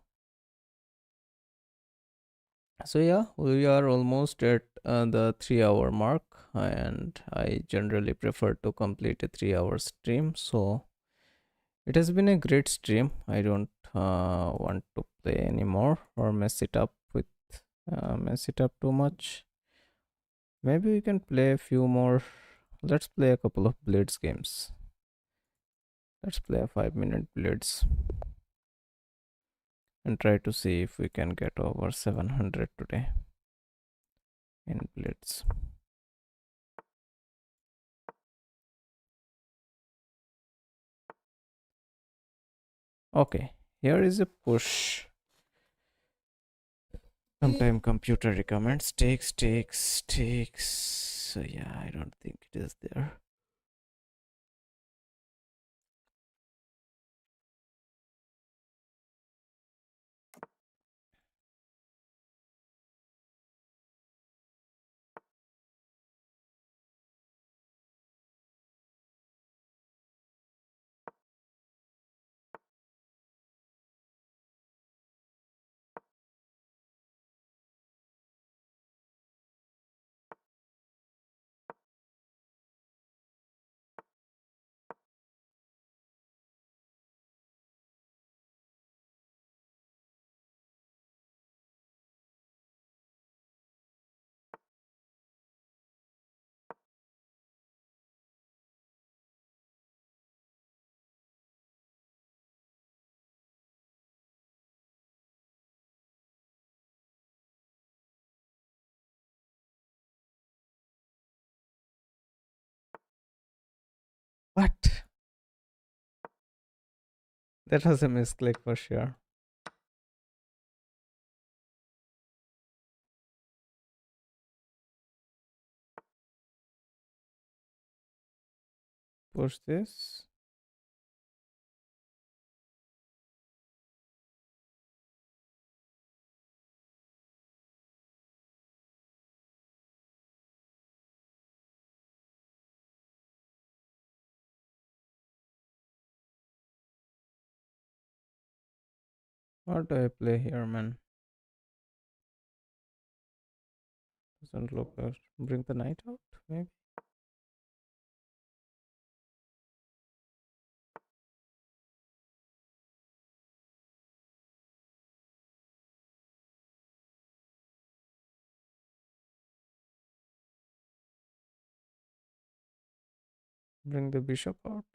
So yeah, we are almost at the 3 hour mark, and I generally prefer to complete a 3 hour stream. So it has been a great stream. I don't want to play anymore or mess it up too much. Maybe we can play a few more. Let's play a couple of Blitz games. Let's play a 5 minute Blitz and try to see if we can get over 700 today in Blitz. Okay, here is a push. Sometime computer recommends takes. So yeah, I don't think it is there. What? That was a misclick for sure. Push this. What do I play here, man? Doesn't look good. Bring the knight out, maybe? Bring the bishop out.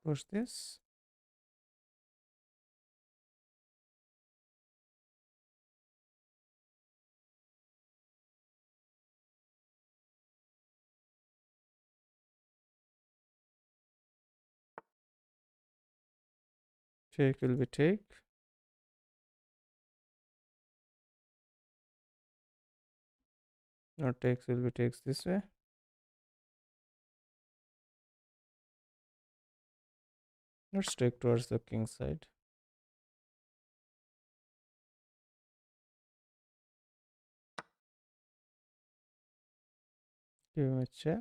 Push this. Take will be take. Or takes will be takes this way. Let's take towards the king side. Give him a check.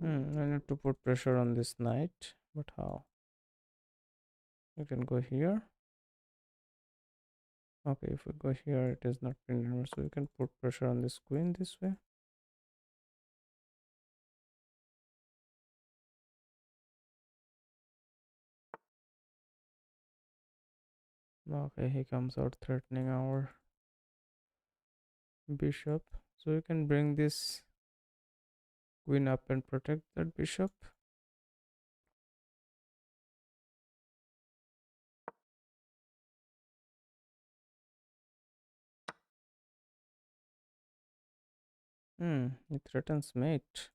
I need to put pressure on this knight, but how? You can go here. Okay, if we go here, it is not printed anymore, so we can put pressure on the screen this way. Okay, he comes out threatening our bishop. So you can bring this queen up and protect that bishop. It threatens mate.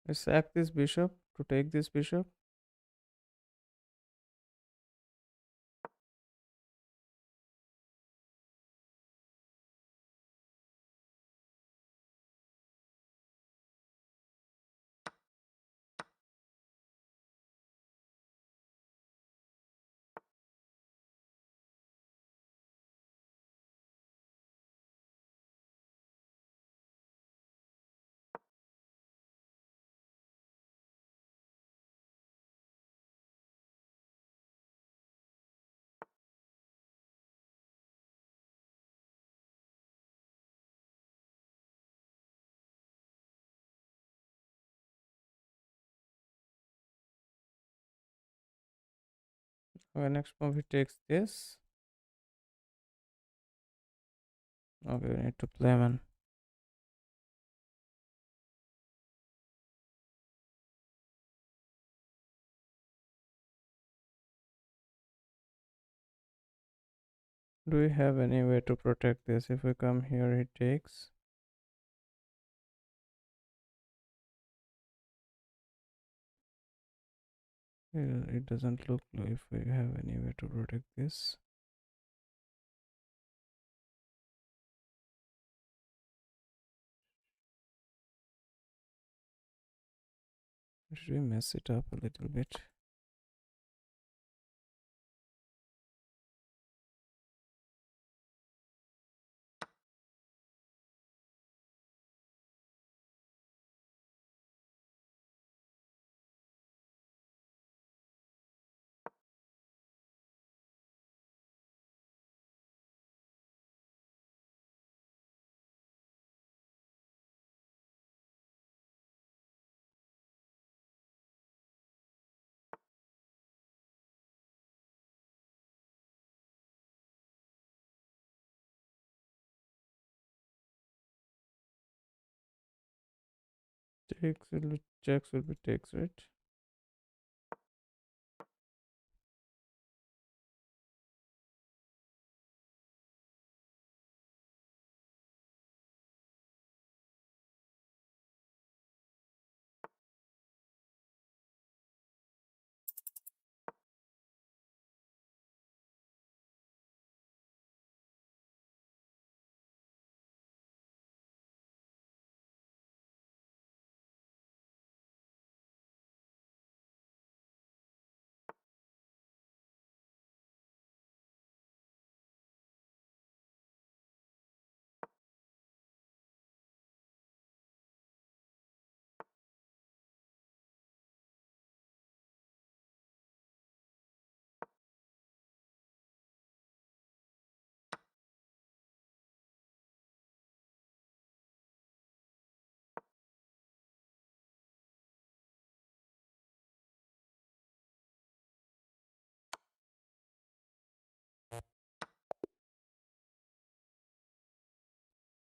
Let's sack this bishop to take this bishop. Okay, next move he takes this. Okay, we need to play man. Do we have any way to protect this? If we come here, he takes. It doesn't look like if we have any way to protect this. Should we mess it up a little bit? Takes will be checks will be takes, right?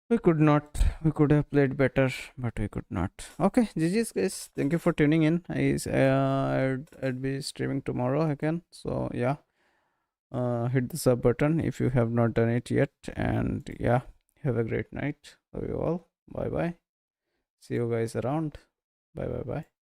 We could not. We could have played better, but we could not. Okay, GG's guys. Thank you for tuning in. I'd be streaming tomorrow again. So yeah, hit the sub button if you have not done it yet. And yeah, have a great night. Love you all. Bye bye. See you guys around. Bye bye bye.